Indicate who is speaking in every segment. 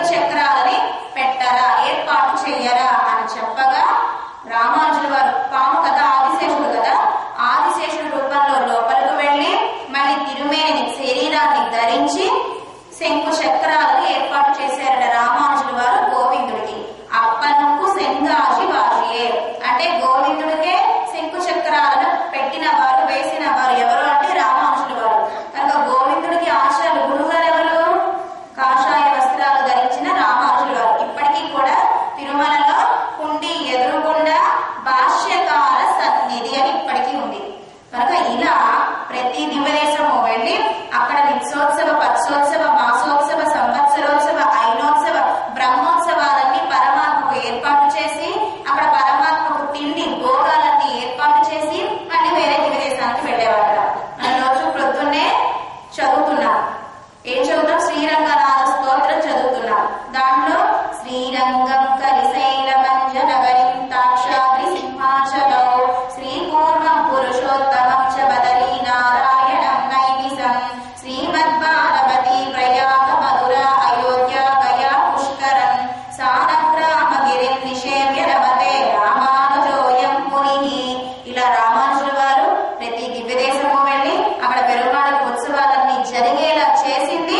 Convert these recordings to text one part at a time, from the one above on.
Speaker 1: చక్రాలని పెట్టరా, ఏర్పాటు చెయ్యరా అని చెప్పగా రామానుజుల వారు పాము కదా, ఆదిశేషుడు కదా, ఆదిశేషుడు రూపంలో లోపలికి వెళ్ళి మళ్ళీ తిరుమేని శరీరాన్ని ధరించి శంకు చక్రాలను ఏర్పాటు చేశారట రామానుజుల వారు గోవిందుడికి. అప్పనుకు శంఖాజి వాజియే అంటే గోవిందుడికే శంకు చక్రాలను పెట్టిన వారు, వేసిన వారు ఎవరు అంటే రామానుజుల వారు. కనుక గోవిందుడికి ఆశలు గురుగారు ఎవరు? కాషాయ వస్త్రాలు ధరించిన రామానుజుల వారు. ఇప్పటికీ కూడా తిరుమలలో కుండి ఎదురుగుండా భాష్యకార సన్నిధి అని ఇప్పటికీ ఉంది. కనుక ఇలా ప్రతి దివ్యదేశము వెళ్ళి అక్కడ నిత్యోత్సవ, పక్షోత్సవ, మాసోత్సవ, సంవత్సరోత్సవ, ఐనోత్సవ, బ్రహ్మోత్సవాలన్నీ పరమాత్మకు ఏర్పాటు చేసి అక్కడ పరమాత్మకు తిండి భోగాలన్నీ ఏర్పాటు చేసి మళ్ళీ వేరే దివ్యదేశానికి వెళ్ళేవాళ్ళ. మనం రోజు ప్రొద్దున్నే చదువుతున్నాం. ఏం చదువుతాం? శ్రీరంగనాథ స్తోత్రం చదువుతున్నాం. దాంట్లో శ్రీరంగం కలిశైల మంజ నగరిం తాక్షాద్రి సింహాచలో శ్రీకూర్మం పురుషోత్తమం చ బదరీ నారాయణం నైమిసం శ్రీమద్భారవతి ప్రయాగ మధుర అయోధ్య గయా పుష్కరం సానగ్రామగిరిం నిషేవ్య రమతే రామానుజోయం ముని. ఇలా రామానుజుల వారు ప్రతి దివ్యదేశము వెళ్ళి అక్కడ పెరుమాళకి ఉత్సవాలన్నీ జరిగేలా చేసింది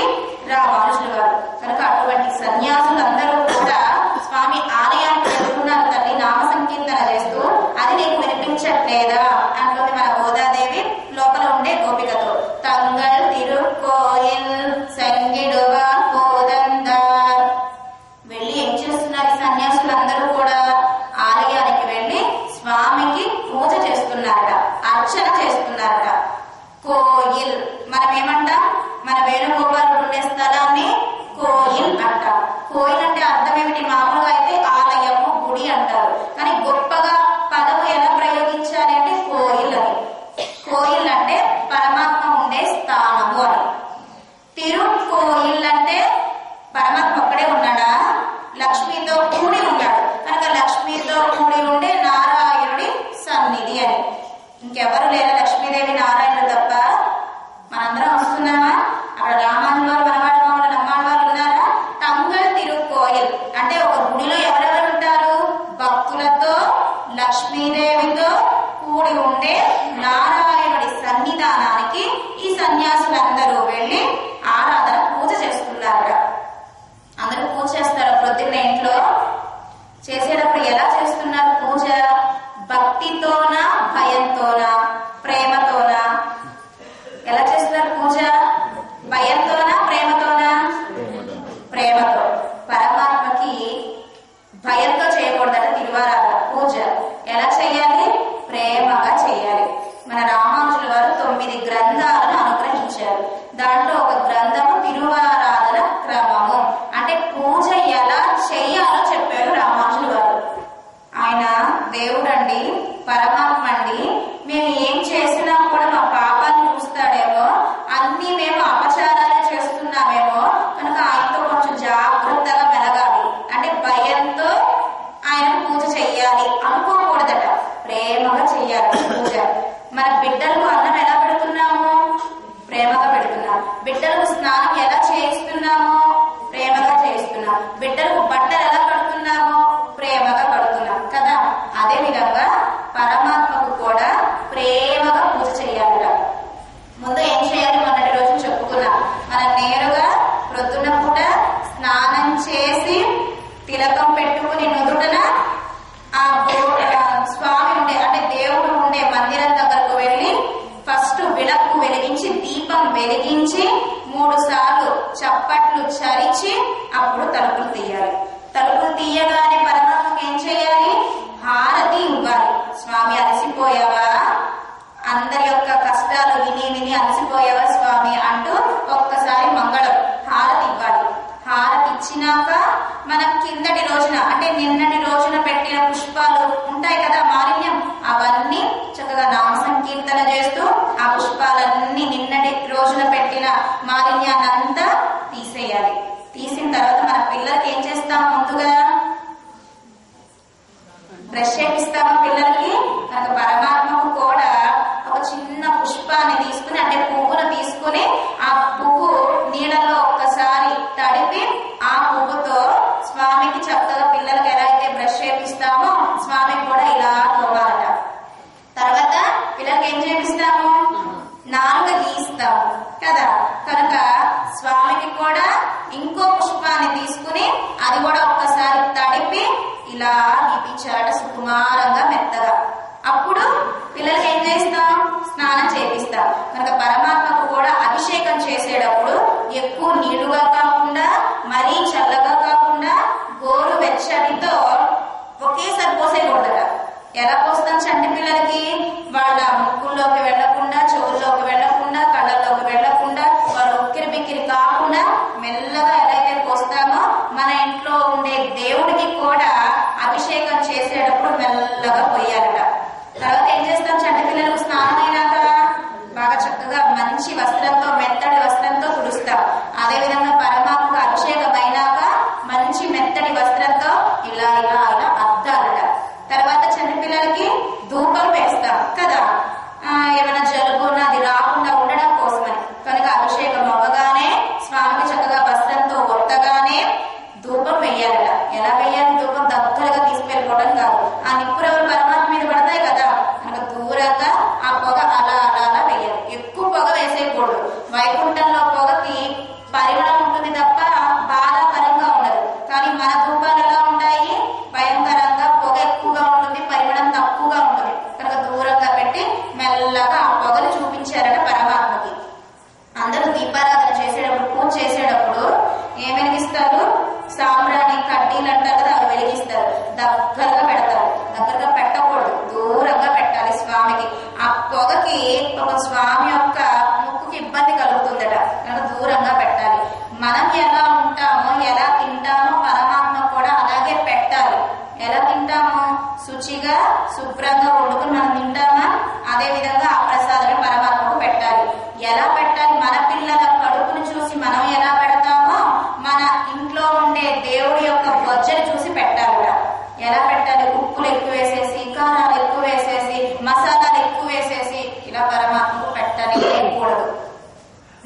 Speaker 1: రామానుజుల వారు. కనుక అటువంటి సన్యాసులందరూ కూడా స్వామి ఆలయానికి వెళ్తున్నారు తల్లి, నామ సంకీర్తన చేస్తూ. అది నీకు వినిపించట్లేదా అంటుంది మన గోదాదేవి లోపల ఉండే గోపికతో. తంగల్ తిరుకోయిల్ సంగిడువార్ కోదందార్. వెళ్ళి ఏం చేస్తున్నారు ఈ సన్యాసులందరూ కూడా? ఆలయానికి వెళ్ళి స్వామికి పూజ చేస్తున్నారట, అర్చన చేస్తున్నారట. కోయిల్ మనం ఏమంటాం? మన వేణుగోపాలుడు ఉండే స్థలాన్ని కోయిల్ అంటాం. కోయిల్ అంటే అర్థం ఏమిటి? మామూలుగా అయితే ఆలయము, గుడి అంటారు. కానీ గొప్పగా పదము ఎలా ప్రయోగించాలి అంటే కోయిల్ అని. కోయిల్ అంటే పరమాత్మ ఉండే స్థానము అని. తిరుకోయిల్ అంటే పరమాత్మ ఒక్కడే ఉన్నాడా? లక్ష్మితో కూడి ఉన్నాడు. కనుక లక్ష్మితో కూడి ఉండే నారాయణుడి సన్నిధి అని. ఇంకెవరు లేరు లక్ష్మీదేవి నారాయణుడు తప్ప. మనందరం వస్తున్నామా? అక్కడ రామానుజుల వారు, వనవాళ్ళ నమ్మాళ్ళ వారు ఉన్నారా? తంగల్ తిరుకోయిల్ అంటే ఒక గుడిలో ఎవరెవరు ఉంటారు? భక్తులతో, లక్ష్మీదేవితో కూడి ఉండే నారాయణుడి సన్నిధానానికి ఈ సన్యాసులందరూ వెళ్ళి ఆరాధన, పూజ చేస్తున్నారు. అందరూ పూజ చేస్తారు ప్రొద్దున్న ఇంట్లో. చేసేటప్పుడు ఎలా చేస్తున్నారు పూజ? భక్తితోనా, భయంతోనా, ప్రేమతోనా? ఎలా చేస్తున్నారు పూజ? భయంతోనా, ప్రేమతోనా? ప్రేమతో. పరమాత్మకి భయంతో చేయకూడదట తిరువారాధన పూజ. ఎలా చేయాలి? ప్రేమగా చేయాలి. మన రామానుజుల వారు 9 గ్రంథాలను అనుగ్రహించారు. దాంట్లో ఒక గ్రంథము తిరువారాధన క్రమము. అంటే పూజ ఎలా చెయ్యాలో చెప్పారు రామానుజుల వారు. ఆయన దేవుడండి, పరమాత్మ అండి. మేము ఏం చేసినా కూడా మా పాపాన్ని చూస్తాడేమో, అన్ని మేము అపచారాలే చేస్తున్నామేమో, కనుక ఆయనతో కొంచెం జాగ్రత్తగా మెలగాలి. అంటే భయంతో ఆయన పూజ చెయ్యాలి అనుకోకూడదట, ప్రేమగా చెయ్యాలి పూజ. మన బిడ్డలకు అన్నం ఎలా పెడుతున్నాము? ప్రేమగా పెడుతున్నాం. బిడ్డలకు స్నానం ఎలా చేయిస్తున్నాము? ప్రేమగా చేయిస్తున్నాం. బిడ్డలకు బట్టలు ఎలా కడుతున్నాము? ప్రేమగా కడుతున్నాం కదా. అదే విధంగా పరమాత్మకు కూడా ప్రేమగా పూజ చేయాలట. ముందు ఏం చేయాలి? మొన్నటి రోజు చెప్పుకున్నాం. మనం నేరుగా ప్రొద్దున పూట స్నానం చేసి తిలకం పెట్టుకుని నుదుటన ఆ స్వామి ఉండే, అంటే దేవుడు ఉండే మందిరం దగ్గరకు వెళ్ళి ఫస్ట్ విளக்கு వెలిగించి, దీపం వెలిగించి 3 సార్లు చప్పట్లు చరిచి అప్పుడు తలుపులు తీయాలి. తలుపులు తీయగానే పరమాత్మకు ఏం చేయాలి? హారతి ఇవ్వాలి. స్వామి అలసిపోయావా? అందరి యొక్క కష్టాలు విని విని అలసిపోయావా స్వామి అంటూ ఒక్కసారి మంగళం హారతి ఇవ్వాలి. హారతి ఇచ్చినాక మనం కిందటి రోజున, అంటే నిన్నటి రోజున పెట్టిన పుష్పాలు ఉంటాయి కదా, మాలిన్యం, అవన్నీ చక్కగా నామ సంకీర్తన చేస్తూ ఆ పుష్పాలన్నీ నిన్నటి రోజున పెట్టిన మాలిన్యాన్ని అంతా తీసేయాలి. తీసిన తర్వాత మన పిల్లలకి ఏం చేస్తాం? ముందుగా బ్రష్ చేపిస్తామా పిల్లలకి? కనుక పరమాత్మకు కూడా ఒక చిన్న పుష్పాన్ని తీసుకుని, అంటే పువ్వును తీసుకుని ఆ పువ్వు నీళ్ళలో ఒక్కసారి తడిపి ఆ పువ్వుతో స్వామికి చక్కగా పిల్లలకి ఎలా అయితే బ్రష్ చేపిస్తామో స్వామికి కూడా ఇలా తోమాలట. తర్వాత పిల్లలకి ఏం చేపిస్తాము? నాలుక గీస్తాము కదా. కనుక స్వామికి కూడా ఇంకో పుష్పాన్ని తీసుకుని అది కూడా ఒక్కసారి తడిపి ఇలా గీపించాలట సుకుమారంగా మెత్తగా. అప్పుడు పిల్లలకి ఏం చేస్తాం? స్నానం చేపిస్తాం. కనుక పరమాత్మకు కూడా అభిషేకం చేసేటప్పుడు ఎక్కువ నీళ్లుగా కాకుండా మరీ చల్లగా కాకుండా గోరు వెచ్చటితో ఒకేసారి పోసేయకూడదట. ఎలా పోస్తాం? చంటి పిల్లలకి వాళ్ళ ముక్కుల్లోకి వెళ్లకుండా, చెవుల్లోకి వెళ్లకుండా, కళ్ళల్లోకి వెళ్లకుండా, వాళ్ళు ఉక్కిరి బిక్కిరి కాకుండా మెల్లగా ఎలా అయితే పోస్తామో మన ఇంట్లో ఉండే దేవుడికి కూడా అభిషేకం చేసేటప్పుడు మెల్లగా పోయాలట. తర్వాత ఏం చేస్తాం? చంటి పిల్లలకు స్నానం అయినాక బాగా చక్కగా మంచి వస్త్రంతో, మెత్తడి వస్త్రంతో తుడుస్తాం. అదే విధంగా పరమాత్మకు అభిషేకం అయినాక మంచి మెత్తడి వస్త్రంతో ఇలా ఇలా ఇలా అద్దాలట. తర్వాత చంటి పిల్లలకి ధూపం వేస్తాం కదా, ఏమైనా జలుబు అది రాకుండా ఉండడం కోసమని. కనుక అభిషేకం అవ్వగానే స్వామికి చక్కగా వస్త్రంతో ఒత్తగానే ధూపం వేయాలట. ఎలా వేయాలి? ధూపం దగ్గరగా తీసుకెళ్ళిపోవడం కాదు, ఆ నిప్పురవ్వలు పరమాత్మ మీద పడతాయి కదా, కనుక దూరంగా ఆ పొగ అలా అలా అలా వేయాలి. ఎక్కువ పొగ వేసేయకూడదు. వైకుంఠంలో పొగకి పరిమళం ఉంటుంది తప్ప బాధాకరంగా ఉండదు. కానీ మన ధూపాలు ఎలా ఉంటాయి? భయంకరంగా పొగ ఎక్కువగా ఉంటుంది, పరిమళం తక్కువగా ఉంటుంది. కనుక దూరంగా పెట్టి మెల్లగా ఆ పొగలు చూపించారట పరమాత్మకి. అందరూ దీపారాధన చేసేటప్పుడు, పూజ చేసేటప్పుడు ఏం వెలిగిస్తారు? సాంబ్రాణి కడ్డీలు అంటారు కదా, అవి వెలిగిస్తారు. దగ్గరగా పెడతారు. దగ్గరగా పెట్టకూడదు, దూరంగా పెట్టాలి స్వామికి. ఆ పొగకి ఒక స్వామి యొక్క ముక్కుకి ఇబ్బంది కలుగుతుందట, కనుక దూరంగా పెట్టాలి. మనం ఎలా ఉంటామో, ఎలా తింటామో పరమాత్మ కూడా అలాగే పెట్టాలి. ఎలా తింటాము? శుచిగా శుభ్రంగా వండుకుని మనం తింటామా? అదే విధంగా ఆ ప్రసాదాన్ని పరమాత్మకు పెట్టాలి. ఎలా పెట్టాలి? మన పిల్లల కడుపును చూసి మనం ఎలా పెడతామో మన ఇంట్లో ఉండే దేవుడి యొక్క బొజ్జను చూసి పెట్టాలి. ఎలా పెట్టాలి? ఉప్పులు ఎక్కువ వేసేసి, కారాలు ఎక్కువ వేసేసి, మసాలాలు ఎక్కువ వేసేసి ఇలా పరమాత్మకు పెట్టనేకూడదు.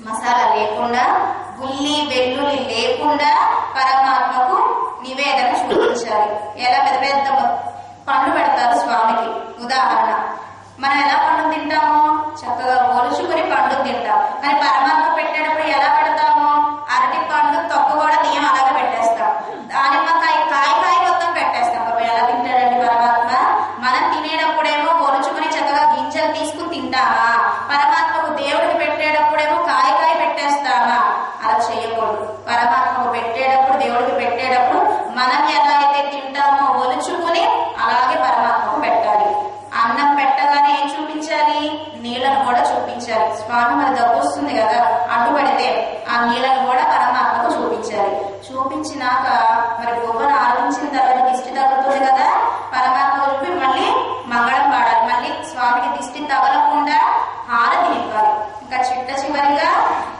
Speaker 1: మసాలా లేకుండా, ఉల్లి వెల్లుల్లి లేకుండా పరమాత్మకు నివేదన చూపించాలి. ఎలా? పెద్ద పెద్ద పండ్లు పెడతారు స్వామికి. ఉదాహరణ, మనం ఎలా పండు తింటాము? చక్కగా ఒలుచుకుని పండు తింటాం. కానీ పరమాత్మ పెట్టేటప్పుడు ఎలా పెడతాము? అరటి పండు తొక్క కూడా తీయం, అలాగే పెట్టేస్తాం. దానిమ్మకాయ కాయ కాయ మొత్తం పెట్టేస్తాం. ఎలా తింటాడండి పరమాత్మ? మనం తినేటప్పుడేమో ఒలుచుకుని చక్కగా గింజలు తీసుకుని తింటామా? పరమాత్మకు దేవుడికి పెట్టేటప్పుడేమో కాయ కాయ పెట్టేస్తామా? అలా చేయకూడదు. పరమాత్మకు పెట్టేటప్పుడు, దేవుడికి పెట్టేటప్పుడు మనం ఎలా అయితే తింటామో ఒలుచుకుని అలాగే పరమాత్మకు పెట్టాలి. అన్నం పెట్టగానే ఏం చూపించాలి? నీళ్లను కూడా చూపించాలి. స్వామి మరి దగ్గు వస్తుంది కదా, అడ్డుపడితే ఆ నీళ్లను కూడా పరమాత్మకు చూపించాలి. చూపించినాక మరి గువ్వను ఆలోచించిన తర్వాత దిష్టి తగ్గుతుంది కదా, పరమాత్మ చూపి మళ్ళీ మంగళం పాడాలి. మళ్ళీ స్వామికి దిష్టి తగలకుండా హారతి ఇవ్వాలి. ఇంకా చిట్ట చివరిగా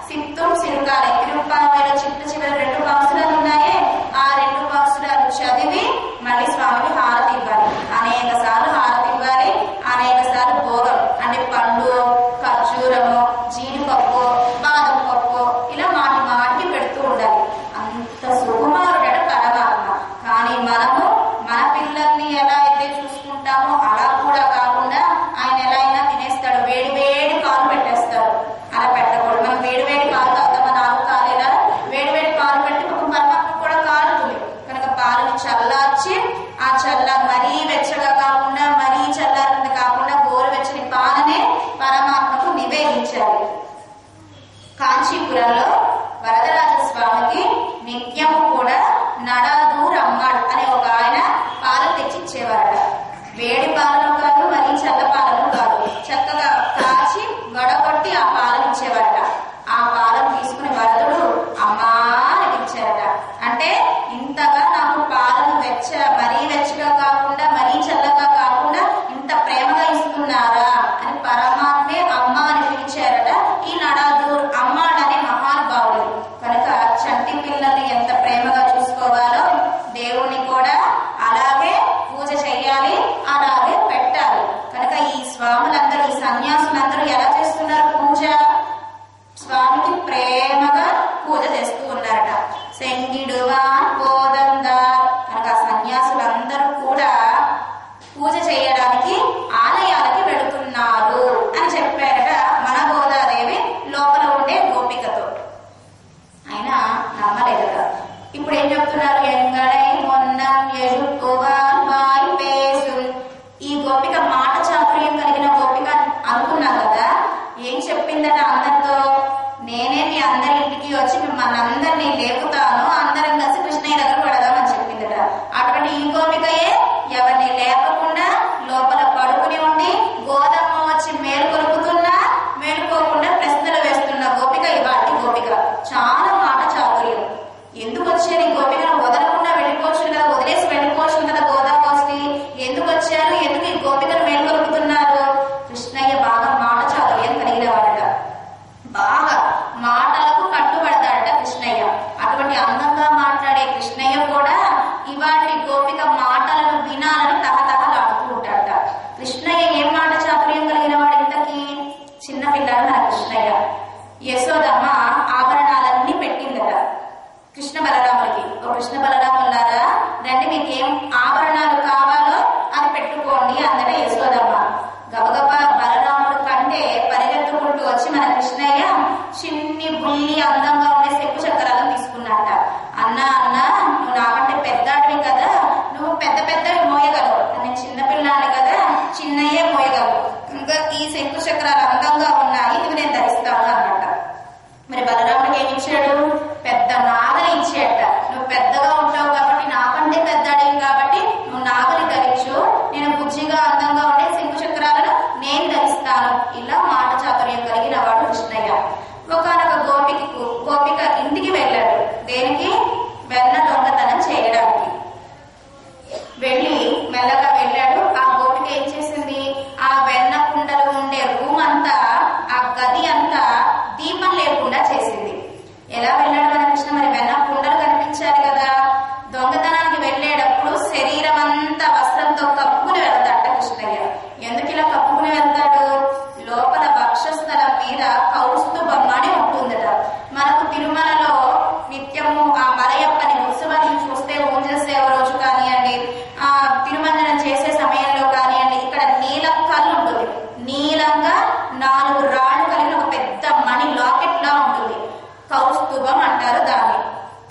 Speaker 1: సిత్తుం సిరుకాలి. తిరుప్పావైలో చిట్ట చివరి 2 పాసురాలు ఉన్నాయి. ఆ 2 పాసురాలు చదివి మళ్ళీ స్వామికి హారతి ఇవ్వాలి. అనేక సార్లు హారతి ఇవ్వాలి. అనేక సార్లు భోగం అంటే పండు, ఖర్జూరము, జీడిపప్పు, బాదం పప్పు ఇలా మాటి మాటికి పెడుతూ ఉండాలి. అంత సుకుమారుడట పరమాత్మ. కానీ మనము మన పిల్లల్ని ఎలా అయితే చూసుకుంటామో అలా కూడా కాకుండా ఆయన ఎలా అయినా తినేస్తాడు. వేడి వేడి పాలు పెట్టేస్తాడు. అలా పెట్టకూడదు. మనం వేడి వేడి పాలు తాగుతామా? 4 కాలేలా వేడి వేడి పాలు పెట్టి పరమాత్మ కూడా కాలుతుంది. కనుక పాలని చల్లార్చి, ఆ మరీ వెచ్చగా కాకుండా మరీ చల్లారింది కాకుండా గోరువెచ్చని పాలనే పరమాత్మకు నివేదించాలి. కాంచీపురంలో వరదరాజ స్వామికి నిత్యము కూడా నడాదూర్ అమ్మాడు అనే ఒక ఆయన పాలు తెచ్చిచ్చేవారట. వేడి పాలను కాదు, మరీ చల్ల పాలను కాదు, చక్కగా కాచి వడగొట్టి ఆ పాలను ఇచ్చేవారట. ఆ పాలను తీసుకుని వరదుడు అమ్మా అని ఇచ్చారట. అంటే ఇంతగా నాకు పాలను మరీ వెచ్చగా కాకుండా మరీ చల్లగా కాకుండా ఇంత ప్రేమగా ఇస్తున్నారా అని పరమాత్మే అమ్మ అని పిలిచారట ఈ నడాదూర్ అమ్మాడనే మహానుభావుడు. కనుక చంటి పిల్లల్ని ఎంత ప్రేమగా చూసుకోవాలో దేవుణ్ణి కూడా అలాగే పూజ చెయ్యాలి, అలాగే పెట్టాలి. కనుక ఈ స్వాములందరూ, ఈ సన్యాసులందరూ ఎలా చేస్తున్నారు పూజ? స్వామికి ప్రేమగా పూజ చేస్తూ ఉన్నారట. సెంగిడువా పోదందార్ కృష్ణ బలరాములారా రండి, మీకేం ఆభరణాలు కావాలో అది పెట్టుకోండి అందట యశోదమ్మ. గబగబా బలరాముడు కంటే పరిగెత్తుకుంటూ వచ్చి మన కృష్ణయ్య చిన్ని బుల్లి అందంగా ఉండే శంకు చక్రాలను తీసుకున్నట్ట. అన్న అన్న నువ్వు నాకంటే పెద్దాడివి కదా, నువ్వు పెద్ద పెద్దవి మోయగలవు, నేను చిన్నపిల్లాన్ని కదా చిన్నయ్యే మోయగలవు, ఇంకా ఈ శంకు చక్రాలు అందంగా ఉన్నాయి, ఇవి నేను ధరిస్తాను అన్నట్ట. మరి బలరాముడికి ఏమి ఇచ్చాడు? పెద్ద నాగలి ఇచ్చాట. నువ్వు పెద్దగా ఉంటావు కాబట్టి, నాకంటే పెద్దాడివి కాబట్టి నువ్వు నాగలి ధరించు, నేను బుజ్జిగా అందంగా ఉండే శంకు చక్రాలను నేను ధరిస్తాను. ఇలా మాట చాతుర్యం కలిగిన వాడు కృష్ణయ్య. ఒకనొక గోపిక ఇంటికి వెళ్ళాడు. దేనికి? వెన్న దొంగతనం చేయడానికి. వెళ్ళి మెల్లగా వెళ్ళాడు. ఆ గోపిక ఏం చేసింది? ఆ వెన్న కుండలు ఉండే రూమ్ అంతా, ఆ గది అంతా దీపం లేకుండా చేసింది. ఎలా వెళ్ళాడు మన కృష్ణ? మరి వెన్న కుండలు కనిపించాలి కదా. దొంగతనానికి వెళ్ళేటప్పుడు శరీరం అంతా వస్త్రంతో కప్పుకుని వెళ్తాడ కృష్ణయ్య. ఎందుకు ఇలా కప్పుకుని వెళ్తాడు? లోపల వక్షస్థలం మీద కౌస్తుభం అని ఉంటుందట. మనకు తిరుమలలో నిత్యము ఆ మలయప్పని ఉత్సవాన్ని చూస్తే, ఊంజల సేవ రోజు కానివ్వండి, ఆ తిరుమంజనం చేసే సమయంలో కానివ్వండి, ఇక్కడ నీలం కళ్ళు ఉంటుంది. నీలంగా 4 రాళ్లు కలిగిన ఒక పెద్ద మణి లాకెట్ లా ఉంటుంది. కౌస్తుభం అంటారు దాన్ని.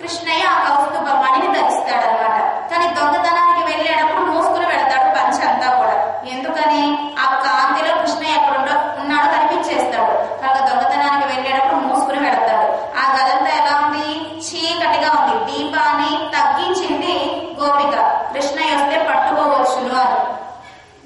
Speaker 1: కృష్ణయ్య ఆ కౌస్తుభ మణిని ధరిస్తాడనమాట. కానీ దొంగతనానికి వెళ్ళేటప్పుడు మూసుకుని వెళ్తాడు పంచ అంతా కూడా. ఎందుకని? ఆ కాంతిలో కృష్ణయ్య ఎక్కడ ఉన్నాడో కనిపించేస్తాడు. కనుక దొంగతనానికి వెళ్ళేటప్పుడు మూసుకుని వెళ్తాడు. ఆ గదంతా ఎలా ఉంది? చీకటిగా ఉంది. దీపాన్ని తగ్గించింది గోపిక. కృష్ణయ్య వస్తే పట్టుకోవచ్చును అని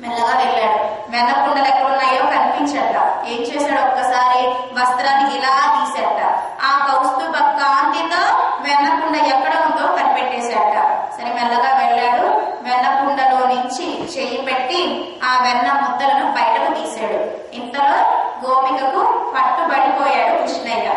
Speaker 1: మెల్లగా వెళ్ళాడు. వెన్నకుండలు ఎక్కడున్నాయో కనిపించట. ఏం చేశాడు? ఒక్కసారి వస్త్రాన్ని ఇలా తీసేట. ఆ కౌస్తుభ కాంతితో వెన్నకుండ ఎక్కడ ఉందో కనిపెట్టేశాట. సరే మెల్లగా వెళ్ళాడు. వెన్నకుండలో నుంచి చెయ్యి పెట్టి ఆ వెన్న ముద్దలను బయటకు తీశాడు. ఇంతలో గోపికకు పట్టుబడిపోయాడు కృష్ణయ్య.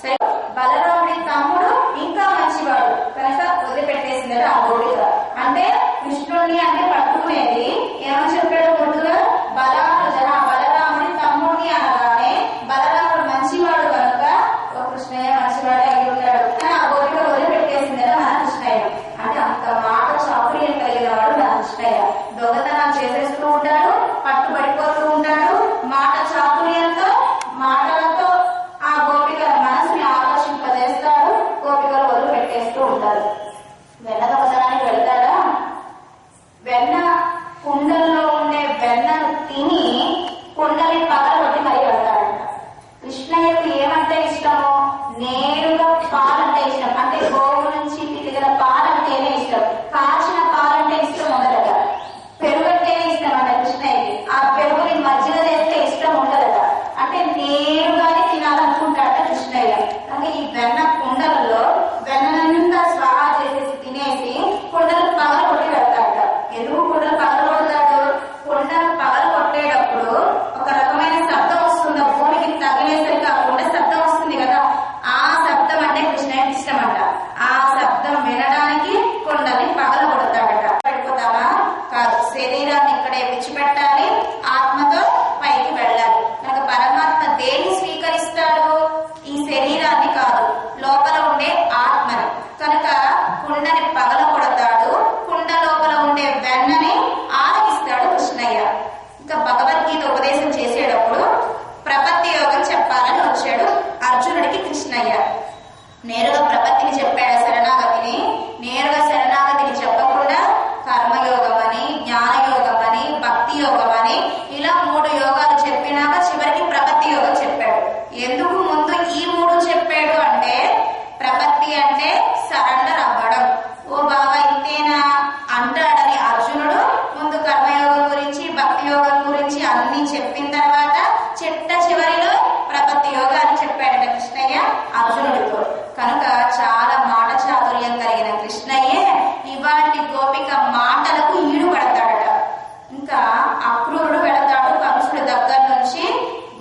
Speaker 1: సరే బలరాముడి తమ్ముడు ఇంకా మంచివాడు కనుక వదిలిపెట్టేసింది ఆ గోపిక. అంటే కృష్ణుడిని అంటే పట్టుకునేది ఏమని చెప్పాడు ముందుగా? బలరాముడి తమ్ముడిని అనగానే బలరాముడు మంచివాడు కనుక ఓ కృష్ణయ్య మంచివాడే అయి ఉంటాడు అని ఆ గోపిక వదిలిపెట్టేసింది మన కృష్ణయ్య. అంటే అంత మాట చాతుర్యం కలిగిన వాడు మన కృష్ణయ్య. దొంగతనాలు చేసేస్తూ ఉంటాడు, పట్టుబడిపోతూ ఉంటాడు. మాట చాతుర్యంతో మాటలతో ఆ గోపికల మనసుని ఆకర్షింపజేస్తాడు. గోపికలు వదిలిపెట్టేస్తూ ఉంటారు. వెన్న దొంగతనానికి వెళ్తాడా? వెన్న కుండల్లో ఉండే వెన్నను తిని కుండని పగలగొట్టి మరీ వెళ్తాడంట. కృష్ణయ్యకు ఏమంటే ఇష్టము? నేరుగా పాలంటే ఇష్టం. అంటే గోవు నుంచి తిరిగిన పాలంటేనే ఇష్టం. కాచిన పాలంటే ఇష్టం ఉండదట. పెరుగంటేనే ఇష్టం అంట కృష్ణయ్యకి. ఆ పెరుగుని మజ్జిగ చేస్తే ఇష్టం ఉండదట. అంటే నేరుగానే తినాలనుకుంటాడట కృష్ణయ్య. కానీ ఈ వెన్న కుండలలో వెన్నంతా స్వాహా చేసేసి తినేసి కుండలు పగల కొట్టి వెళ్తాడట. ఎందుకు కుండలు పగల కొడతాడు? కుండలు పగల కొట్టేటప్పుడు ఒక రకమైన శబ్దం వస్తుంది. భూమికి తగిలేసరికి ఆ కుండ శబ్దం వస్తుంది కదా. ఆ శబ్దం అంటే కృష్ణయ్యకి ఇష్టం అంట. ఆ శబ్దం వినడానికి కుండల్ని పగల కొడతాడట. పడిపోతావా? కాదు. శరీరాన్ని ఇక్కడే విడిచిపెట్టాలి, ఆత్మతో పైకి వెళ్ళాలి. కనుక పరమాత్మ దేన్ని స్వీకరిస్తాడు? ఈ శరీరాన్ని కాదు, లోపల ఉండే ఆత్మని. కనుక కుండని పగల కొడతాడు, కుండ లోపల ఉండే వెన్నని ఆరగిస్తాడు కృష్ణయ్య. ఇంకా భగవద్గీత ఉపదేశం చేసేటప్పుడు ప్రపత్తి యోగం చెప్పాలని వచ్చాడు అర్జునుడికి కృష్ణయ్య. నేరుగా ప్రపత్తిని చెప్పాడు, శరణాగతిని. నేరుగా శరణాగతిని చెప్పకుండా కర్మయోగం అని, జ్ఞానయోగం అని, భక్తి యోగం అని ఇలా 3 యోగాలు చెప్పినాక చివరికి ప్రపత్తి యోగం చెప్పాడు. ఎందుకు ముందు ఈ 3 చెప్పాడు అంటే, ప్రపత్తి అంటే సరెండర్ అవ్వడం. ఓ బాబా ఇంతేనా అంటాడని అర్జునుడు ముందు కర్మయోగం గురించి, భక్తి యోగం గురించి అన్ని చెప్పిన తర్వాత చివరిలో ప్రపత్తి యోగాన్ని చెప్పాడట కృష్ణయ్య అర్జునుడితో. కనుక చాలా మాట చాతుర్యం కలిగిన కృష్ణయ్యే ఇవాటి గోపిక మాటలకు ఈడుపడతాడట. ఇంకా అక్రూరుడు వెళతాడు కంసుడి దగ్గర నుంచి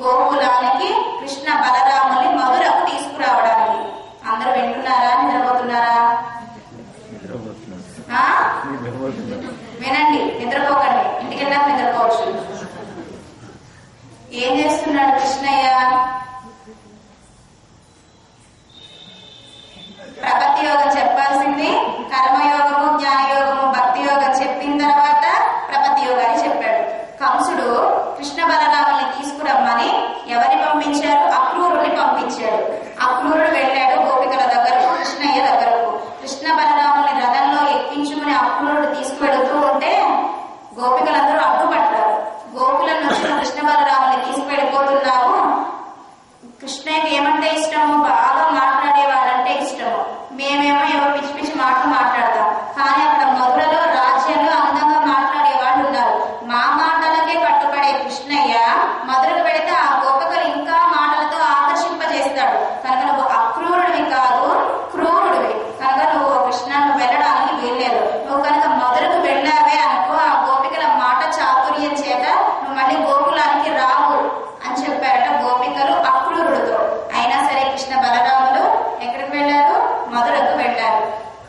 Speaker 1: గోకులానికి కృష్ణ బలరాముల్ని మధురకు తీసుకురావడానికి. అందరూ వింటున్నారా? నిద్రపోతున్నారా? వినండి, నిద్రపోకండి. ఇంటికి వెళ్ళాక నిద్రపోవచ్చు. ఏం చేస్తున్నాడు కృష్ణయ్య? ప్రపత్తి యోగం చెప్పాల్సింది కర్మయోగము, జ్ఞానయోగము, భక్తి యోగం చెప్పిన తర్వాత ప్రపత్తి యోగాన్ని చెప్పాడు. కంసుడు కృష్ణ బలరాముల్ని తీసుకురమ్మని ఎవరిని పంపించారు? అక్రూరుని పంపించాడు. అక్రూరుడు వెళ్ళాడు గోపికల దగ్గరకు, కృష్ణయ్య దగ్గరకు. కృష్ణ బలరాముల్ని రథంలో ఎక్కించుకుని అక్రూరుడు తీసుకువెడుతూ ఉంటే గోపికలందరూ అడ్డుపడ్డారు. గోకులను వచ్చిన కృష్ణ బలరాముల్ని తీసుకువెళ్ళిపోతున్నావు. కృష్ణయ్యకి ఏమంటే ఇష్టము? బాగా మాట్లాడేవాడంటే ఇష్టము. మేమేమో ఏవో పిచ్చి పిచ్చి మాటలు మాట్లాడతాం. కానీ అక్కడ మధురలో రాజ్యంలో అందంగా మాట్లాడే వాళ్ళు ఉన్నారు. మా మాటలకే కట్టుబడే కృష్ణయ్య మధురకు పెడితే ఆ గోపికలు ఇంకా మాటలతో ఆకర్షింపజేస్తాడు. కనుక నువ్వు అక్రూరుడివి కాదు, క్రూరుడివి. కనుక నువ్వు కృష్ణను వెళ్ళడానికి వీల్లేదు. నువ్వు కనుక మధురకు వెళ్ళావే అనుకో, ఆ గోపికల మాట చాతుర్యం చేత నువ్వు మళ్ళీ గోకులానికి రావు అని చెప్పారట గోపికలు అక్రూరుడితో. అయినా సరే కృష్ణ బలరాములు ఎక్కడికి వెళ్ళారు? మధురకు వెళ్ళారు.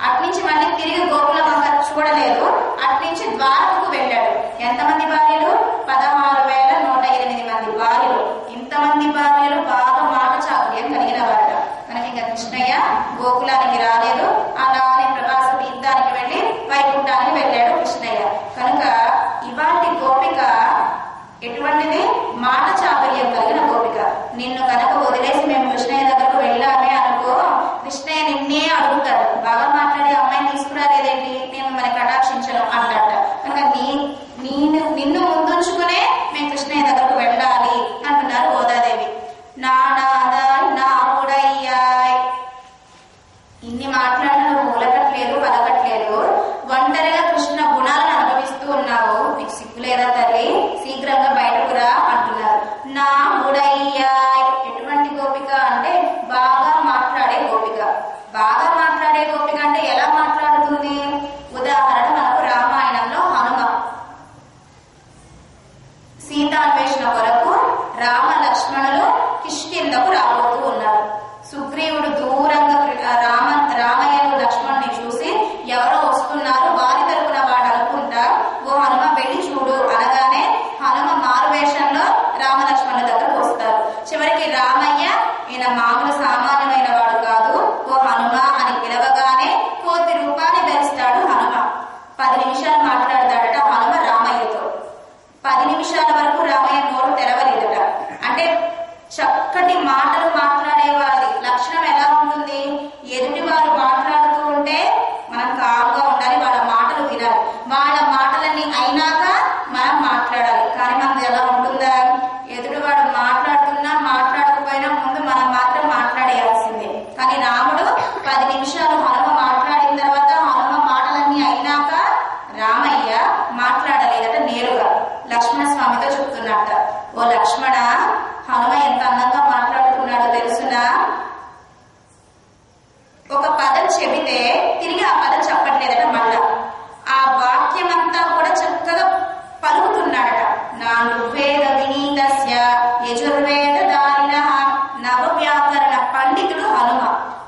Speaker 1: అట్నుంచి మళ్ళీ తిరిగి గోకులం చూడలేదు. అట్నుంచి ద్వారకకు వెళ్ళాడు. ఎంతమంది భార్యలు? 16,108 మంది భార్యలు. ఇంతమంది భార్యలు బాగా మాట చాతుర్యం కలిగిన వారట. కనుక ఇంకా కృష్ణయ్య గోకులానికి రాలేదు. అలానే ప్రవాస తీర్థానికి వెళ్ళి వైకుంఠానికి వెళ్ళాడు కృష్ణయ్య. కనుక ఇవాటి గోపిక ఎటువంటిది? మాట చాతుర్యం కలిగిన గోపిక. నిన్ను కనుక వదిలేసి మేము కృష్ణయ్య దగ్గరకు వెళ్ళామే అనుకో, కృష్ణయ్య నిన్నే అడుగుతాడు, బాగా మాట్లాడే అమ్మాయిని తీసుకురాలేదేంటి, నేను మిమ్మల్ని కటాక్షించను అంటాట. కనుక నిన్ను ముందుంచుకునే మేము కృష్ణయ్య దగ్గరకు వెళ్ళాలి అంటున్నారు గోదాదేవి. నానాదాయ్ నావుడయ్యాయ్. ఇన్ని మాట్లాడిన నువ్వు ఉలకట్లేదు, పలకట్లేదు. ఒంటరిగా కృష్ణ గుణాలను అనుభవిస్తూ ఉన్నావు. నీకు సిగ్గు లేదా తల్లి? శీఘ్రంగా బయటకు రా అంటున్నారు. నావుడయ్యాయ్. ఎటువంటి గోపిక అంటే బాగా మాట్లాడే గోపిక. బాగా మాట్లాడే గోపిక అంటే ఎలా మాట్లాడుతుంది? ఉదాహరణ మనకు రామాయణంలో హనుమ సీతాన్వేషణ కొరకు రామ లక్ష్మణులు కిష్కిందకు రాబోతూ ఉన్నారు. సుగ్రీవుడు దూరంగా రామయ్యను లక్ష్మణుని చూసి ఎవరో వస్తున్నారు, వారి తరపున వాడు అనుకుంటా, ఓ హనుమ వెళ్ళి చూడు అనగానే హనుమ మారువేషంలో రామ లక్ష్మణుల దగ్గరకు వస్తారు. చివరికి రామయ్య ఈయన మామూలు సామాన్యమైన వాడు కాదు, ఓ హనుమ అని పిలవగానే కోటి రూపాన్ని ధరిస్తాడు హనుమ. 10 నిమిషాలు మాట్లాడతాడట హనుమ రామయ్యతో. 10 నిమిషాల వరకు రామయ్య నోరు తెరవలేదట. అంటే చక్కటి మాటలు మాట్లాడేవాడి లక్షణం ఎలా ఉంటుంది? ఎదుటి వారు మాట్లాడుతూ ఉంటే మనం కామ్గా ఉండాలి, వాళ్ళ మాటలు వినాలి. వాళ్ళ మాటలన్నీ అయినాక మనం మాట్లాడాలి. కానీ మనది ఎలా ఉంటుందా? ఎదుటివాడు మాట్లాడుతున్నా మాట్లాడకపోయినా ముందు మనం మాత్రం మాట్లాడేయాల్సిందే. కానీ రాముడు 10 నిమిషాలు హనుమ మాట్లాడిన తర్వాత హనుమ మాటలన్నీ అయినాక రామయ్య మాట్లాడలేదట. నేరుగా లక్ష్మణ స్వామితో చెప్తున్నట్ట, ఓ లక్ష్మణ, హనుమ ఎంత అందంగా మాట్లాడుతున్నాడో తెలుసునా? ఒక పదం చెబితే తిరిగి ఆ పదం చెప్పట్లేదట. మళ్ళా ఆ వాక్యమంతా కూడా చక్కగా పలుకుతున్నాడట. నానువేద వినీతస్య యజుర్వేద దారిణః నవ వ్యాకరణ పండితుడు హనుమ.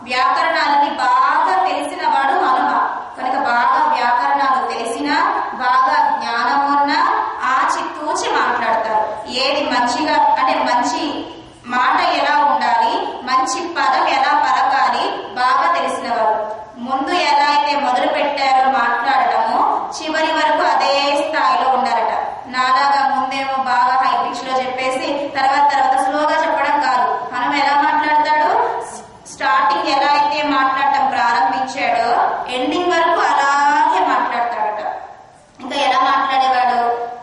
Speaker 1: వ్యాకరణాలని బాగా తెలిసిన వాడు హనుమ. కనుక బాగా వ్యాకరణాలు తెలిసినా, బాగా జ్ఞానం ఉన్నా ఆచితూచి మాట్లాడతారు. ఏది మంచిగా అంటే మంచి మాట ఎలా ఉండాలి, మంచి పదం ఎలా పలకాలి బాగా తెలిసిన వారు. ముందు ఎలా అయితే మొదలు పెట్టారో మాట్లాడటము, చివరి వరకు అదే స్థాయిలో ఉండాలట. నాలాగా ముందేమో బాగా హై పిచ్ లో చెప్పేసి తర్వాత స్లోగా చెప్పడం కాదు. మనం ఎలా మాట్లాడతాడు? స్టార్టింగ్ ఎలా అయితే మాట్లాడటం ప్రారంభించాడో ఎండింగ్ వరకు అలాగే మాట్లాడతాడట. ఇంకా ఎలా మాట్లాడేవాడు?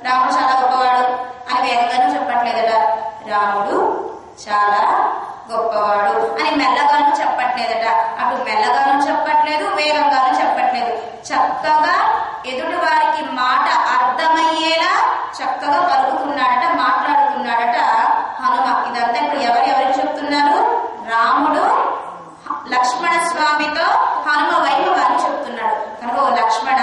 Speaker 1: రాముడు చాలా గొప్పవాడు అని వేగంగానూ చెప్పట్లేదట. రాముడు చాలా గొప్పవాడు అని మెల్లగాను చెప్పట్లేదట. అటు మెల్లగాను చెప్పట్లేదు, వేగంగాను చెప్పట్లేదు. చక్కగా ఎదుటి వారికి మాట అర్థమయ్యేలా చక్కగా పలుకుతున్నాడట, మాట్లాడుతున్నాడట హనుమ. ఇదంతా ఇప్పుడు ఎవరికి చెప్తున్నారు? రాముడు లక్ష్మణ స్వామితో హనుమ వైభవాన్ని చెప్తున్నాడు. కనుక ఓ లక్ష్మణ,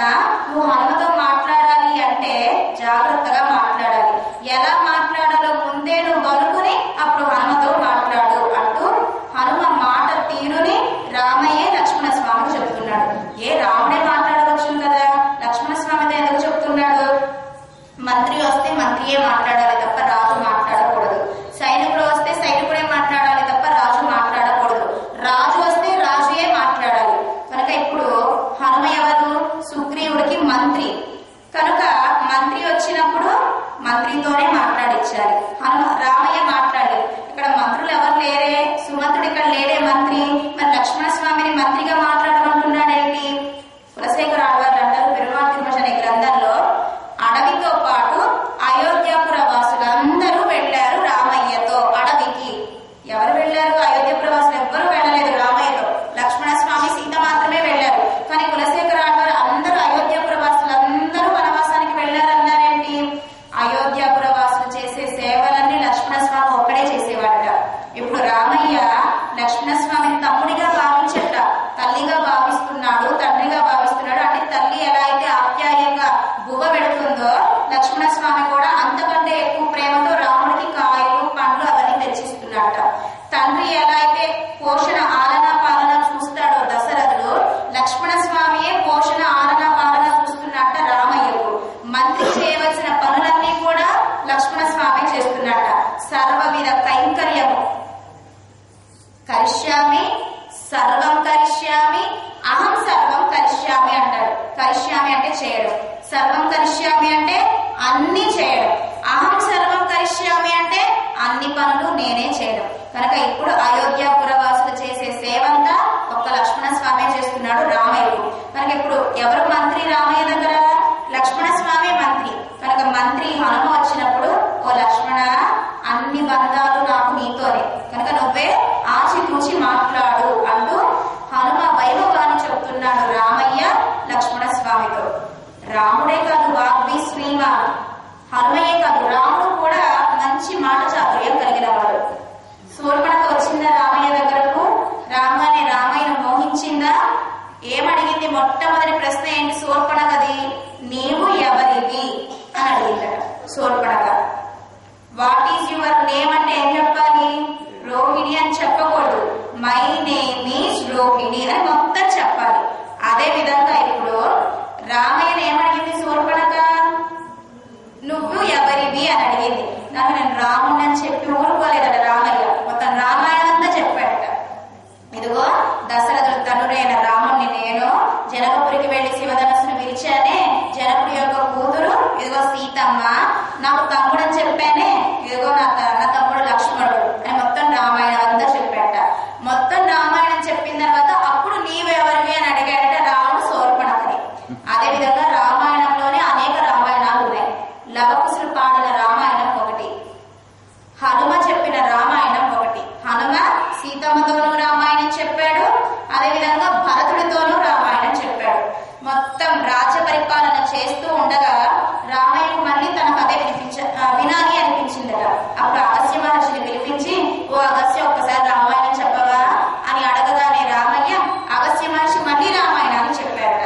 Speaker 1: నువ్వు హనుమతో మాట్లాడాలి అంటే జాగ్రత్తగా మాట్లాడాలి. ఎలా మాట్లాడాలో ముందే నువ్వు కనుక్కుని అప్పుడు హనుమతో మాట్లాడు అంటూ హనుమ మాట తీరుని రామయ్యే లక్ష్మణ స్వామికి చెప్తున్నాడు. రాముడే మాట్లాడవచ్చు కదా, లక్ష్మణ స్వామితో ఎందుకు చెప్తున్నాడు? మంత్రి వస్తే మంత్రి కనుక మంత్రి వచ్చినప్పుడు మంత్రితోనే మాట్లాడించాలి. రామయ్య మాట్లాడారు. ఇక్కడ మంత్రులు ఎవరు లేరే, సుమంత్రుడు ఇక్కడ లేడే మంత్రి, మరి లక్ష్మణస్వామిని మంత్రిగా మాట్లాడమంటున్నాడేంటి? కులశేఖర ఆళ్వార్ అంటారు పెరుమాళ్ తిరుమల అనే గ్రంథంలో, అడవితో పాటు అయోధ్యాపుర వాసులందరూ వెళ్ళారు రామయ్యతో అడవికి. ఎవరు వెళ్ళారు? అయోధ్యాపుర వాసులు ఎవ్వరూ వెళ్ళలేదు రామయ్యతో. లక్ష్మణస్వామి సీత మాత్రమే వెళ్ళారు. కానీ కులశేఖర ఆళ్వార్ అందరూ అయోధ్యాపుర వాసులందరూ వనవాసానికి వెళ్ళారన్నారేంటి? అయోధ్యాపుర వాసులు చేసే సేవలన్నీ లక్ష్మణస్వామి ఒక్కడే చేసేవాడట. ఇప్పుడు రామయ్య లక్ష్మణస్వామిని తమ్ముడిగా భావించట, తల్లిగా భావిస్తున్నాడు, తండ్రిగా భావిస్తున్నాడు. అంటే తల్లి ఎలా అయితే ఆప్యాయంగా బువ్వ పెడుతుందో లక్ష్మణస్వామి కూడా అంతకంటే ఎక్కువ ప్రేమతో రాముడికి కాయలు పండ్లు అవన్నీ తెచ్చిస్తున్నాడట. తండ్రి ఎలా అయితే పోషణ ఆలన పాలన చూస్తాడో దశరథుడు, లక్ష్మణస్వామియే పోషణ ఆలన పాలన చూస్తున్నట్ట రామయ్యకు. మంత్రి చేయవలసిన పనులన్నీ కూడా లక్ష్మణస్వామి చేస్తున్నట్ట. సర్వవిధ కైంకర్యము కరిష్యామి, సర్వం కరిష్యామి, అహం సర్వం కరిష్యామి అంటాడు. కరిష్యామి అంటే చేయడం, సర్వం కరిష్యామి అంటే అన్ని చేయడం, అహం సర్వం కరిష్యామి అంటే అన్ని పనులు నేనే చేయడం. కనుక ఇప్పుడు అయోధ్యాపుర వాసులు చేసే సేవంతా ఒక్క లక్ష్మణస్వామి చేస్తున్నాడు రామయ్యకు. కనుక ఇప్పుడు ఎవరు మంత్రి రామయ్య దగ్గర? లక్ష్మణస్వామి మంత్రి. కనుక మంత్రి హనుమ వచ్చినప్పుడు, ఓ లక్ష్మణ, అన్ని బంధాలు నాకు నీతోనే, కనుక నువ్వే ఆచితూచి మాట్లాడు అంటూ హనుమ వైభవాన్ని చెప్తున్నాడు రామయ్య లక్ష్మణస్వామితో. రాముడే కాదు వాగ్వి శ్రీమాన్, హనుమయ్యే కాదు రాముడు కూడా మంచి మాట చాతుర్యం కలిగిన వాడు. శూర్పణఖ వచ్చిందా రామయ్య దగ్గరకు? రాగానే రామయ్యను మోహించిందా? ఏమడిగింది? మొట్టమొదటి ప్రశ్న ఏంటి శూర్పణఖది? నీవు ఎవరివి అని అడిగిందట Shurpanakha. What is your name అంటే ఏం చెప్పాలి? రోహిణి అని చెప్పకూడదు, మై నేమ్ ఈజ్ రోహిణి అని మొత్తం చెప్పాలి. అదే విధంగా ఇప్పుడు రామయ్యను ఏమడిగింది శూర్పణఖ? నువ్వు ఎవరివి అని అడిగింది. నాకు నేను రాముడిని అని చెప్పి ఊరుకోలేదట రామయ్య, మొత్తం రామాయణం అంతా చెప్పాడట. ఇదిగో దశరథుడు తనుడైన రాముడిని నేను జనకపురికి వెళ్లి శివధనస్సును విరిచానే, జనకుడి యొక్క కూతురు ఇదిగో సీతమ్మ, నాకు తమ్ముడు అని చెప్పానే, ఇదిగో నా తమ్ముడు లక్ష్మణుడు అని మొత్తం రామాయణం అంతా చెప్పాడట. మొత్తం రామాయణం చెప్పిన తర్వాత అప్పుడు నీవెవరివి అని అడిగాడట రాముడు శూర్పణఖని. అదే విధంగా రామాయణంలోనే అనేక రామాయణాలు ఉన్నాయి. లవకుశులు పాడిన రామాయణం ఒకటి, హనుమ చెప్పిన రామాయణం ఒకటి. హనుమ సీతమ్మతోనూ రామాయణం చెప్పాడు, అదేవిధంగా భరతుడితోనూ రామాయణం చెప్పాడు. మొత్తం రాజ్య పరిపాలన చేస్తూ ఉండగా రామయ్యకు మళ్ళీ తనకు అదే వినాలి అనిపించిందట. అప్పుడు అగస్త్య మహర్షిని పిలిపించి, ఓ అగస్త్య, ఒక్కసారి రామాయణం చెప్పవా అని అడగగానే రామయ్య అగస్త్య మహర్షి మళ్ళీ రామాయణాన్ని చెప్పాడట.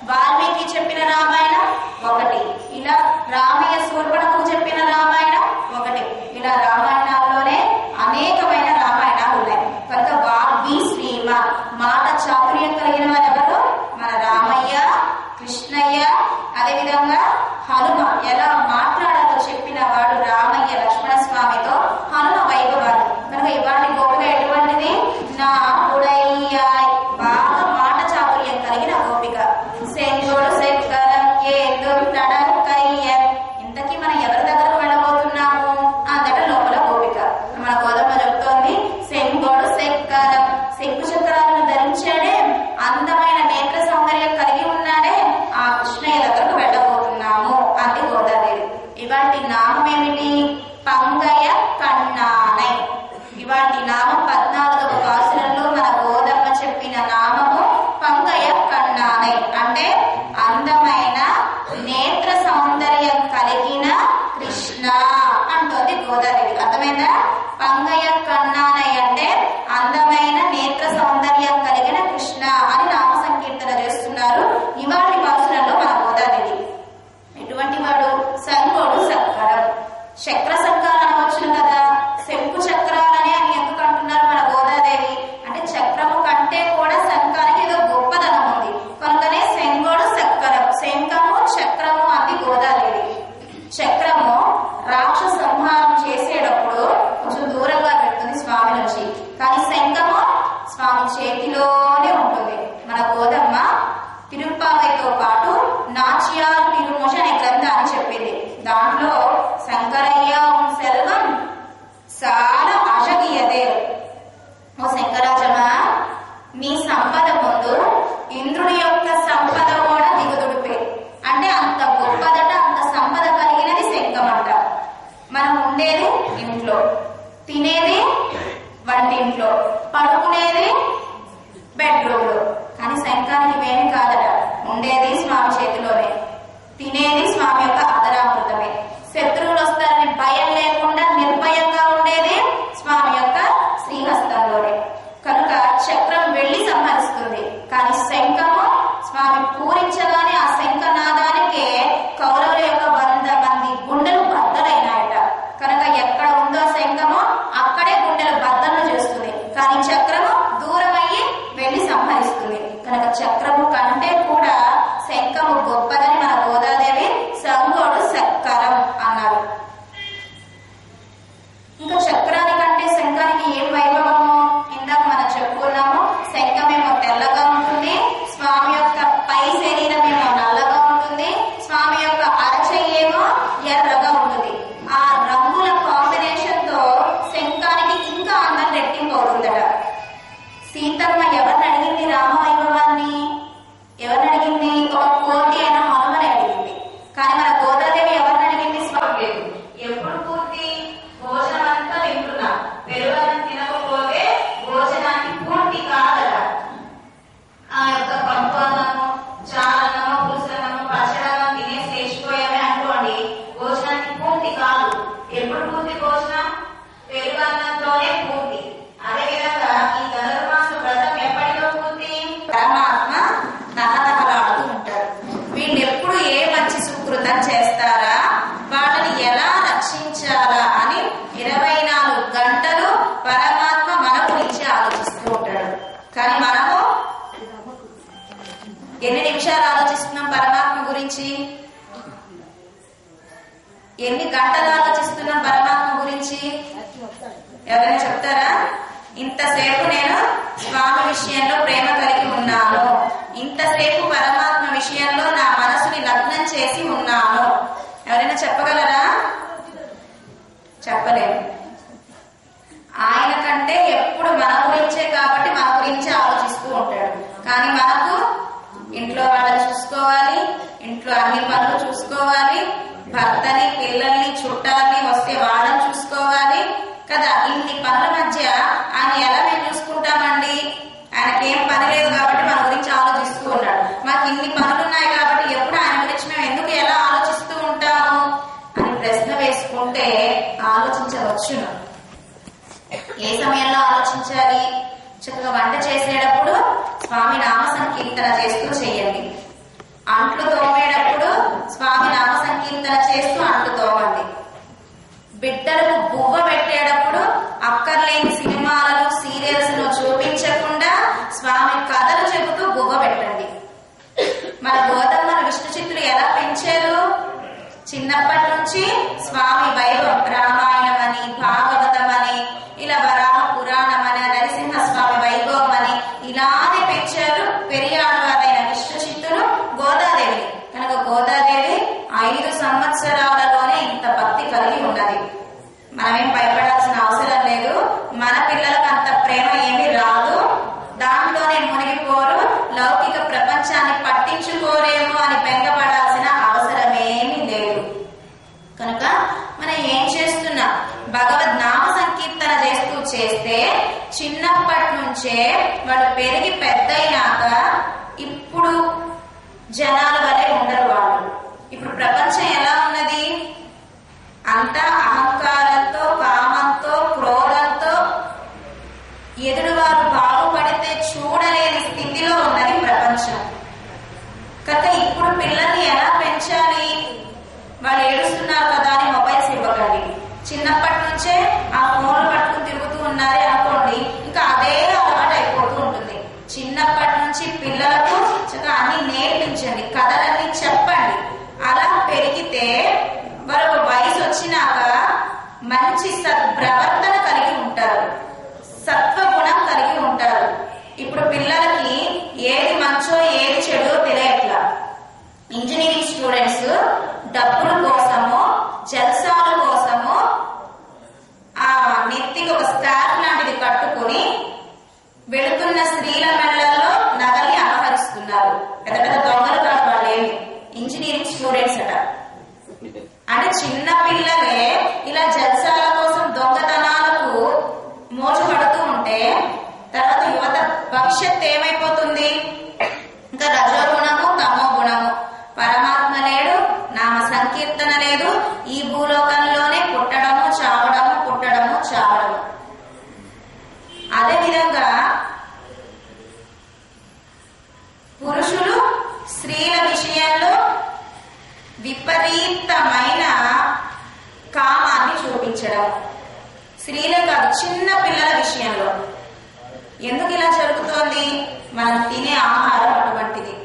Speaker 1: వాల్మీకి చెప్పిన రామాయణం ఒకటి, ఇలా రామయ్య శూర్పణఖకు చెప్పిన రామాయణం ఒకటి. ఇలా రామాయణాల్లోనే అనేకమైన రామాయణాలు ఉన్నాయి. కనుక వాగ్వి శ్రీమాన్, మాట చాతుర్యం కలిగిన వారు ఎవరు? మన రామయ్య, కృష్ణయ్య, అదేవిధంగా హనుమ ఎలా మాట్లాడాలో చెప్పిన వాడు రామయ్య లక్ష్మణస్వామితో హనుమ వైభవాన్ని. కనుక ఇవాళ గోపిక ఎటువంటిది? నా ఉడయ్యాయ్, బాగా మాట చాతుర్యం కలిగిన గోపిక. సెంగోడు సెక్కరం ఏదో తడకయ్యర్. ఇంతకీ మనం ఎవరి దగ్గరకు వెళ్ళబోతున్నాము అందట లోపల గోపిక. మన గోదమ్మ చెప్తోంది, సెంగోడు సెక్కరం, శంకు చక్రాలను ధరించాడే, అందమైన నేత్ర సౌందర్యం కలిగి ఉన్నాడే, ఆ కృష్ణయ్య దగ్గరకు వెళ్ళబోతున్నాము అంది గోదాదేవి. ఇవాటి నామం ఏమిటి? పంగయ కన్నానై. ఇవాటి నామం 14వ పాసురంలో మన గోదమ్మ చెప్పిన నామము పంగయ కన్నానై, అంటే అందమైన నేత్ర సౌందర్యం కలిగిన కృష్ణ అంటోంది గోదాదేవి. అర్థమైందా? పంగయ కన్నానై అంటే అందమైన నేత్ర సౌందర్యం కలిగిన కృష్ణ అని నామ సంకీర్తన చేస్తున్నారు ఇవాటి పాసురంలో మన గోదాదేవి. ఎటువంటి వాడు? సంగోడు సక్కరం, చక్ర సంకారం వచ్చును కదా. శంకు చక్రాలని అని ఎందుకు అంటున్నారు మన గోదాదేవి అంటే చక్రము కంటే కూడా శంఖానికి ఏదో గొప్పదనం ఉంది. కనుకనే శంగోడు సక్కరం, శంఖము చక్రము అంది గోదాదేవి. చక్రము రాక్షస సంహారం చేసేటప్పుడు కొంచెం దూరంగా పెడుతుంది స్వామి. స్వామి చేతిలోనే, తినేది స్వామి యొక్క ఆదరామృతమే. శత్రువులు వస్తారని భయం లేకుండా నిర్భయంగా ఉండేది స్వామి యొక్క శ్రీహస్తంలోనే. కనుక చక్రం వెళ్లి సంహరిస్తుంది, కానీ శంఖము స్వామి పూరించగానే ఆ శంఖనాదానికే కౌరవుల యొక్క 100 మంది గుండెలు బద్దలైనాయట. కనుక ఎక్కడ ఉందో శంఖము అక్కడే గుండెలు బద్దలు చేస్తుంది, కానీ చక్రము దూరమయ్యి వెళ్లి సంహరిస్తుంది. కనుక చక్రము కంటే కూడా శంఖము గొప్పదని మన గోదాదేవి సంగోడు చక్కరం అన్నారు. ఇంకా చక్రానికంటే శంఖానికి ఏం వైభవము ఇందాక మనం చెప్పుకున్నాము. శంఖమేమో తెల్లగా ఉంటుంది, స్వామి యొక్క పై శరీరం ఏమో నల్లగా ఉంటుంది, స్వామి యొక్క అరచెయ్యేమో ఎర్రగా ఉంటుంది. ఆ రంగుల కాంబినేషన్ తో శంఖానికి ఇంకా అందం రెట్టింపు అవుతుందట. సీతమ్మ ఎవరిని అడిగింది రామవైభవాన్ని? ఎవరిని అడిగింది? ఒక కోటి అయిన హనుమని అడిగింది. కానీ మన గోదాదేవి ఎవరిని అడిగింది? స్వామి. ఎప్పుడు పూర్తి? భోజనం అంతా తింటున్నా, పెరుగన్నం తినకపోతే భోజనానికి పూర్తి కాదట. ఆ యొక్క పప్పు అన్నము, చారన్నము, పులుసన్నము, పచ్చడన్నం తినేసి లేచిపోయామే అనుకోండి, భోజనానికి పూర్తి కాదు. ఎప్పుడు పూర్తి భోజనం? పెరుగన్నంతోనే పూర్తి. అదేవిధంగా ఈ ధనుర్మాస వ్రతం ఎప్పటిలో పూర్తి? పరమాత్మ తహతహలాడుతూ ఉంటాడు. వీళ్ళు ఎప్పుడు ఏ మంచి సుకృతం చేస్తారా, వాళ్ళని ఎలా రక్షించాలా అని 24 గంటలు పరమాత్మ మన గురించి ఆలోచిస్తూ ఉంటాడు. కానీ మనము ఎన్ని నిమిషాలు ఆలోచిస్తున్నాం పరమాత్మ గురించి? ఎన్ని గంటలు ఆలోచిస్తున్నాం పరమాత్మ గురించి? ఎవరైనా చెప్తారా? ఇంతసేపు నేను స్వామి విషయంలో ప్రేమ కలిగి ఉన్నాను, ఇంతసేపు పరమాత్మ విషయంలో నా మనసుని లగ్నం చేసి ఉన్నాను. ఎవరైనా చెప్పగలరా? చెప్పలేము. ఆయన కంటే ఎప్పుడు మన గురించే కాబట్టి మన గురించి ఆలోచిస్తూ ఉంటాడు. కానీ మనకు ఇంట్లో వాళ్ళని చూసుకోవాలి, ఇంట్లో అన్ని పనులు చూసుకోవాలి, భర్తని, పిల్లల్ని, చుట్టాలని వస్తే వాళ్ళని చూసుకోవాలి కదా. ఇన్ని పనుల మధ్య ఆయన ఎలా మేము చూసుకుంటామండి? ఆయనకేం పని లేదు కాబట్టి మన గురించి ఆలోచిస్తూ ఉన్నాడు. మాకు ఇన్ని పనులు ఉన్నాయి కాబట్టి ఎప్పుడు ఆయన గురించి మేము ఎందుకు ఎలా ఆలోచిస్తూ ఉంటాము అని ప్రశ్న వేసుకుంటే ఆలోచించవచ్చును. ఏ సమయంలో ఆలోచించాలి? చక్కగా వంట చేసేటప్పుడు స్వామి నామ సంకీర్తన చేస్తూ చేయండి. అంట్లు తోమేటప్పుడు స్వామి నామ సంకీర్తన చేస్తూ అంట్లు తోమండి. బిడ్డలకు బువ్వ పెట్టేటప్పుడు అక్కర్లేని సినిమాలను, సీరియల్స్ ను చూపించకుండా స్వామి కథలు చెబుతూ బువ్వ పెట్టండి. మన గోదమ్మను విష్ణు చిత్తులు ఎలా పెంచారు? చిన్నప్పటి నుంచి స్వామి వైభవం, రామాయణం అని, భాగవతం అని, ఇలా వరాహ పురాణం అని, నరసింహస్వామి వైభవం అని ఇలానే పెంచారు పెరియాడవారైన విష్ణు చిత్తులు గోదాదేవి. కనుక గోదాదేవి 5 సంవత్సరాలలోనే ఇంత భక్తి కలిగి ఉన్నది. మనమేం భయపడాల్సిన అవసరం లేదు. మన పిల్లలకు అంత ప్రేమ ఏమీ రాదు, దాంట్లోనే మునిగిపోరు, లౌకిక ప్రపంచాన్ని పట్టించుకోరేమో అని బెంగపడాల్సిన అవసరమేమీ లేదు. కనుక మనం ఏం చేస్తున్నాం? భగవద్ నామ సంకీర్తన చేస్తే చిన్నప్పటి నుంచే వాడు పెరిగి పెద్దయినాక ఇప్పుడు జనాల వలె ఉండరు వాళ్ళు. ఇప్పుడు ప్రపంచం ఎలా ఉన్నది? అంతా అహంకారంతో, కామంతో, క్రోధంతో, ఎదురువారు బాగుపడితే చూడలేని స్థితిలో ఉన్నది ప్రపంచం. కనుక ఇప్పుడు పిల్లల్ని ఎలా పెంచాలి? వాళ్ళు ఏడుస్తున్నారు కదా అని మొబైల్స్ ఇవ్వకండి. చిన్నప్పటి నుంచే ఆ ఫోన్లు పట్టుకుని తిరుగుతూ ఉన్నారే అనుకోండి, ఇంకా అదే అలవాటు అయిపోతూ ఉంటుంది. చిన్నప్పటి నుంచి పిల్లలకు చక్కగా అన్ని నేర్పించండి, కథలన్నీ చెప్పండి. అలా పెరిగితే వారు వయసు వచ్చినాక మంచి సత్ప్రవర్తన కలిగి ఉంటారు, సత్వగుణం కలిగి ఉంటారు. ఇప్పుడు పిల్లలకి ఏది మంచో ఏది చెడో తెలియట్లా. ఇంజనీరింగ్ స్టూడెంట్స్ డబ్బుల కోసము, జల్సాల కోసము ఆ నెత్తికి ఒక స్కార్ఫ్ లాంటిది కట్టుకుని వెళుతున్న స్త్రీల మెడలలో నగల్ని అపహరిస్తున్నారు. పెద్ద పెద్ద దొంగలు కాదు వాళ్ళేమి, ఇంజనీరింగ్ స్టూడెంట్స్ అట. అంటే చిన్న పిల్లలే ఇలా జల్సాల కోసం దొంగతనాలకు మోసపడుతూ ఉంటే తర్వాత యువత భవిష్యత్ ఏమైపోతుంది? ఇంకా రజోగుణము, తమో గుణము విపరీతమైన కామాన్ని చూపించడం. స్త్రీలే కాదు, చిన్న పిల్లల విషయంలో. ఎందుకు ఇలా జరుగుతోంది? మనం తినే ఆహారం అటువంటిది,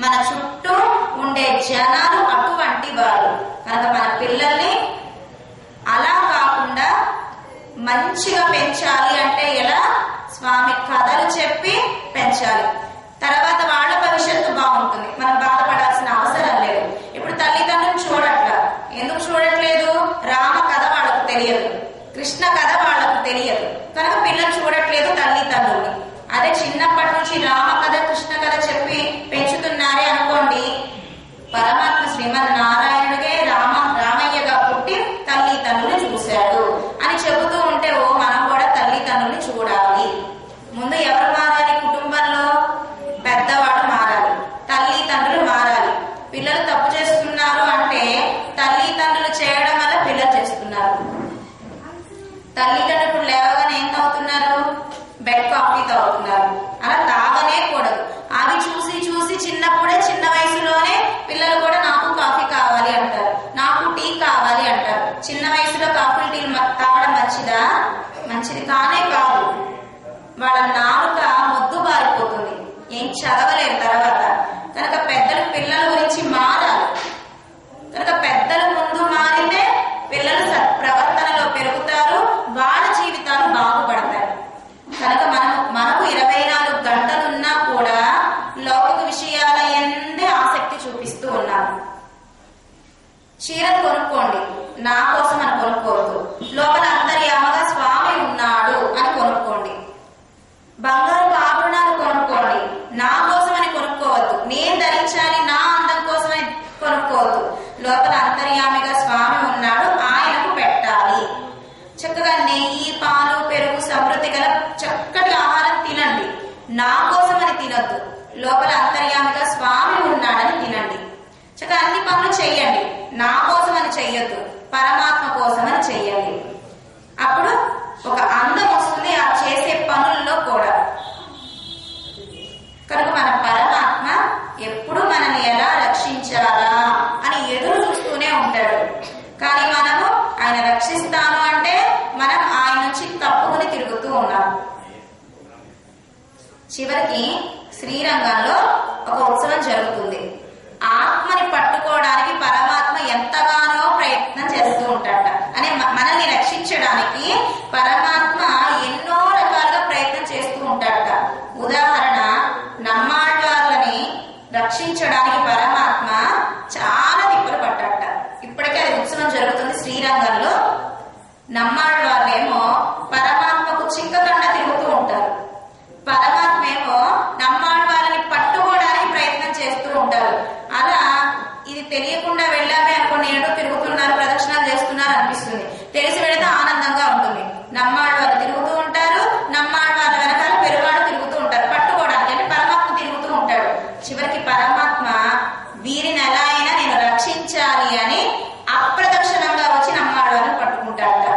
Speaker 1: మన చుట్టూ ఉండే జనాలు అటువంటి వారు. కనుక మన పిల్లల్ని అలా కాకుండా మంచిగా పెంచాలి అంటే ఎలా? స్వామి కథలు చెప్పి పెంచాలి. తర్వాత వాళ్ళ భవిష్యత్తు బాగుంటుంది, మనం బాధపడాల్సిన అవసరం లేదు. ఇప్పుడు తల్లిదండ్రులు చూడట్లా. ఎందుకు చూడట్లేదు? రామ కథ వాళ్ళకు తెలియదు, కృష్ణ కథ వాళ్ళకు తెలియదు, కనుక పిల్లలు చూడట్లేదు తల్లిదండ్రుల్ని. అదే చిన్నప్పటి నుంచి రామ కథ కృష్ణ కథ చెప్పి పెంచుతున్నారే అనుకోండి, పరమాత్మ శ్రీమన్నారాయణుడే రామయ్యగా పుట్టి తల్లిదండ్రులు చూశాడు అని చెబుతూ ఉంటే ఓ మనం కూడా తల్లిదండ్రుల్ని చూడాలి. ముందు ఎవరు మారాలి? కుటుంబంలో పెద్దవాడు మారాలి, తల్లిదండ్రులు మారాలి. పిల్లలు తప్పు చేస్తున్నారు అంటే తల్లిదండ్రులు చేయడం వల్ల పిల్లలు చేస్తున్నారు. తల్లిదండ్రులు లేవగానే ఏం తాగుతున్నారు? బెడ్ కాఫీ తాగుతున్నారు. అలా తాగనే కూడదు. అవి చూసి చూసి చిన్నప్పుడే, చిన్న వయసులోనే పిల్లలు కూడా నాకు కాఫీ కావాలి అంటారు, నాకు టీ కావాలి అంటారు. చిన్న వయసులో కాఫీ టీలు తాగడం మంచిదా? మంచిది కానే కాదు. వాళ్ళ నాలుక మొద్దు బారిపోతుంది, ఏం చదవలేరు తర్వాత. కనుక పెద్దలు పిల్లల గురించి మారాలి. కనుక పెద్దలు ముందు మారితే పిల్లలు ప్రవర్తనలో పెరుగుతారు, వాళ్ళ జీవితాలు బాగుపడతాయి. కనుక మనకు 24 గంటలున్నా కూడా లౌకిక విషయాల ఎందే ఆసక్తి చూపిస్తూ ఉన్నాము. చీరలు కొనుక్కోండి, నా కోసం అని కొనుక్కోవద్దు. లోపల అంతర్యామగా స్వామి ఉన్నాడు అని కొనుక్కోండి. బంగారు ఆభరణాలు కొనుక్కోండి, నా కోసం అని కొనుక్కోవద్దు. నేను ధరించాలి, నా అందం కోసమని కొనుక్కోవద్దు. లోపల అంతర్యామిగా స్వామి ఉన్నాడు, ఆయనకు పెట్టాలి. చక్కగా నెయ్యి, పాలు, పెరుగు, సమృద్ధి గల చక్కటి ఆహారం తినండి. నా కోసం అని తినొద్దు, లోపల అంతర్యామిగా స్వామి ఉన్నాడని తినండి. చక్కగా అన్ని పనులు చెయ్యండి, నా కోసం అని చెయ్యొద్దు, పరమాత్మ కోసం అని చెయ్యండి. అప్పుడు ఒక అందం వస్తుంది ఆ చేసే పనుల్లో కూడా. కనుక మన పరమాత్మ ఎప్పుడు మనల్ని ఎలా రక్షించాలా అని ఎదురు చూస్తూనే ఉంటాడు. కానీ మనము ఆయన రక్షిస్తాను అంటే మనం ఆయన నుంచి తప్పుకుని తిరుగుతూ ఉన్నాం. చివరికి శ్రీరంగంలో ఒక ఉత్సవం జరుగుతుంది. ఆత్మని పట్టుకోవడానికి పరమాత్మ ఎంతగానో ప్రయత్నం చేస్తూ ఉంటాడట. అనే మనల్ని రక్షించడానికి పరమాత్మ ఎన్నో రకాలుగా ప్రయత్నం చేస్తూ ఉంటాడట. ఉదాహరణ, నమ్మాళ్వార్లని రక్షించడానికి పరమాత్మ చాలా తిప్పలు పడ్డాడట. ఇప్పటికే అది ఉత్సవం జరుగుతుంది శ్రీరంగంలో. నమ్మాళ్వార్లేమో పరమాత్మకు చిక్కకుండా తిరుగుతూ ఉంటారు, పరమాత్మ ఏమో నమ్మాళ్వార్లని పట్టుకోవడానికి ప్రయత్నం చేస్తూ ఉంటారు. అలా ఇది తెలియకుండా వెళ్ళామే అనుకోండి, ఏడో తిరుగుతున్నారు, ప్రదక్షిణాలు చేస్తున్నారు అనిపిస్తుంది. తెలిసి వెళితే ఆనందంగా ఉంటుంది. నమ్మాళ్వారు తిరుగుతూ ఉంటారు, నమ్మాళ్వారు వెనకాల పెరుగాడు తిరుగుతూ ఉంటారు పట్టుకోవడానికి, అంటే పరమాత్మ తిరుగుతూ ఉంటాడు. చివరికి పరమాత్మ వీరిని ఎలా అయినా నేను రక్షించాలి అని అప్రదక్షిణంగా వచ్చి నమ్మాళ్వారిని పట్టుకుంటాడట.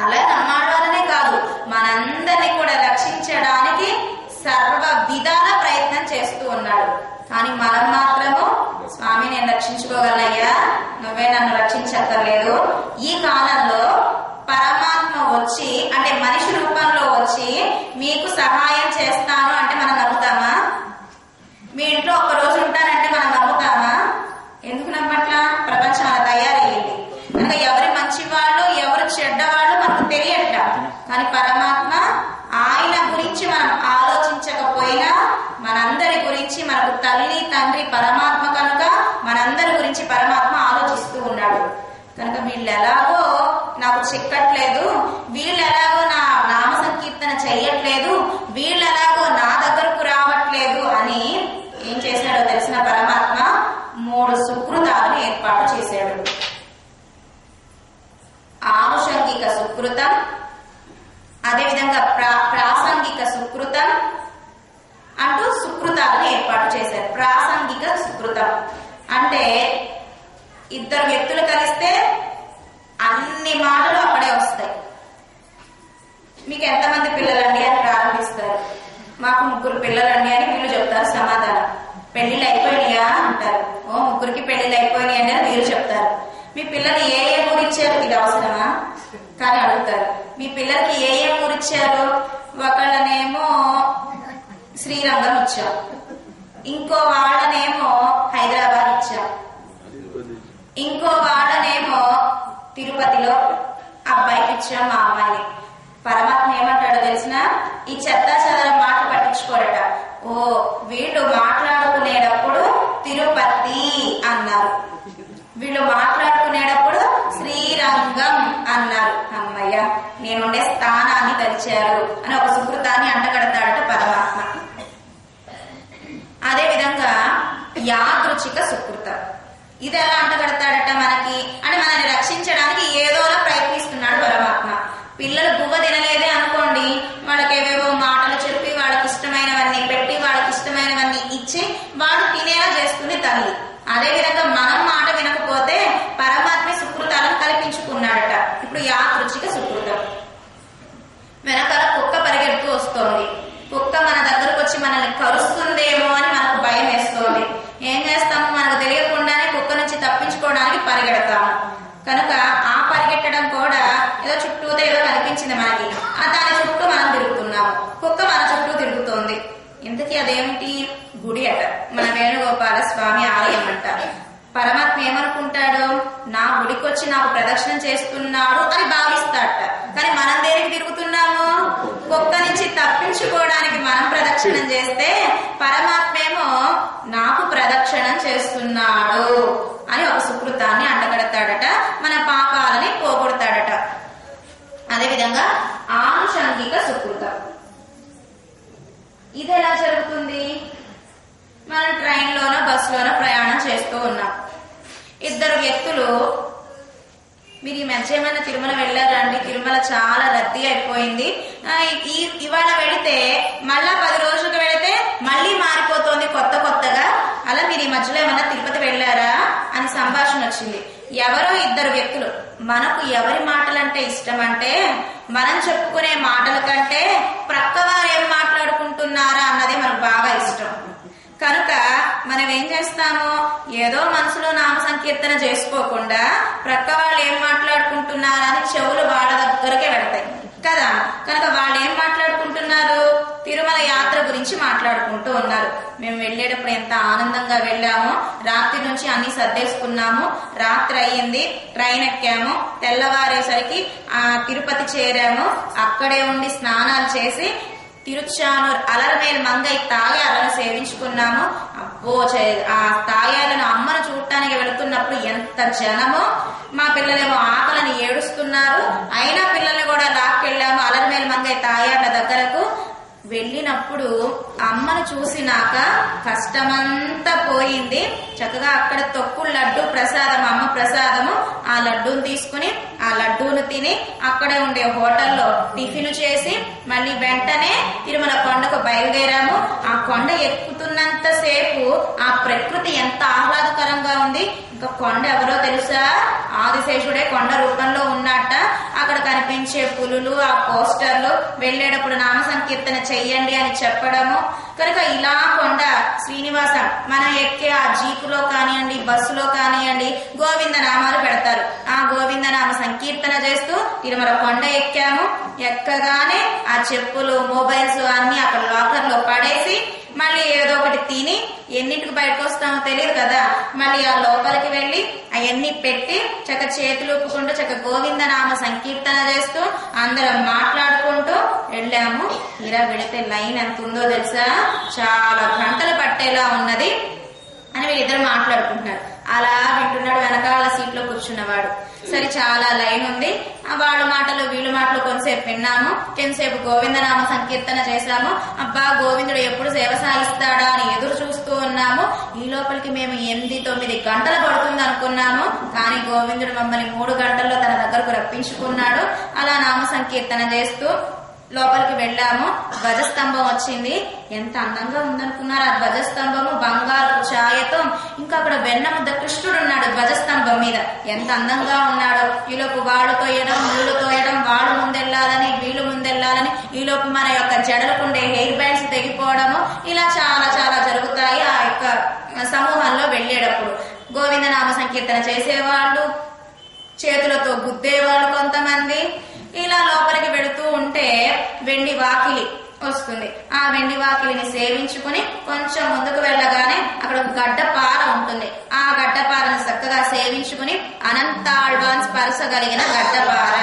Speaker 1: అలా నమ్మాళ్వారనే కాదు, మనందరినీ కూడా రక్షించడానికి సర్వ విధాల ప్రయత్నం చేస్తూ ఉన్నాడు. కానీ మనం మాత్రము స్వామి నేను రక్షించుకోగలనయ్యా, నువ్వే నన్ను రక్షించక్కర్లేదు. ఈ కాలంలో పరమాత్మ వచ్చి అంటే మనిషి రూపంలో వచ్చి మీకు సహాయం చేస్తాను అంటే మనం నమ్ముతామా? మీ ఇంట్లో ఒక్క రోజు ఉంటానంటే మనం నమ్ముతామా? ఎందుకు నమ్మట్లా? ప్రపంచం అలా తయారయ్యింది. కనుక ఎవరి మంచి వాళ్ళు ఎవరు చెడ్డవాళ్ళు మనకు తెలియట. కానీ పరమాత్మ ఆయన గురించి మనం ఆలోచించకపోయినా మనందరి గురించి, మనకు తల్లి తండ్రి పరమాత్మ కనుక మనందరి గురించి పరమాత్మ ఆలోచిస్తూ ఉన్నాడు. కనుక వీళ్ళు ఎలాగో నాకు చిక్కట్లేదు, వీళ్ళు ఎలాగో నా నామ సంకీర్తన చెయ్యట్లేదు, వీళ్ళు ఎలాగో నా దగ్గరకు రావట్లేదు అని ఏం చేశాడో తెలిసిన పరమాత్మ 3 సుకృతాలను ఏర్పాటు చేశాడు. ఆనుషంగిక సుకృతం, అదేవిధంగా ప్రాసంగిక సుకృతం అంటూ సుకృతాలను ఏర్పాటు చేశారు. ప్రాసంగిక సుకృతం అంటే ఇద్దరు వ్యక్తులు కలిస్తే అన్ని మాటలు అక్కడే వస్తాయి. మీకు ఎంతమంది పిల్లలండి అని ప్రారంభిస్తారు. మాకు 3 పిల్లలండి అని వీళ్ళు చెప్తారు సమాధానం. పెళ్లిళ్ళు అయిపోయినాయా అంటారు. ఓ ముగ్గురికి పెళ్లిళ్ళు అయిపోయినాయి అని మీరు చెప్తారు. మీ పిల్లలు ఏ ఊరిచ్చారు, ఇది అవసరమా కానీ అడుగుతారు. మీ పిల్లలకి ఏ ఊరిచ్చారు? ఒకళ్ళనేమో శ్రీరంగం ఇచ్చాం, ఇంకో వాళ్ళనేమో హైదరాబాద్ ఇచ్చాం, ఇంకో వాళ్ళనేమో తిరుపతిలో అబ్బాయికి ఇచ్చాం మా అమ్మాయిని. పరమాత్మ ఏమంటాడో తెలిసిన, ఈ చెత్త చెదరం మాట పట్టించుకోరట. ఓ వీళ్ళు మాట్లాడుకునేటప్పుడు తిరుపతి అన్నారు, వీళ్ళు మాట్లాడుకునేటప్పుడు శ్రీరంగం అన్నారు. అమ్మయ్య నేనుండే స్థానాన్ని తలిచారు అని ఒక సుకృతాన్ని అంటగడతాడట పరమాత్మ. అదే విధంగా యాదృచ్ఛిక సుకృతం, ఇది ఎలా అంటగడతాడట మనకి అని మనల్ని రక్షించడానికి ఏదోలా ప్రయత్నిస్తున్నాడు పరమాత్మ. పిల్లలు బువ్వ తినలేదే అనుకోండి, వాళ్ళకి ఏవేవో మాటలు చెప్పి వాళ్ళకి ఇష్టమైనవన్నీ పెట్టి వాళ్ళకి ఇష్టమైనవన్నీ ఇచ్చి వాళ్ళు తినేలా చేస్తుంది తల్లి. అదే విధంగా మనం మాట వినకపోతే పరమాత్మ సుకృతాలను కల్పించుకున్నాడట. ఇప్పుడు యాదృచ్ఛిక సుకృతం, వెనకాల కుక్క పరిగెడుతూ వస్తోంది. కుక్క మన దగ్గరకు వచ్చి మనల్ని కరుస్తుందేమో అని మనకు భయం వేస్తోంది. ఏం చేస్తాము, మనకు తెలియకుండానే కుక్క నుంచి తప్పించుకోవడానికి పరిగెడతాము. కనుక ఆ పరిగెట్టడం కూడా ఏదో చుట్టూతో ఏదో కనిపించింది మనకి, దాని చుట్టూ మనం తిరుగుతున్నాము. కుక్క మన చుట్టూ తిరుగుతోంది. ఇంతకీ అదేమిటి? గుడి అట, మన వేణుగోపాల స్వామి ఆలయం అంట. పరమాత్మ ఏమనుకుంటాడు, నా గుడికి వచ్చి నాకు ప్రదక్షిణం చేస్తున్నాడు అని భావిస్తాడట. కానీ మనం దేనికి తిరుగుతున్నాము? కుక్క నుంచి తప్పించుకోవడానికి మనం ప్రదక్షిణం చేస్తే పరమాత్మ ఏమో నాకు ప్రదక్షిణం చేస్తున్నాడు అని ఒక సుకృతాన్ని అంటగడతాడట, మన పాపాలని పోగొడతాడట. అదేవిధంగా ఆనుషంగిక సుకృతం, ఇది ఎలా జరుగుతుంది? మనం ట్రైన్లోనో బస్సులోనో ప్రయాణం చేస్తూ ఉన్నాం. ఇద్దరు వ్యక్తులు, మీరు ఈ మధ్య ఏమైనా తిరుమల వెళ్ళారా అండి? తిరుమల చాలా రద్దీ అయిపోయింది, ఇవాళ వెళితే మళ్ళా 10 రోజులకు వెళితే మళ్ళీ మారిపోతుంది కొత్తగా. అలా మీరు ఈ మధ్యలో ఏమైనా తిరుపతి వెళ్ళారా అని సంభాషణ వచ్చింది. ఎవరో ఇద్దరు వ్యక్తులు, మనకు ఎవరి మాటలంటే ఇష్టం అంటే మనం చెప్పుకునే మాటల కంటే ప్రక్క వారు ఏం మాట్లాడుకుంటున్నారా అన్నది మనకు బాగా ఇష్టం. కనుక మనం ఏం చేస్తాము, ఏదో మనసులో నామ సంకీర్తన చేసుకోకుండా ప్రక్క వాళ్ళు ఏం మాట్లాడుకుంటున్నారని చెవులు వాళ్ళ దగ్గరకే పెడతాయి కదా. కనుక వాళ్ళు ఏం మాట్లాడుకుంటున్నారు, తిరుమల యాత్ర గురించి మాట్లాడుకుంటూ ఉన్నారు. మేము వెళ్ళేటప్పుడు ఎంత ఆనందంగా వెళ్ళాము, రాత్రి నుంచి అన్ని సర్దేసుకున్నాము, రాత్రి అయ్యింది, ట్రైన్ ఎక్కాము, తెల్లవారేసరికి తిరుపతి చేరాము, అక్కడే ఉండి స్నానాలు చేసి తిరుచానూర్ అలరమేల్ మంగై తాయాలను సేవించుకున్నాము. అబ్బో ఆ తాయాలను అమ్మను చూడటానికి వెళుతున్నప్పుడు ఎంత జనమో, మా పిల్లలేమో ఆకలిని ఏడుస్తున్నారు, అయినా పిల్లల్ని కూడా లాక్కెళ్ళాము అలరమేల్ మంగై తాయాల దగ్గరకు. వెళ్ళినప్పుడు అమ్మను చూసినాక కష్టమంతా పోయింది. చక్కగా అక్కడ తొక్కుడు లడ్డు ప్రసాదం, అమ్మ ప్రసాదము, ఆ లడ్డూను తీసుకుని ఆ లడ్డూను తిని అక్కడే ఉండే హోటల్లో టిఫిన్ చేసి మళ్ళీ వెంటనే తిరుమల కొండకు బయలుదేరాము. ఆ కొండ ఎక్కుతున్నంత సేపు ఆ ప్రకృతి ఎంత ఆహ్లాదకరంగా ఉంది. ఇంకా కొండ ఎవరో తెలుసా? ఆదిశేషుడే కొండ రూపంలో ఉన్నట్ట. అక్కడ కనిపించే పులులు, ఆ పోస్టర్లు, వెళ్ళేటప్పుడు నామ సంకీర్తన చెయ్యండి అని చెప్పడము. కనుక ఇలా కొండ శ్రీనివాసం మనం ఎక్కే ఆ జీపులో కానివ్వండి, బస్సులో కానివ్వండి, గోవింద నామాలు పెడతారు. ఆ గోవింద నామ సంకీర్తన చేస్తూ తిరుమల కొండ ఎక్కాము. ఎక్కగానే ఆ చెప్పులు, మొబైల్స్ అన్ని అక్కడ లాకర్ లో పడేసి మళ్ళీ ఏదో ఒకటి తిని, ఎన్నింటికి బయటకు వస్తామో తెలియదు కదా, మళ్ళీ ఆ లోపలికి వెళ్ళి అవన్నీ పెట్టి చక్క చేతులు ఊపుకుంటూ చక్క గోవింద నామ సంకీర్తన చేస్తూ అందరం మాట్లాడుకుంటూ వెళ్ళాము. ఇలా వెళితే లైన్ ఎంత ఉందో తెలుసా, చాలా గంటలు పట్టేలా ఉన్నది అని వీళ్ళిద్దరు మాట్లాడుకుంటున్నారు. అలా వింటున్నాడు వెనకాల సీట్లో కూర్చున్నవాడు. సరే చాలా లైన్ ఉంది, వాళ్ళ మాటలు వీళ్ళ మాటలు కొంతసేపు విన్నాము, కొంతసేపు గోవిందనామ సంకీర్తన చేశాము. అబ్బా గోవిందుడు ఎప్పుడు సేవ సాగిస్తాడా అని ఎదురు చూస్తూ ఉన్నాము. ఈ లోపలికి మేము 8-9 గంటలు పడుతుంది అనుకున్నాము, కానీ గోవిందుడు మమ్మల్ని 3 గంటల్లో తన దగ్గరకు రప్పించుకున్నాడు. అలా నామ సంకీర్తన చేస్తూ లోపలికి వెళ్ళాము. ధ్వజస్తంభం వచ్చింది. ఎంత అందంగా ఉందనుకున్నారు ఆ ధ్వజస్తంభము, బంగారు ఛాయతో. ఇంకా అక్కడ వెన్న ముద్ద కృష్ణుడు ఉన్నాడు ధ్వజస్తంభం మీద, ఎంత అందంగా ఉన్నాడో. ఈలోపు వాళ్ళు తోయడం, వీళ్ళు తోయడం, వాళ్ళు ముందెళ్ళాలని వీళ్ళు ముందెళ్ళాలని వెళ్ళాలని, ఈలోపు మన యొక్క జడలకుండే హెయిర్ బ్యాండ్స్ తెగిపోవడము, ఇలా చాలా చాలా జరుగుతాయి ఆ యొక్క సమూహంలో వెళ్ళేటప్పుడు. గోవిందనామ సంకీర్తన చేసేవాళ్ళు, చేతులతో గుద్దేవాళ్ళు కొంతమంది. ఇలా లోపలికి వెళుతూ ఉంటే వెండి వాకిలి వస్తుంది. ఆ వెండి వాకిలిని సేవించుకుని కొంచెం ముందుకు వెళ్ళగానే అక్కడ ఒక గడ్డపార ఉంటుంది. ఆ గడ్డపారను చక్కగా సేవించుకుని అనంతాళ్వాన్ స్పర్శగలిగిన గడ్డపార.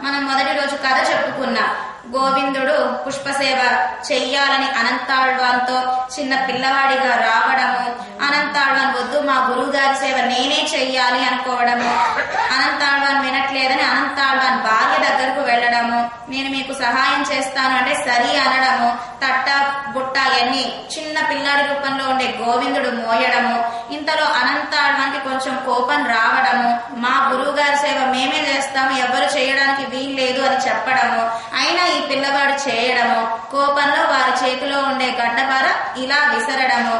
Speaker 1: మనం మొదటి రోజు కథ చెప్పుకున్నాం. గోవిందుడు పుష్పసేవ చెయ్యాలని అనంతాళ్వాన్తో చిన్న పిల్లవాడిగా రావడము, అనంతాళ్వాన్ వద్దు మా గురువు గారి సేవ నేనే చెయ్యాలి అనుకోవడము, అనంతాళ్వాన్ వినట్లేదని అనంతాళ్వాన్ భార్య దగ్గరకు వెళ్ళడము, నేను మీకు సహాయం చేస్తాను అంటే సరి అనడము, తట్ట బుట్ట ఎన్ని చిన్న పిల్లాడి రూపంలో ఉండే గోవిందుడు మోయడము. ఇంతలో అనంతాళ్వాన్కి కొంచెం కోపం రావడము, మా గురువు గారి సేవ మేమే చేస్తాము, ఎవరు చేయడానికి వీల్లేదు అని చెప్పడము. అయినా ఈ పిల్లవాడు చేయడము, కోపంలో వారి చేతిలో ఉండే గడ్డపార ఇలా విసరడము,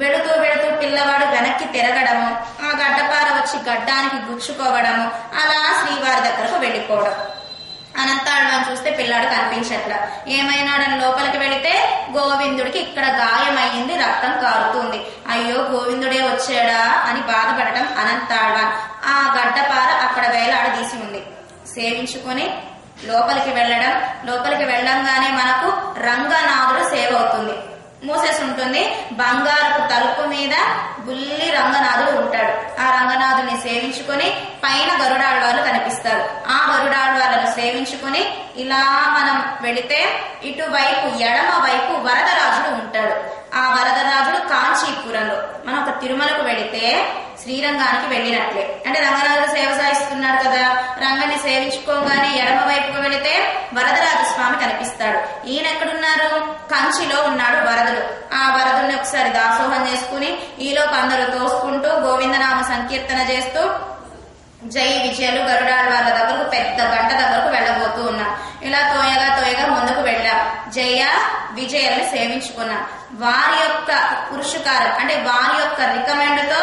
Speaker 1: వెళుతూ వెళుతూ పిల్లవాడు వెనక్కి తిరగడము, ఆ గడ్డపార వచ్చి గడ్డానికి గుచ్చుకోవడము, అలా శ్రీవారి దగ్గరకు వెళ్ళిపోవడం. అనంతాళ్వాన్ చూస్తే పిల్లాడు కనిపించట్లా. ఏమైనాడని లోపలికి వెళితే గోవిందుడికి ఇక్కడ గాయమయ్యింది, రక్తం కారుతుంది. అయ్యో గోవిందుడే వచ్చాడా అని బాధపడటం అనంతాళ్వాన్. ఆ గడ్డపార అక్కడ వేలాడదీసి ఉంది. సేవించుకొని లోపలికి వెళ్ళడం. లోపలికి వెళ్ళంగానే మనకు రంగనాథుడు సేవ అవుతుంది. మూసేసి ఉంటుంది. బంగారపు తలుపు మీద బుల్లి రంగనాథుడు ఉంటాడు. ఆ రంగనాథుని సేవించుకొని పైన గరుడాళ్వార్లు కనిపిస్తారు. ఆ గరుడాళ్వార్లను సేవించుకొని ఇలా మనం వెళితే ఇటువైపు ఎడమ వైపు వరదరాజుడు ఉంటాడు. ఆ వరదరాజుడు కాంచీపురంలో. మనం ఒక తిరుమలకు వెళితే శ్రీరంగానికి వెళ్ళినట్లే. అంటే రంగనాథుడు సేవ సాయిస్తున్నాడు కదా, రంగాన్ని సేవించుకోగానే ఎడమ వైపుకు వెళితే వరదరాజ స్వామి కనిపిస్తాడు. ఈయన ఎక్కడున్నారు? కంచిలో ఉన్నాడు వరదుడు. ఆ వరదుని ఒకసారి దాసోహం చేసుకుని ఈలోపు అందరూ తోసుకుంటూ గోవిందనామ సంకీర్తన చేస్తూ జై విజయలు గరుడాళ్వార్ల దగ్గరకు పెద్ద గంట దగ్గరకు వెళ్ళబోతూ ఉన్నాం. ఇలా తోయగా తోయగా ముందుకు వెళ్ళాం. జయ విజయల్ని సేవించుకున్నాం. వారి యొక్క పురుషకారం అంటే వారి యొక్క రికమెండ్ తో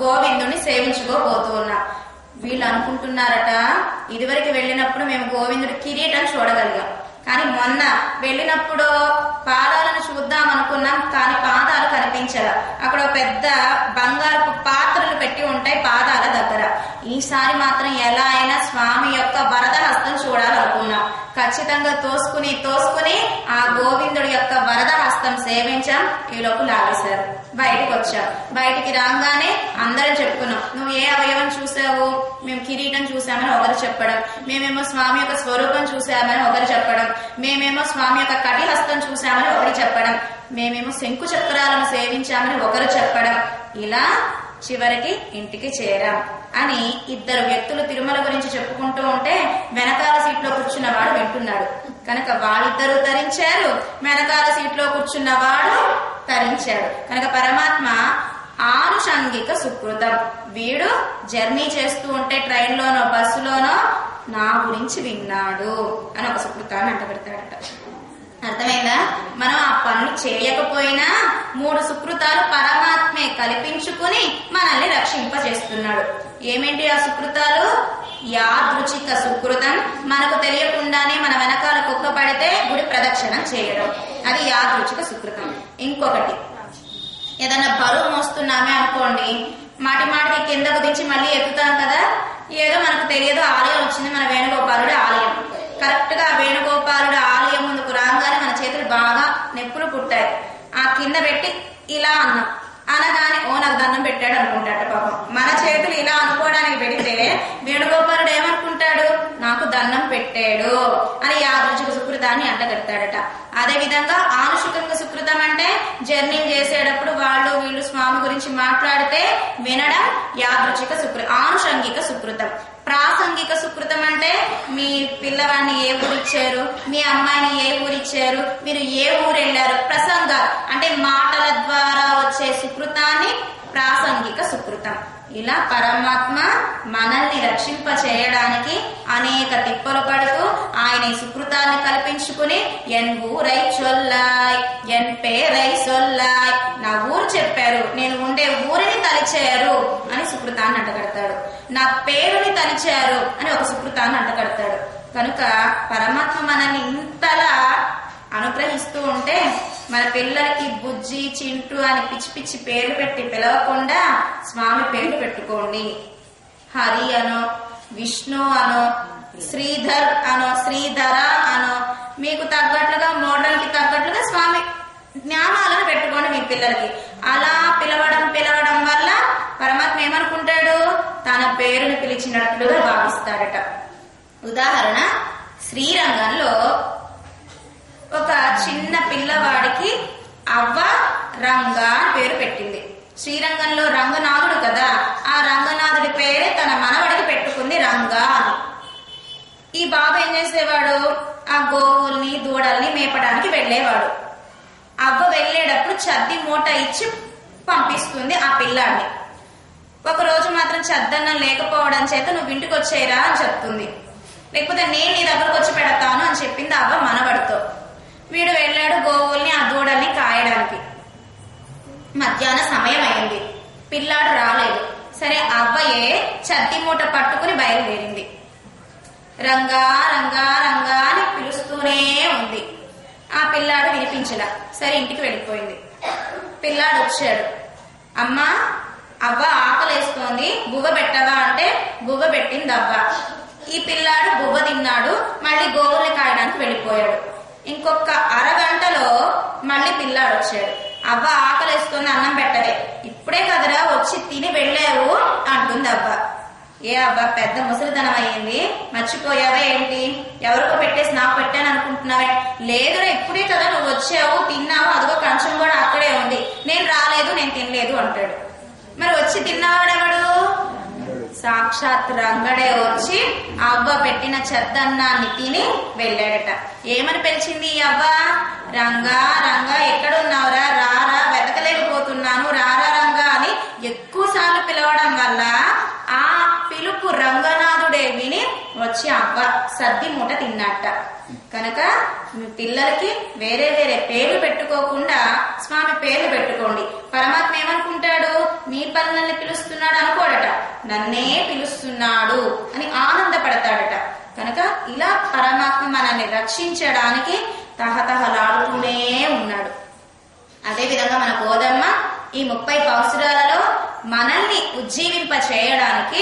Speaker 1: గోవిందుని సేవించుకోబోతూ ఉన్నాం. వీళ్ళు అనుకుంటున్నారట, ఇదివరకు వెళ్ళినప్పుడు మేము గోవిందుడి కిరీటం చూడగలిగాం, కానీ మొన్న వెళ్ళినప్పుడు పాదాలను చూద్దాం అనుకున్నాం, కానీ పాదాలు కనిపించల. అక్కడ పెద్ద బంగారపు పాత్రలు పెట్టి ఉంటాయి పాదాల దగ్గర. ఈసారి మాత్రం ఎలా అయినా స్వామి యొక్క వరద హస్తం చూడాలనుకున్నాం. ఖచ్చితంగా తోసుకుని ఆ గోవిందుడి యొక్క వరద హస్తం సేవించాం. ఈలోపు లాగేశారు. బయటికి వచ్చాం. బయటికి రాగానే అందరం చెప్పుకున్నాం, నువ్వు ఏ అవయవం చూసావు? మేము కిరీటం చూసామని ఒకరు చెప్పడం, మేమేమో స్వామి యొక్క స్వరూపం చూసామని ఒకరు చెప్పడం, మేమేమో స్వామి యొక్క కటిహస్తం చూసామని ఒకరు చెప్పడం, మేమేమో శంకు చక్రాలను సేవించామని ఒకరు చెప్పడం. ఇలా చివరికి ఇంటికి చేరాం అని ఇద్దరు వ్యక్తులు తిరుమల గురించి చెప్పుకుంటూ ఉంటే వెనకాల సీట్లో కూర్చున్నవాడు వింటున్నాడు. కనుక వాళ్ళిద్దరూ తరించారు, వెనకాల సీట్లో కూర్చున్నవాడు తరించాడు. కనుక పరమాత్మ ఆనుషంగిక సుకృతం. వీడు జర్నీ చేస్తూ ఉంటే ట్రైన్లోనో బస్సులోనో నా గురించి విన్నాడు అని ఒక సుకృతాన్ని అంటగడతాడట. అర్థమైందా? మనం ఆ పనులు చేయకపోయినా 3 సుకృతాలు పరమాత్మే కల్పించుకుని మనల్ని రక్షింపజేస్తున్నాడు. ఏమేంటి ఆ సుకృతాలు? యాదృచిక సుకృతం, మనకు తెలియకుండానే మన వెనకాల కుక్క పడితే గుడి ప్రదక్షిణం చేయడం, అది యాదృచిక సుకృతం. ఇంకొకటి, ఏదన్నా బరువు మోస్తున్నామే అనుకోండి, మాటికి కిందకు దించి మళ్ళీ ఎక్కుతాం కదా, ఏదో మనకు తెలియదు ఆలయం వచ్చింది, మన వేణుగోపాలుడి ఆలయం. కరెక్ట్ గా వేణుగోపాలుడి ఆలయం ముందుకు రాగానే మన చేతులు బాగా నొప్పులు పుట్టాయి. ఆ కింద పెట్టి ఇలా అన్నాం అనగానే ఓ నాకు దండం పెట్టాడు అనుకుంటాడు పాపం. మన చేతులు ఇలా అనుకోవడానికి పెడితే వేణుగోపాలుడు ఏమనుకుంటాడు? నాకు దండం పెట్టాడు అని యాదృచ్ఛిక సుకృతాన్ని అంటగడతాడట. అదే విధంగా ఆనుషికంగా సుకృతం అంటే జర్నీ చేసేటప్పుడు వాళ్ళు వీళ్ళు స్వామి గురించి మాట్లాడితే వినడం యాదృచ్ఛిక సుకృతం. ఆనుషంగిక సుకృతం. ప్రాసంగిక సుకృతం అంటే మీ పిల్లవాడిని ఏ ఊరిచ్చారు, మీ అమ్మాయిని ఏ ఊరిచ్చారు, మీరు ఏ ఊరు వెళ్ళారు, ప్రసంగాలు అంటే మాటల ద్వారా వచ్చే సుకృతాన్ని ప్రాసంగిక సుకృతం. ఇలా పరమాత్మ మనల్ని రక్షింప చేయడానికి అనేక తిప్పలు పడుతూ ఆయన ఈ సుకృతాన్ని కల్పించుకుని ఎన్ ఊరై చొల్లాయ్ ఎన్ పేరై సొల్లాయ్, నా ఊరు చెప్పారు, నేను ఉండే ఊరిని తలిచారు అని సుకృతాన్ని అంటగడతాడు. నా పేరుని తలిచారు అని ఒక సుకృతాన్ని అంటగడతాడు. కనుక పరమాత్మ మనల్ని ఇంతలా అనుగ్రహిస్తూ ఉంటే మన పిల్లలకి బుజ్జి చింటూ అని పిచ్చి పిచ్చి పేర్లు పెట్టి పిలవకుండా స్వామి పేర్లు పెట్టుకోండి. హరి అనో, విష్ణు అనో, శ్రీధర్ అనో, శ్రీధర అనో, మీకు తగ్గట్లుగా మోడల్ కి తగ్గట్లుగా స్వామి జ్ఞానాలను పెట్టుకోండి మీ పిల్లలకి. అలా పిలవడం వల్ల పరమాత్మ ఏమనుకుంటాడు, తన పేరుని పిలిచినట్లుగా భావిస్తాడట. ఉదాహరణ, శ్రీరంగంలో ఒక చిన్న పిల్లవాడికి అవ్వ రంగా అని పేరు పెట్టింది. శ్రీరంగంలో రంగనాథుడు కదా, ఆ రంగనాథుడి పేరే తన మనవడికి పెట్టుకుంది రంగా అని. ఈ బాబు ఏం చేసేవాడు, ఆ గోవుల్ని దూడల్ని మేపడానికి వెళ్ళేవాడు. అవ్వ వెళ్ళేటప్పుడు చద్ది మూట ఇచ్చి పంపిస్తుంది ఆ పిల్లాడిని. ఒక రోజు మాత్రం చద్దన్నం లేకపోవడం చేత నువ్వు ఇంటికి వచ్చేయరా అని చెప్తుంది. లేకపోతే నేను నీ దగ్గరకు వచ్చి పెడతాను అని చెప్పింది అవ్వ మనవడితో. వీడు వెళ్ళాడు గోవుల్ని ఆ దూడల్ని కాయడానికి. మధ్యాహ్న సమయం అయింది, పిల్లాడు రాలేదు. సరే అవ్వయే చద్ది మూట పట్టుకుని బయలుదేరింది. రంగా రంగా రంగా అని పిలుస్తూనే ఉంది. ఆ పిల్లాడు వినిపించలా. సరే ఇంటికి వెళ్ళిపోయింది. పిల్లాడు వచ్చాడు, అమ్మా అవ్వ ఆకలేస్తోంది, బువ్వ పెట్టవా అంటే బువ్వ పెట్టింది అవ్వ. ఈ పిల్లాడు బువ్వ తిన్నాడు, మళ్ళీ గోవుల్ని కాయడానికి వెళ్ళిపోయాడు. ఇంకొక అరగంటలో మళ్ళీ పిల్లాడు వచ్చాడు, అవ్వ ఆకలేస్తోంది అన్నం పెట్టలే, ఇప్పుడే కదరా వచ్చి తిని వెళ్ళావు అంటుంది అవ్వ. ఏ అవ్వ పెద్ద ముసలితనం అయ్యింది, మర్చిపోయావా ఏంటి, ఎవరికో పెట్టేసి నాకు పెట్టాను అనుకుంటున్నావే? లేదురా ఇప్పుడే కదా నువ్వు వచ్చావు, తిన్నావు, అదిగో కంచం కూడా అక్కడే ఉంది, నేను రాలేదు, నేను తినలేదు అంటాడు. మరి వచ్చి తిన్నవాడెవడు? సాక్షాత్ రంగడే వచ్చి అవ్వ పెట్టిన చద్దన్నాన్ని తిని వెళ్ళాడట. ఏమని పిలిచింది ఈ అవ్వ? రంగా రంగా ఎక్కడున్నావురా, రారా, వెతకలేకపోతున్నాను, రారా రంగా అని ఎక్కువ సార్లు పిలవడం వల్ల ఆ పిలుపు రంగనాథుడే విని వచ్చి అవ్వ సద్ది మూట తిన్నట్ట. కనుక మీ పిల్లలకి వేరే వేరే పేర్లు పెట్టుకోకుండా స్వామి పేర్లు పెట్టుకోండి. పరమాత్మ ఏమనుకుంటాడు, మీ పిల్లల్ని పిలుస్తున్నాడు అనుకోడట, నన్నే పిలుస్తున్నాడు అని ఆనందపడతాడట. కనుక ఇలా పరమాత్మ మనల్ని రక్షించడానికి తహతహలాడుతూనే ఉన్నాడు. అదే విధంగా మన గోదమ్మ ఈ 30 పాసురాలలో మనల్ని ఉజ్జీవింప చేయడానికి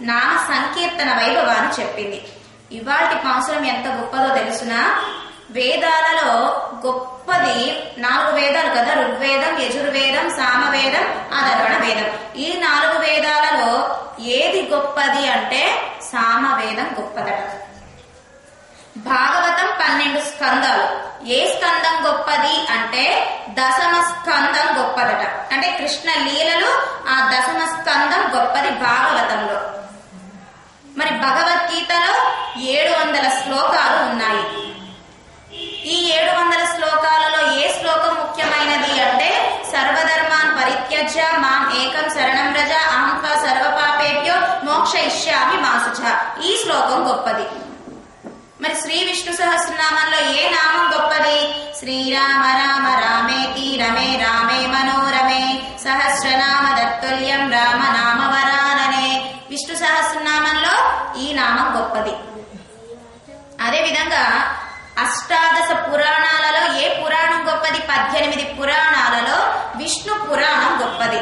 Speaker 1: నామ సంకీర్తన వైభవాన్ని చెప్పింది. ఇవాల్టి పాసురం ఎంత గొప్పదో తెలుసునా? వేదాలలో గొప్పది 4 వేదాలు కదా, ఋగ్వేదం, యజుర్వేదం, సామవేదం, అథర్వణ వేదం. ఈ 4 వేదాలలో ఏది గొప్పది అంటే సామవేదం గొప్పదట. భాగవతం 12 స్కందాలు. ఏ స్కందం గొప్పది అంటే దశమ స్కందం గొప్పదట. అంటే కృష్ణ లీలలు ఆ దశమ స్కందం గొప్పది భాగవతంలో. మరి భగవద్గీతలో 700 శ్లోకాలు ఉన్నాయి. ఈ 700 శ్లోకాలలో ఏ శ్లోకం ముఖ్యమైనది అంటే సర్వధర్మాన్ పరిత్యజ్య మాం ఏకం శరణం వ్రజ అహం త్వా సర్వపాపేభ్యో మోక్షయిష్యామి మా శుచః. ఈ శ్లోకం గొప్పది. మరి శ్రీ విష్ణు సహస్రనామంలో ఏ నామం గొప్పది? శ్రీరామ రామ రామేతి రమే రామే మనోరమే సహస్రనామ దత్తుల్యం రామ నామ వరాననే. విష్ణు సహస్రనామంలో ఈ నామం గొప్పది. అదే విధంగా అష్టాదశ పురాణాలలో ఏ పురాణం గొప్పది? 18 పురాణాలలో విష్ణు పురాణం గొప్పది.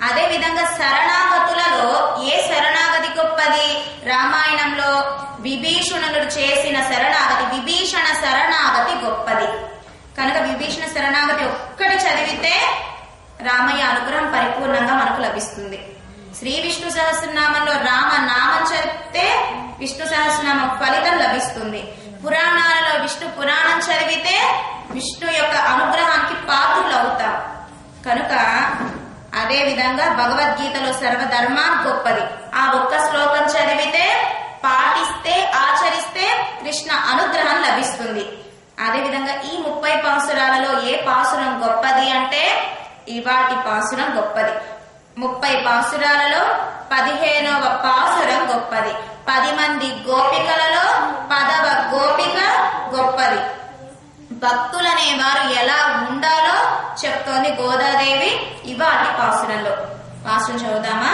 Speaker 1: అదే విధంగా శరణాగతులలో ఏ శరణాగతి గొప్పది? రామాయణంలో విభీషణుడు చేసిన శరణాగతి, విభీషణ శరణాగతి గొప్పది. కనుక విభీషణ శరణాగతి ఒక్కటి చదివితే రామయ్య అనుగ్రహం పరిపూర్ణంగా మనకు లభిస్తుంది. శ్రీ విష్ణు సహస్రనామంలో రామ నామం చదివితే విష్ణు సహస్రనామం ఫలితం లభిస్తుంది. పురాణాలలో విష్ణు పురాణం చదివితే విష్ణు యొక్క అనుగ్రహానికి పాత్రులు అవుతాం. కనుక అదే విధంగా భగవద్గీతలో సర్వధర్మాన్ గొప్పది. ఆ ఒక్క శ్లోకం చదివితే, పాటిస్తే, ఆచరిస్తే కృష్ణ అనుగ్రహం లభిస్తుంది. అదే విధంగా ఈ 30 పాసురాలలో ఏ పాసురం గొప్పది అంటే ఇవాటి పాసురం గొప్పది. 30 పాసురాలలో 15వ పాసురం గొప్పది. 10 మంది గోపికలలో 10వ గోపిక గొప్పది. భక్తులనే వారు ఎలా ఉండాలో చెప్తోంది గోదాదేవి ఇవాటి పాసురంలో. పాసురం చదువుదామా?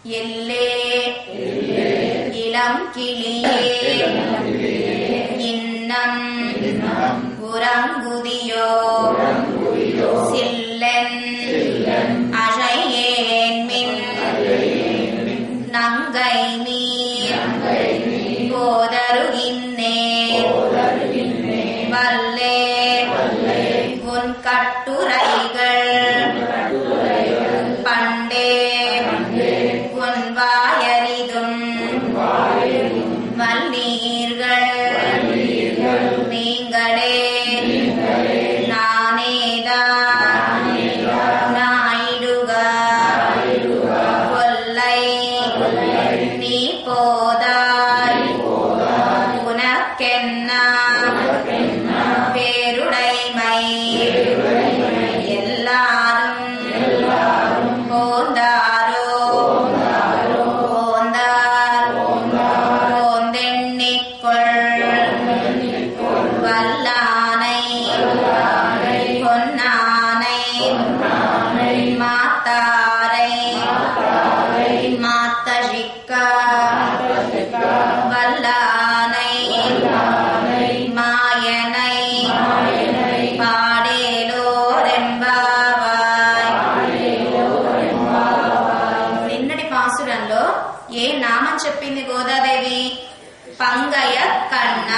Speaker 1: எல்லே இளம் கிளியே இன்னம் உறங்குதியோ சில்லன் அழையேன்மின் நங்கை நீர் போதருகின்னேன் வல்லே உன் கட்டுரைகள் பண்டே உன் வாயறிதும் வல்லீர்கள் நீங்களே நானேதான் நாயிடுக கொல்லை நீ போதாய் உனக்கென்ன பேருடைமை எல்லாரும் போந்தாரோ போந்தார் போந்தெண்ணிக்கொள் வல்லானை பொன்னானை மாத்தாரை மாத்தழிக்க வல்லானை மாயனை నిన్నటి పాసురంలో ఏ నామం చెప్పింది గోదాదేవి? పంగయ కన్న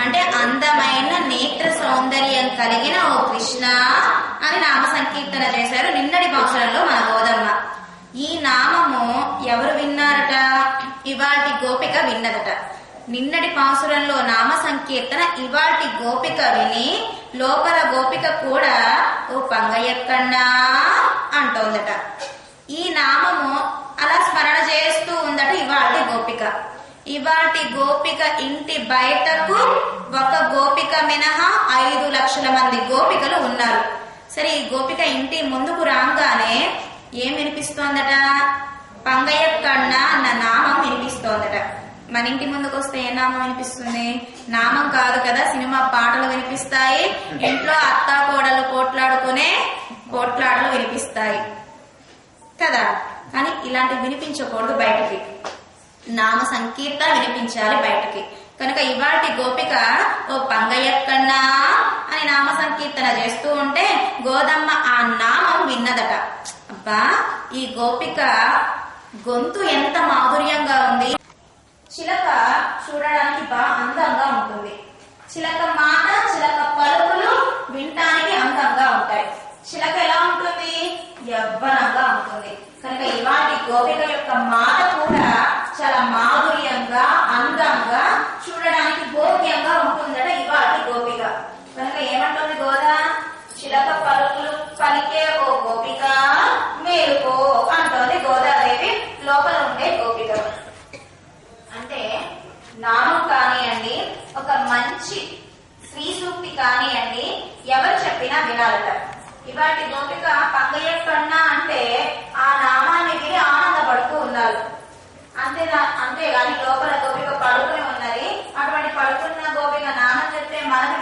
Speaker 1: అంటే అందమైన నేత్ర సౌందర్యం కలిగిన ఓ కృష్ణ అని నామ సంకీర్తన చేశారు నిన్నటి పాసురంలో మన గోదమ్మ. ఈ నామము ఎవరు విన్నారట? ఇవాటి గోపిక విన్నదట. నిన్నటి పాసురంలో నామ సంకీర్తన ఇవాటి గోపిక విని లోపల గోపిక కూడా ఓ పంగయ్యక్కన్నా అంటోందట. ఈ నామము అలా స్మరణ చేస్తూ ఉందట ఇవాటి గోపిక. ఇవాటి గోపిక ఇంటి బయటకు ఒక గోపిక మినహా 5 లక్షల మంది గోపికలు ఉన్నారు. సరే, ఈ గోపిక ఇంటి ముందుకు రాగానే ఏం వినిపిస్తోందట? పంగయ్యక్కన్నా అన్న నామం వినిపిస్తోందట. మన ఇంటి ముందుకు వస్తే ఏ నామం వినిపిస్తుంది? నామం కాదు కదా, సినిమా పాటలు వినిపిస్తాయి. ఇంట్లో అత్తా కోడలు పోట్లాడుకునే పోట్లాటలు వినిపిస్తాయి కదా. కానీ ఇలాంటివి వినిపించకూడదు బయటికి. నామ సంకీర్తన వినిపించాలి బయటికి. కనుక ఇవాటి గోపిక ఓ పంగయ్యక్కన్నా అని నామ సంకీర్తన చేస్తూ ఉంటే గోదమ్మ ఆ నామం విన్నదట. అబ్బా, ఈ గోపిక గొంతు ఎంత మాధుర్యంగా ఉంది. చిలక చూడడానికి బాగా అందంగా ఉంటుంది. చిలక మాట, చిలక పలుకులు వినటానికి అందంగా ఉంటాయి. చిలక ఎలా ఉంటుంది? యవ్వనంగా ఉంటుంది. కనుక ఇవాటి గోపిక యొక్క మాట కూడా చాలా మాధుర్యంగా, అందంగా, చూడడానికి భోగ్యంగా ఉంటుందట ఇవాటి గోపిక. కనుక ఏమంటుంది గోదా? చిలక పలుకులు పలికే ఓ గోపిక మేలుకో అంటోంది గోదాదేవి లోపల ఉండే గోపిక. అంటే నామం కానివ్వండి, ఒక మంచి శ్రీ సూక్తి కానివ్వండి, ఎవరు చెప్పినా వినాలట. ఇవాటి గోపిక పంగయ్యక్కన్నా అంటే ఆ నామాన్ని విని ఆనందపడుతూ ఉన్నారు. అంతేగాని లోపల గోపిక పడుకుని ఉన్నది. అటువంటి పడుకున్న గోపిక నామం చెప్తే మనం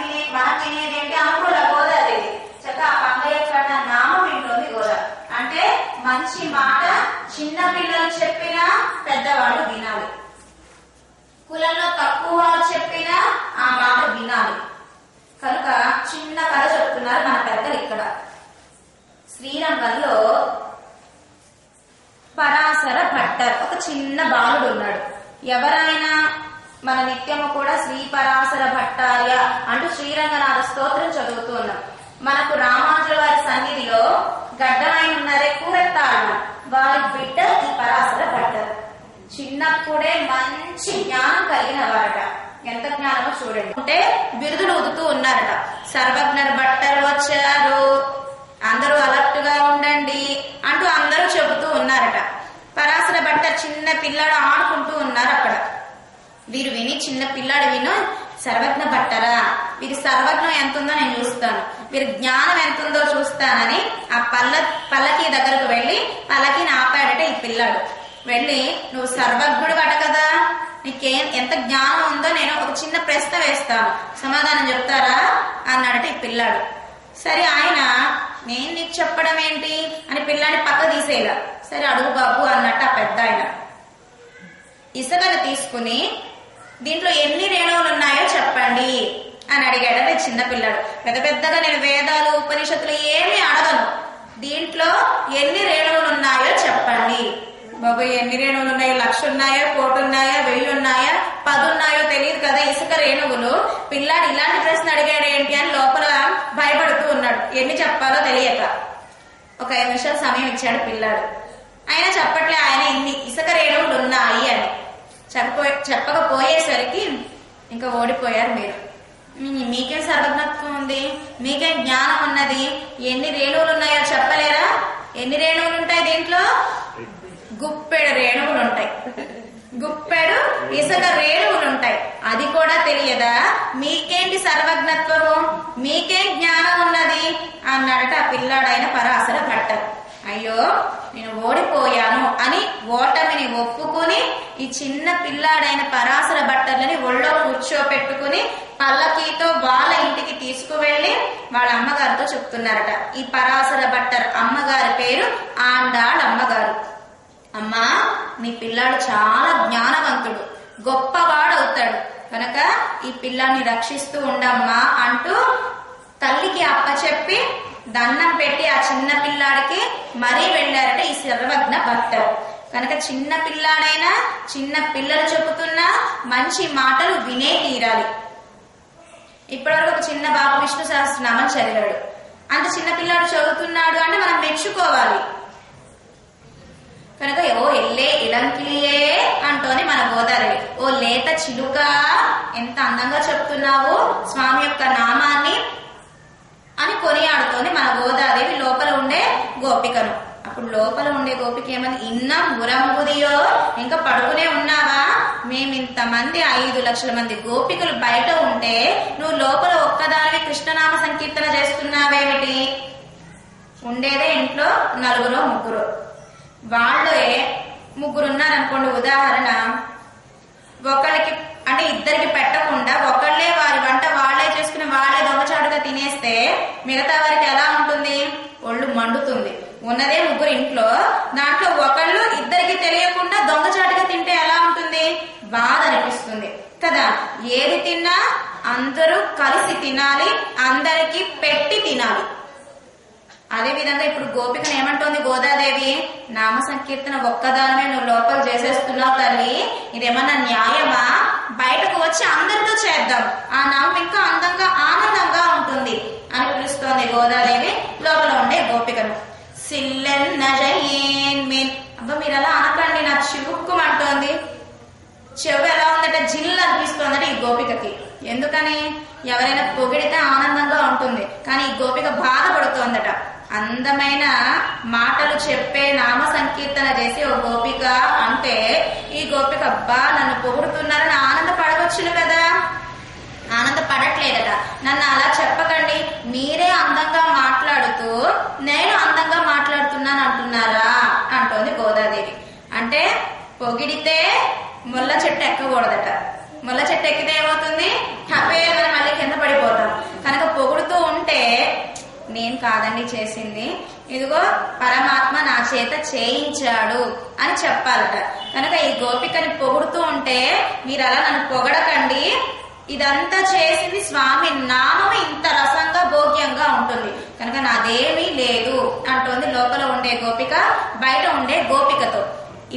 Speaker 1: వినేది ఏంటి అనుకోలే గోదాదేవి. చక్క ఆ పంగయ్యక్కన్నా నామం వింటుంది గోదా. అంటే మంచి మాట చిన్న పిల్లలు చెప్పినా పెద్దవాళ్ళు వినాలి. కులంలో తక్కువ వాళ్ళు చెప్పినా ఆ మాట వినాలి. కనుక చిన్న కథ చెప్తున్నారు మన పెద్దలు ఇక్కడ. శ్రీరంగంలో పరాశర భట్టర్ ఒక చిన్న బాలుడు ఉన్నాడు. ఎవరైనా మన నిత్యము కూడా శ్రీ పరాశర భట్టార్య అంటూ శ్రీరంగనాథ స్తోత్రం చదువుతూ ఉన్నాం. మనకు రామానుజుల వారి సన్నిధిలో గడ్డమైన ఉన్నారే కూరెత్తాళ్ళు, వారి బిడ్డ ఈ పరాశర భట్టర్. చిన్నప్పుడే మంచి జ్ఞానం కలిగిన వారట. ఎంత జ్ఞానమో చూడండి. అంటే బిరుదులు ఊదుతూ ఉన్నారట. సర్వజ్ఞర్ భట్టర్ వచ్చారు, అందరూ అలర్ట్ గా ఉండండి అంటూ అందరూ చెబుతూ ఉన్నారట. పరాశర భట్టర్ చిన్న పిల్లాడు ఆడుకుంటూ ఉన్నారు అక్కడ. వీరు విని చిన్న పిల్లాడు విను, సర్వజ్ఞ భట్టరా, వీరి సర్వజ్ఞం ఎంత ఉందో నేను చూస్తాను, వీరి జ్ఞానం ఎంత ఉందో చూస్తానని ఆ పల్లకి దగ్గరకు వెళ్లి పల్లకిని ఆపాడట ఈ పిల్లాడు. వెళ్ళి, నువ్వు సర్వజ్ఞుడు అట కదా, నీకేం ఎంత జ్ఞానం ఉందో నేను ఒక చిన్న ప్రశ్న వేస్తాను, సమాధానం చెప్తారా అన్నాడట ఈ పిల్లాడు. సరే, ఆయన నేను నీకు చెప్పడం ఏంటి అని పిల్లాన్ని పక్క తీసేలా. సరే అడుగు బాబు అన్నట్టు ఆ పెద్ద ఆయన ఇసుకను తీసుకుని దీంట్లో ఎన్ని రేణువులు ఉన్నాయో చెప్పండి అని అడిగాడు. అదే చిన్న పిల్లాడు. పెద్ద పెద్దగా నేను వేదాలు ఉపనిషత్తులు ఏమీ అడగను, దీంట్లో ఎన్ని రేణువులు ఉన్నాయో చెప్పండి. బాబు ఎన్ని రేణువులు ఉన్నాయో, 1,00,000 ఉన్నాయో, 1,000,000 ఉన్నాయా, 1000 ఉన్నాయా, 10 ఉన్నాయో తెలియదు కదా ఇసుక రేణువులు. పిల్లాడు ఇలాంటి ప్రశ్న అడిగాడు ఏంటి అని లోపల భయపడుతూ ఉన్నాడు, ఎన్ని చెప్పాలో తెలియక. ఒక 5 నిమిషాలు సమయం ఇచ్చాడు పిల్లాడు. ఆయన చెప్పట్లే, ఆయన ఇన్ని ఇసుక రేణువులు ఉన్నాయి అని చెప్పకపోయేసరికి ఇంకా ఓడిపోయారు మీరు. మీకేం సర్వజ్ఞత్వం ఉంది, మీకేం జ్ఞానం ఉన్నది, ఎన్ని రేణువులు ఉన్నాయో చెప్పలేరా? ఎన్ని రేణువులు ఉంటాయి దీంట్లో? గుప్పెడు రేణువులు ఉంటాయి, గుప్పెడు ఇసుక రేణువులు ఉంటాయి. అది కూడా తెలియదా? మీకేంటి సర్వజ్ఞత్వము, మీకేం జ్ఞానం ఉన్నది అన్నాడట ఆ పిల్లాడైన పరాశర భట్టర్. అయ్యో నేను ఓడిపోయాను అని ఓటమిని ఒప్పుకుని ఈ చిన్న పిల్లాడైన పరాశర భట్టర్లని ఒళ్ళో కూర్చోపెట్టుకుని పల్లకీతో వాళ్ళ ఇంటికి తీసుకువెళ్లి వాళ్ళ అమ్మగారితో చెప్తున్నారట. ఈ పరాశర భట్టర్ అమ్మగారి పేరు ఆండాళ్ అమ్మగారు. అమ్మా, మీ పిల్లాడు చాలా జ్ఞానవంతుడు, గొప్పవాడవుతాడు కనుక ఈ పిల్లాన్ని రక్షిస్తూ ఉండమ్మా అంటూ తల్లికి అప్పచెప్పి దండం పెట్టి ఆ చిన్న పిల్లాడికి మరీ వెళ్ళారట ఈ సర్వజ్ఞ భక్తుడు. కనుక చిన్న పిల్లాడైనా చిన్న పిల్లలు చెబుతున్నా మంచి మాటలు వినే తీరాలి. ఇప్పటివరకు ఒక చిన్న బాబు విష్ణు సహస్రనామం చదివాడు, అంత చిన్న పిల్లాడు చదువుతున్నాడు అంటే మనం మెచ్చుకోవాలి. కనుక ఓ ఎల్లే ఇడంకిలియే అంటోని మన గోదాదేవి, ఓ లేత చిలుక ఎంత అందంగా చెప్తున్నావు స్వామి యొక్క నామాన్ని అని కొనియాడుతోంది మన గోదాదేవి లోపల ఉండే గోపికను. అప్పుడు లోపల ఉండే గోపిక ఏమని, ఇన్నం ఉరంబుదియో, ఇంకా పడుకునే ఉన్నావా? మేమింతమంది 5 లక్షల మంది గోపికలు బయట ఉంటే నువ్వు లోపల ఒక్కదానివి కృష్ణనామ సంకీర్తన చేస్తున్నావేమిటి? ఉండేదే ఇంట్లో 4 3, వాళ్ళే 3 ఉన్నారనుకోండి, ఉదాహరణ ఒకళ్ళకి అంటే ఇద్దరికి పెట్టకుండా ఒకళ్ళే వారి వంట వాళ్లే చేసుకుని వాళ్లే దొంగచాటుగా తినేస్తే మిగతా వారికి ఎలా ఉంటుంది? ఒళ్ళు మండుతుంది. ఉన్నదే 3 ఇంట్లో, దాంట్లో ఒకళ్ళు ఇద్దరికి తెలియకుండా దొంగచాటుగా తింటే ఎలా ఉంటుంది? బాధ అనిపిస్తుంది కదా. ఏది తిన్నా అందరూ కలిసి తినాలి, అందరికి పెట్టి తినాలి. అదే విధంగా ఇప్పుడు గోపికను ఏమంటోంది గోదాదేవి, నామ సంకీర్తన ఒక్కదానమే నువ్వు లోపల చేసేస్తున్నావు తల్లి, ఇదేమన్నా న్యాయమా? బయటకు వచ్చి అందరితో చేద్దాం, ఆ నామం ఇంకా అందంగా ఆనందంగా ఉంటుంది అని పిలుస్తోంది గోదాదేవి లోపల ఉండే గోపికను. అబ్బా మీరు అలా అనకండి, నాకు చివుక్కుమంటోంది. చెవు ఎలా ఉందట, జిల్లు అనిపిస్తోందట ఈ గోపికకి. ఎందుకని? ఎవరైనా పొగిడితే ఆనందంగా ఉంటుంది, కానీ ఈ గోపిక బాధపడుతోందట. అందమైన మాటలు చెప్పే నామ సంకీర్తన చేసి ఓ గోపిక అంటే ఈ గోపిక అబ్బా నన్ను పొగుడుతున్నారని ఆనందపడవచ్చును కదా, ఆనందపడట్లేదట. నన్ను అలా చెప్పకండి, మీరే అందంగా మాట్లాడుతూ నేను అందంగా మాట్లాడుతున్నాను అంటున్నారా అంటోంది గోదాదేవి. అంటే పొగిడితే ముళ్ళ చెట్టు ఎక్కకూడదట, ముళ్ళ చెట్టు ఎక్కితే ఏమవుతుంది? హ్యాపీగా మళ్ళీ కింద పడిపోతాం. కనుక పొగుడుతూ ఉంటే నేను కాదండి చేసింది, ఇదిగో పరమాత్మ నా చేత చేయించాడు అని చెప్పాలట. కనుక ఈ గోపికని పొగుడుతూ ఉంటే మీరు అలా నన్ను పొగడకండి, ఇదంతా చేసింది స్వామి నామం, ఇంత రసంగా భోగ్యంగా ఉంటుంది కనుక నాదేమీ లేదు అంటోంది లోపల ఉండే గోపిక బయట ఉండే గోపికతో.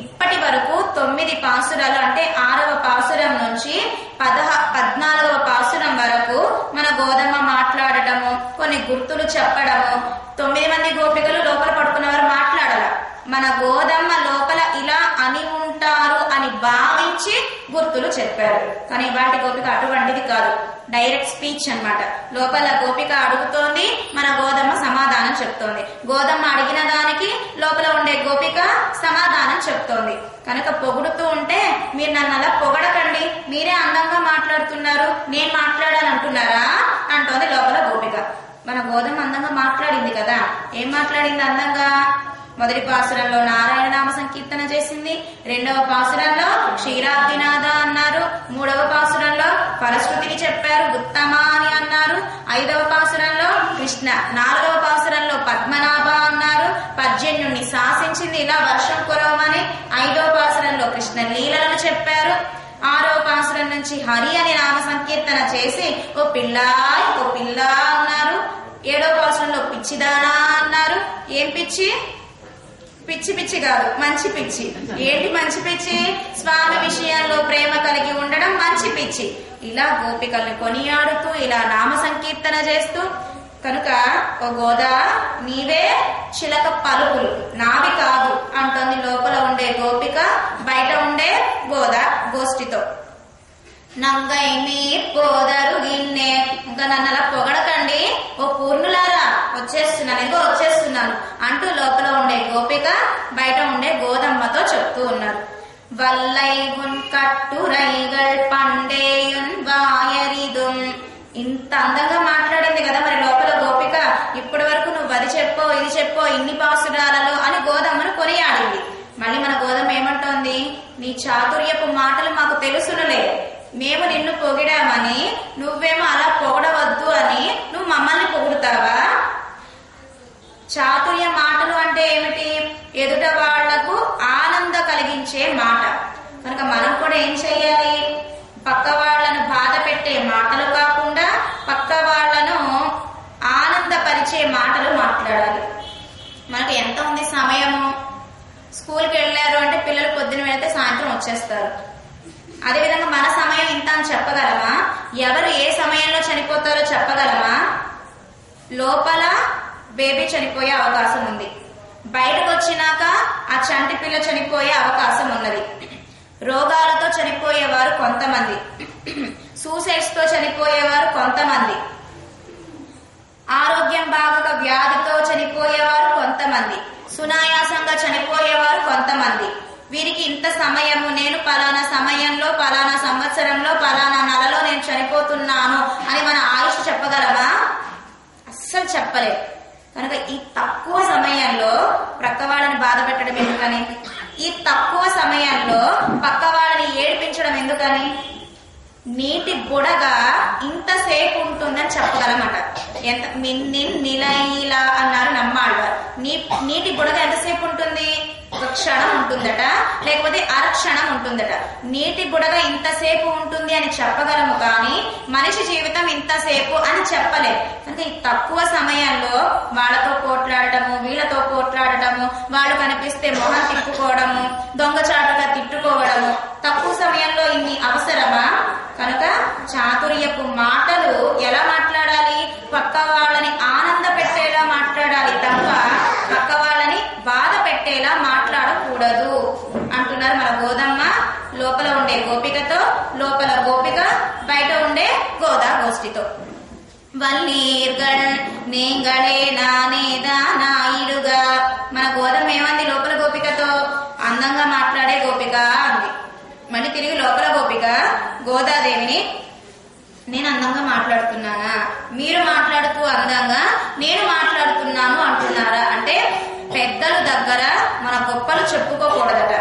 Speaker 1: ఇప్పటి వరకు 9 పాసురాలు అంటే 6వ పాసురం నుంచి 14వ పాసురం వరకు మన గోదమ్మ మాట్లాడటము, కొన్ని గుర్తులు చెప్పడము, 9 మంది గోపికలు లోపల పడుకున్నవారు మాట్లాడాల. మన గోదమ్మ లోపల ఇలా అని ఉంటారు అని భావించి గుర్తులు చెప్పారు. కానీ వాటి గోపిక అటువంటిది కాదు, డైరెక్ట్ స్పీచ్ అన్నమాట. లోపల గోపిక అడుగుతోంది, మన గోదమ్మ సమాధానం చెప్తోంది. గోదమ్మ అడిగిన దానికి లోపల ఉండే గోపిక సమాధానం చెప్తోంది. కనుక పొగుడుతూ ఉంటే మీరు నన్ను అలా పొగడకండి, మీరే అందంగా మాట్లాడుతున్నారు, నేను మాట్లాడాలంటున్నారా అంటోంది లోపల గోపిక. మన గోదమ్మ అందంగా మాట్లాడింది కదా, ఏం మాట్లాడింది అందంగా? మొదటి పాసురంలో నారాయణ నామ సంకీర్తన చేసింది, రెండవ పాసురంలో క్షీరాబ్దినాథ అన్నారు, మూడవ పాసురంలో ఫలశ్రుతిని చెప్పారు, ఉత్తమ అని అన్నారు, ఐదవ పాసురంలో కృష్ణ, నాలుగవ పాసురంలో పద్మనాభ అన్నారు, పర్జన్యుణ్ణి శాసించింది ఇలా వర్షం కురవమని, ఐదవ పాసురంలో కృష్ణ లీలలను చెప్పారు, ఆరవ పాసురం నుంచి హరి అని నామ సంకీర్తన చేసి ఓ పిల్లాయ్ ఓ పిల్ల అన్నారు, ఏడవ పాసురంలో పిచ్చిదానా అన్నారు. ఏం పిచ్చి? పిచ్చి పిచ్చి కాదు, మంచి పిచ్చి. ఏంటి మంచి పిచ్చి? స్వామి విషయంలో ప్రేమ కలిగి ఉండడం మంచి పిచ్చి. ఇలా గోపికల్ని కొనియాడుతూ ఇలా నామ సంకీర్తన చేస్తూ, కనుక ఓ గోదా నీవే చిలక పలుకులు నావి కాదు అంటుంది లోపల ఉండే గోపిక, బయట ఉండే గోదా గోష్ఠితో. నంగై మీ పోదరు గిన్నె, ఇంకా నన్ను అలా పొగడకండి ఓ పూర్ణులారా, వచ్చేస్తున్నాను ఇదిగో వచ్చేస్తున్నాను అంటూ లోపల ఉండే గోపిక బయట ఉండే గోదమ్మతో చెప్తూ ఉన్నారు. వల్లైగున్ కట్టురైగల్ పండేయున్ వాయరిదుం. ఇంత అందంగా మాట్లాడింది కదా మరి లోపల గోపిక. ఇప్పటి వరకు నువ్వు అది చెప్పో ఇది చెప్పో ఇన్ని పాసురాలలో అని గోదమ్మను కొనియాడింది. మళ్ళీ మన గోదమ్మ ఏమంటోంది? నీ చాతుర్యపు మాటలు మాకు తెలుసునులే, మేము నిన్ను పొగిడామని నువ్వేమో అలా పొగడవద్దు అని నువ్వు మమ్మల్ని పొగుడుతావా? చాతుర్య మాటలు అంటే ఏమిటి? ఎదుట వాళ్లకు ఆనంద కలిగించే మాట. కనుక మనం కూడా ఏం చెయ్యాలి? పక్క వాళ్లను బాధ పెట్టే మాటలు కాకుండా పక్క వాళ్లను ఆనందపరిచే మాటలు మాట్లాడాలి. మనకు ఎంత ఉంది సమయము? స్కూల్కి వెళ్ళారు అంటే పిల్లలు పొద్దున వెళ్తే సాయంత్రం వచ్చేస్తారు. అదేవిధంగా మన సమయం ఇంత అని చెప్పగలమా? ఎవరు ఏ సమయంలో చనిపోతారో చెప్పగలమా? లోపల బేబీ చనిపోయే అవకాశం ఉంది, బయటకు వచ్చినాక ఆ చంటి పిల్ల చనిపోయే అవకాశం ఉన్నది. రోగాలతో చనిపోయేవారు కొంతమంది, సూసైడ్స్ తో చనిపోయేవారు కొంతమంది, ఆరోగ్యం బాగక వ్యాధితో చనిపోయేవారు కొంతమంది, సునాయాసంగా చనిపోయేవారు కొంతమంది. వీరికి ఇంత సమయము, నేను పలానా సమయంలో పలానా సంవత్సరంలో పలానా నెలలో నేను చనిపోతున్నాను అని మన ఆయుష్ చెప్పగలమా? అస్సలు చెప్పలేదు. కనుక ఈ తక్కువ సమయంలో ప్రక్క వాళ్ళని బాధ పెట్టడం ఎందుకని? ఈ తక్కువ సమయంలో పక్క వాళ్ళని ఏడిపించడం ఎందుకని? నీటి బుడగ ఇంతసేపు ఉంటుందని చెప్పగలమాట. ఎంత నిలయిలా అన్నారు నమ్మాళ్వారు. నీటి బుడగ ఎంతసేపు ఉంటుంది? ఒక క్షణం ఉంటుందట, లేకపోతే అరక్షణం ఉంటుందట. నీటి బుడగ ఇంతసేపు ఉంటుంది అని చెప్పగలము, కానీ మనిషి జీవితం ఇంతసేపు అని చెప్పలేదు. అంటే ఈ తక్కువ సమయంలో వాళ్ళతో పోట్లాడటము, వీళ్ళతో పోట్లాడటము, వాళ్ళు కనిపిస్తే మొహం తిప్పుకోవడము, దొంగచాటుగా తిట్టుకోవడము, తక్కువ సమయంలో ఇన్ని అవసరమా? కనుక చాతుర్యపు మాటలు ఎలా మాట్లాడాలి? పక్క వాళ్ళని ఆనంద పెట్టేలా మాట్లాడాలి తప్ప పక్క వాళ్ళని బాధ పెట్టేలా మాట్లాడకూడదు అంటున్నారు మన గోదమ్మ. లోపల ఉండే గోపికతో, లోపల గోపిక బయట ఉండే గోదా గోష్ఠితో. వల్లీర్గళ్ నేంగళే నానేదా నాయుడుగా. మన గోదమ్మ ఏమంది లోపల గోపికతో? అందంగా మాట్లాడే గోపిక అంది. మళ్ళీ తిరిగి లోపల గోపిక గోదాదేవిని, నేను అందంగా మాట్లాడుతున్నానా? మీరు మాట్లాడుతూ అందంగా నేను మాట్లాడుతున్నాను అంటున్నారా? అంటే పెద్దల దగ్గర మన గొప్పలు చెప్పుకోకూడదట.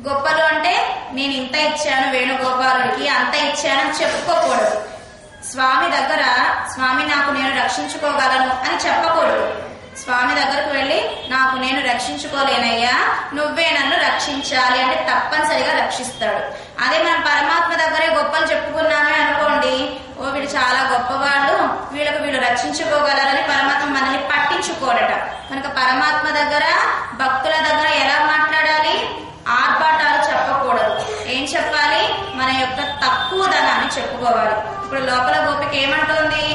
Speaker 1: గొప్పలు అంటే నేను ఇంత ఇచ్చాను వేణుగోపాలుడికి, అంత ఇచ్చానని చెప్పుకోకూడదు. స్వామి దగ్గర స్వామి నాకు నేను రక్షించుకోగలను అని చెప్పకూడదు. స్వామి దగ్గరకు వెళ్ళి నాకు నేను రక్షించుకోలేనయ్యా, నువ్వే నన్ను రక్షించాలి అంటే తప్పనిసరిగా రక్షిస్తాడు. అదే మనం పరమాత్మ దగ్గరే గొప్పలు చెప్పుకున్నామే అనుకోండి, ఓ వీళ్ళు చాలా గొప్పవాళ్ళు, వీళ్ళు రక్షించుకోగలరని పరమాత్మ మనల్ని పట్టించుకోడట. కనుక పరమాత్మ దగ్గర భక్తుల దగ్గర ఎలా మాట్లాడాలి? ఆర్భాటాలు చెప్పకూడదు. ఏం చెప్పాలి? మన యొక్క తక్కువదనాన్ని చెప్పుకోవాలి. ఇప్పుడు లోపల గోపిక ఏమంటోంది?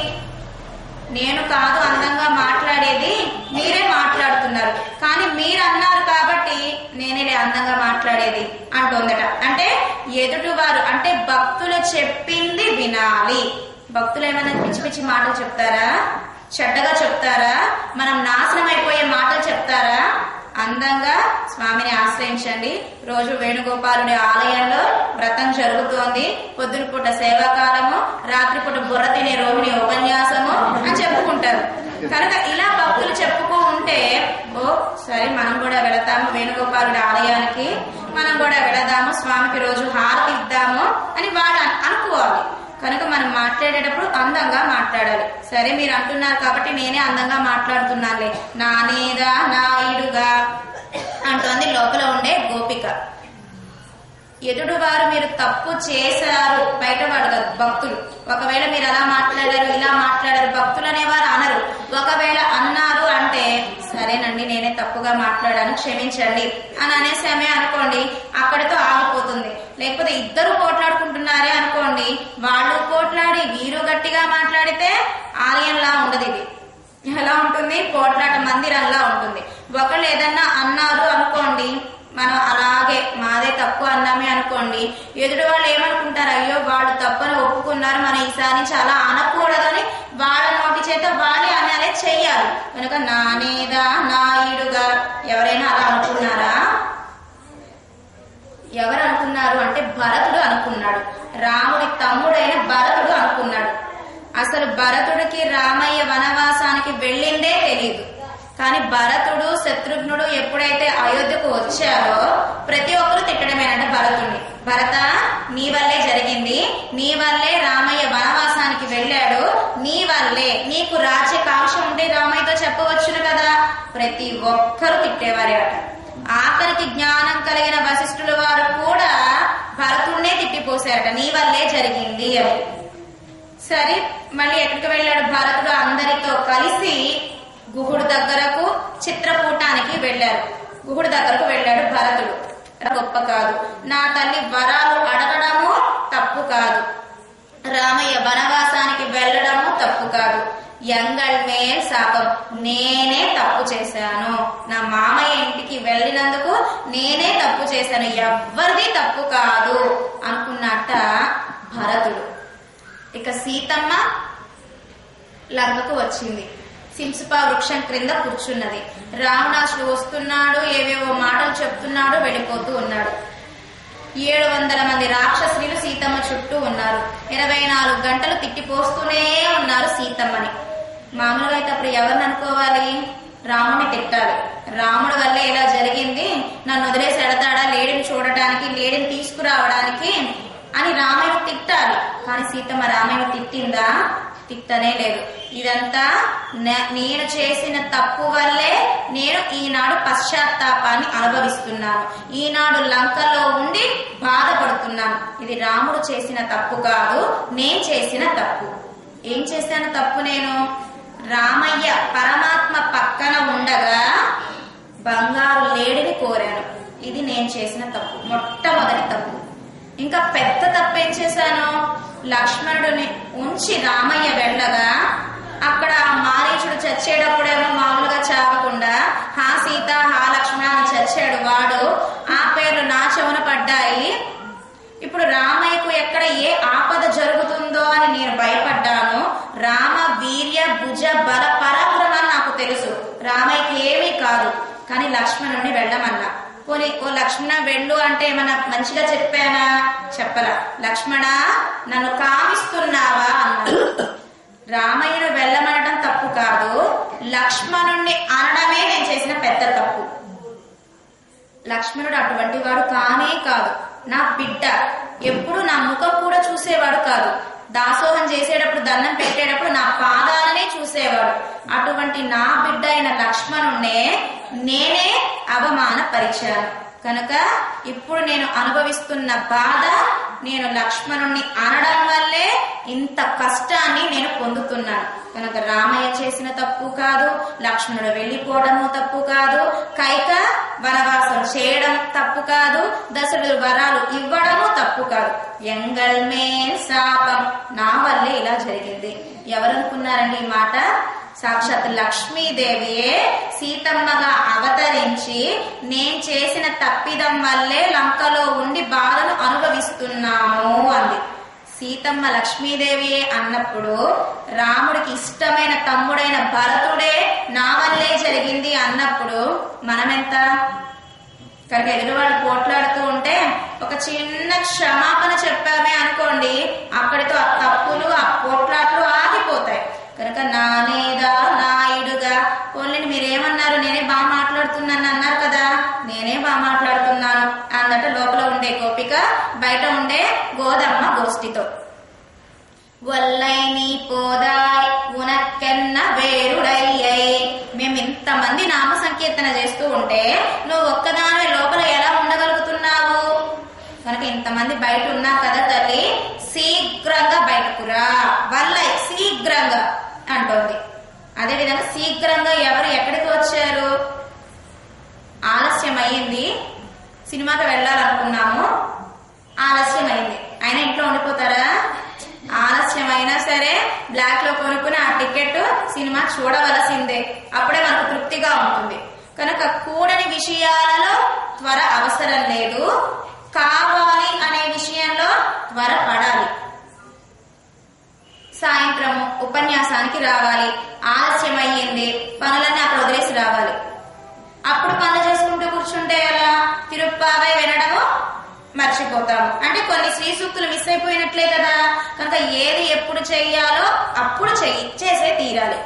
Speaker 1: నేను కాదు అందంగా మాట్లాడేది, మీరే మాట్లాడుతున్నారు, కానీ మీరు అన్నారు కాబట్టి నేనే అందంగా మాట్లాడేది అంటోందట. అంటే ఎదుటివారు అంటే భక్తులు చెప్పింది వినాలి. భక్తులు ఏమైనా పిచ్చి పిచ్చి మాటలు చెప్తారా? చెడ్డగా చెప్తారా? మనం నాశనం అయిపోయే మాటలు చెప్తారా? అందంగా స్వామిని ఆశ్రయించండి. రోజు వేణుగోపాలుడి ఆలయంలో వ్రతం జరుగుతోంది, పొద్దున పూట సేవాకాలము, రాత్రిపూట బుర్ర తినే రోహిణి ఉపన్యాసము అని చెప్పుకుంటారు. కనుక ఇలా భక్తులు చెప్పుకో ఉంటే ఓ సరే మనం కూడా వెళతాము వేణుగోపాలుడి ఆలయానికి, మనం కూడా వెళదాము, స్వామికి రోజు హారతి ఇద్దాము అని వాళ్ళు అనుకోవాలి. కనుక మనం మాట్లాడేటప్పుడు అందంగా మాట్లాడాలి. సరే మీరు అంటున్నారు కాబట్టి నేనే అందంగా మాట్లాడుతున్నానులే, నానేదా నాయుడుగా అంటోంది లోపల ఉండే గోపిక. ఎదుడు వారు మీరు తప్పు చేశారు, బయట వాడు కాదు భక్తులు. ఒకవేళ మీరు అలా మాట్లాడారు ఇలా మాట్లాడారు భక్తులు అనేవారు అనరు. ఒకవేళ అన్నారు అంటే సరేనండి నేనే తప్పుగా మాట్లాడాను క్షమించండి అని అనేసామే అనుకోండి, అక్కడితో ఆగిపోతుంది. లేకపోతే ఇద్దరు పోట్లాడుకుంటున్నారే అనుకోండి, వాళ్ళు పోట్లాడి వీరు గట్టిగా మాట్లాడితే ఆలయంలా ఉండదు. ఇది ఎలా ఉంటుంది? పోట్లాట మందిరంలా ఉంటుంది. ఒకళ్ళు ఏదన్నా అన్నారు అనుకోండి, మనం అలాగే మాదే తప్పు అన్నామే అనుకోండి, ఎదుటి వాళ్ళు ఏమనుకుంటారు, అయ్యో వాళ్ళు తప్పని ఒప్పుకున్నారు, మనం ఈసారి నుంచి అలా అనకూడదని వాళ్ళ నోటి చేత వాళ్ళే అనేది చెయ్యాలి. కనుక నానేదా నాయుడుగా ఎవరైనా అలా అనుకున్నారా? ఎవరు అనుకున్నారు అంటే భరతుడు అనుకున్నాడు. రాముడి తమ్ముడైన భరతుడు అనుకున్నాడు. అసలు భరతుడికి రామయ్య వనవాసానికి వెళ్ళిందే తెలియదు. కానీ భరతుడు శత్రుఘ్నుడు ఎప్పుడైతే అయోధ్యకు వచ్చారో ప్రతి ఒక్కరు తిట్టడమేనంట భరతుడిని. భరత నీ వల్లే జరిగింది, నీ వల్లే రామయ్య వనవాసానికి వెళ్ళాడు, నీ వల్లే, నీకు రాజ్యకాంక్ష ఉంటే రామయ్యతో చెప్పవచ్చును కదా. ప్రతి ఒక్కరు తిట్టేవారే అట. ఆఖరికి జ్ఞానం కలిగిన వశిష్ఠుల వారు కూడా భరతుడినే తిట్టిపోసారట, నీ వల్లే జరిగింది అని. సరే మళ్ళీ ఎక్కడికి వెళ్ళాడు భరతుడు? అందరితో కలిసి గుహుడు దగ్గరకు చిత్రకూటానికి వెళ్ళారు. గుహుడు దగ్గరకు వెళ్ళాడు భరతుడు. గొప్ప కాదు, నా తల్లి వరాలు అడగడము తప్పు కాదు, రామయ్య వనవాసానికి వెళ్ళడము తప్పు కాదు, యంగల్మే శాపం, నేనే తప్పు చేశాను, నా మామయ్య ఇంటికి వెళ్ళినందుకు నేనే తప్పు చేశాను, ఎవ్వరిది తప్పు కాదు అనుకున్నట్ట భరతుడు. ఇక సీతమ్మ లంకకు వచ్చింది. సింసుపా వృక్షం క్రింద కూర్చున్నది. రావణాసుడు వస్తున్నాడు, ఏవేవో మాటలు చెప్తున్నాడు, వెళ్ళిపోతూ ఉన్నాడు. 700 మంది రాక్షసులు సీతమ్మ చుట్టూ ఉన్నారు. 24 గంటలు తిట్టిపోస్తూనే ఉన్నారు సీతమ్మని. మామూలుగా అయితే అప్పుడు ఎవరిని అనుకోవాలి? రాముడిని తిట్టాలి. రాముడి వల్లే ఇలా జరిగింది, నన్ను వదిలేసి వెళతాడా లేడిని చూడటానికి, లేడిని తీసుకురావడానికి అని రామయ్య తిట్టాలి. కానీ సీతమ్మ రామయ్య తిట్టిందా? తిట్టనే లేదు. ఇదంతా నేను చేసిన తప్పు వల్లే నేను ఈనాడు పశ్చాత్తాపాన్ని అనుభవిస్తున్నాను, ఈనాడు లంకలో ఉండి బాధపడుతున్నాను. ఇది రాముడు చేసిన తప్పు కాదు, నేను చేసిన తప్పు. ఏం చేశాను తప్పు? నేను రామయ్య పరమాత్మ పక్కన ఉండగా బంగారు లేడిని కోరాను. ఇది నేను చేసిన తప్పు, మొట్టమొదటి తప్పు. ఇంకా పెద్ద తప్పు ఏం చేశాను? లక్ష్మణుడిని ఉంచి రామయ్య వెళ్ళగా అక్కడ మారీచుడు చచ్చేటప్పుడేమో మామూలుగా చావకుండా హా సీత హా లక్ష్మణ అని చచ్చాడు వాడు. ఆ పేర్లు నా చెవున పడ్డాయి. ఇప్పుడు రామయ్యకు ఎక్కడ ఏ ఆపద జరుగుతుందో అని నేను భయపడ్డాను. రామ వీర్య భుజ బల పరాక్రమాలు నాకు తెలుసు, రామయ్యకి ఏమీ కాదు. కానీ లక్ష్మణుడిని వెళ్ళమన్నా. పోనీ ఓ లక్ష్మణ వెళ్ళు అంటే ఏమన్నా మంచిగా చెప్పానా? చెప్పలా. లక్ష్మణ నన్ను కామిస్తున్నావా అన్నాడు. రామయ్యను వెళ్ళమనడం తప్పు కాదు, లక్ష్మణుణ్ణి అనడమే నేను చేసిన పెద్ద తప్పు. లక్ష్మణుడు అటువంటి వాడు కానే కాదు, నా బిడ్డ. ఎప్పుడు నా ముఖం కూడా చూసేవాడు కాదు. దాసోహం చేసేటప్పుడు దండం పెట్టేటప్పుడు నా పాదాలనే చూసేవాడు. అటువంటి నా బిడ్డ అయిన లక్ష్మణుణ్ణే నేనే అవమానపరిచాను. కనుక ఇప్పుడు నేను అనుభవిస్తున్న బాధ నేను లక్ష్మణుణ్ణి అనడం వల్లే ఇంత కష్టాన్ని నేను పొందుతున్నాను. కనుక రామయ్య చేసిన తప్పు కాదు, లక్ష్మణుడు వెళ్ళిపోవడము తప్పు కాదు, కైక వనవాసం చేయడం తప్పు కాదు, దశరథుడు వరాలు ఇవ్వడము తప్పు కాదు. ఎంగల్మే శాపం, నా వల్లే ఇలా జరిగింది. ఎవరనుకున్నారండి ఈ మాట? సాక్షాత్ లక్ష్మీదేవియే సీతమ్మగా అవతరించి నేను చేసిన తప్పిదం వల్లే లంకలో ఉండి బాధను అనుభవిస్తున్నాము అంది. సీతమ్మ లక్ష్మీదేవియే అన్నప్పుడు రాముడికి ఇష్టమైన తమ్ముడైన భరతుడే నా వల్లే జరిగింది అన్నప్పుడు మనమెంత? కనుక ఎదురువాళ్ళు పోట్లాడుతూ ఉంటే ఒక చిన్న క్షమాపణ చెప్పామే అనుకోండి, అక్కడితో ఆ తప్పులు ఆ పోట్లాట్లు ఆగిపోతాయి. కనుక నానేదా నాయుడుగా పోలేని మీరేమన్నారు, నేనే బాగా మాట్లాడుతున్నాను మాట్లాడుతున్నాను అన్నారు కదా, నేనే బాగా మాట్లాడుతున్నాను అందట లోపల ఉండే గోపిక బయట ఉండే గోదమ్మ గోష్ఠితో. వల్లై నీ పోదాయ్ ఉనక్కెన్న వేరుడయ్యై. మేము ఇంతమంది నామ సంకీర్తన చేస్తూ ఉంటే నువ్వు ఒక్కదాని లోపల ఎలా ఉండగలుగుతున్నావు? కనుక ఇంతమంది బయట ఉన్నా కదా తల్లి, శీఘ్రంగా బయటకు రా. వల్లై శీఘ్రంగా అంటోంది. అదేవిధంగా శీఘ్రంగా ఎవరు ఎక్కడికి వచ్చారు? ఆలస్యం అయ్యింది, సినిమాకి వెళ్ళాలనుకున్నాము, ఆలస్యం అయింది, అయినా ఇంట్లో ఉండిపోతారా? ఆలస్యం అయినా సరే బ్లాక్ లో కొనుక్కుని ఆ టికెట్ సినిమా చూడవలసిందే, అప్పుడే మనకు తృప్తిగా ఉంటుంది. కనుక కూడని విషయాలలో త్వర అవసరం లేదు, కావాలి అనే విషయంలో త్వర పడాలి. సాయంత్రము ఉపన్యాసానికి రావాలి, ఆలస్యం అయ్యింది, పనులన్నీ అక్కడ వదిలేసి రావాలి. అప్పుడు పనులు చేసుకుంటూ కూర్చుంటే ఎలా? తిరుప్పావై వినడము మర్చిపోతాము. అంటే కొన్ని శ్రీ సూక్తులు మిస్ అయిపోయినట్లే కదా. కనుక ఏది ఎప్పుడు చెయ్యాలో అప్పుడు చేసే తీరాలి.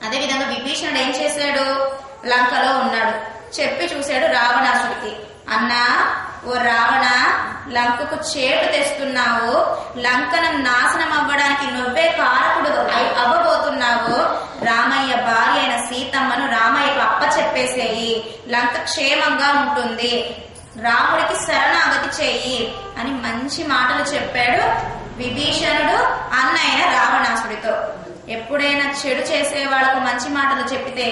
Speaker 1: అదేవిధంగా విభీషణుడు ఏం చేశాడు? లంకలో ఉన్నాడు, చెప్పి చూశాడు రావణాసుడికి, అన్నా ఓ రావణ, లంకకు చేటు తెస్తున్నావు, లంకను నాశనం అవ్వడానికి నువ్వే కారకుడు అవ్వబోతున్నావు. రామయ్య భార్య అయిన సీతమ్మను రామయ్యకు అప్పచెప్పేసేయి, లంక క్షేమంగా ఉంటుంది, రాముడికి శరణాగతి చెయ్యి అని మంచి మాటలు చెప్పాడు విభీషణుడు అన్నయ్య రావణాసుడితో. ఎప్పుడైనా చెడు చేసే వాళ్ళకు మంచి మాటలు చెప్పితే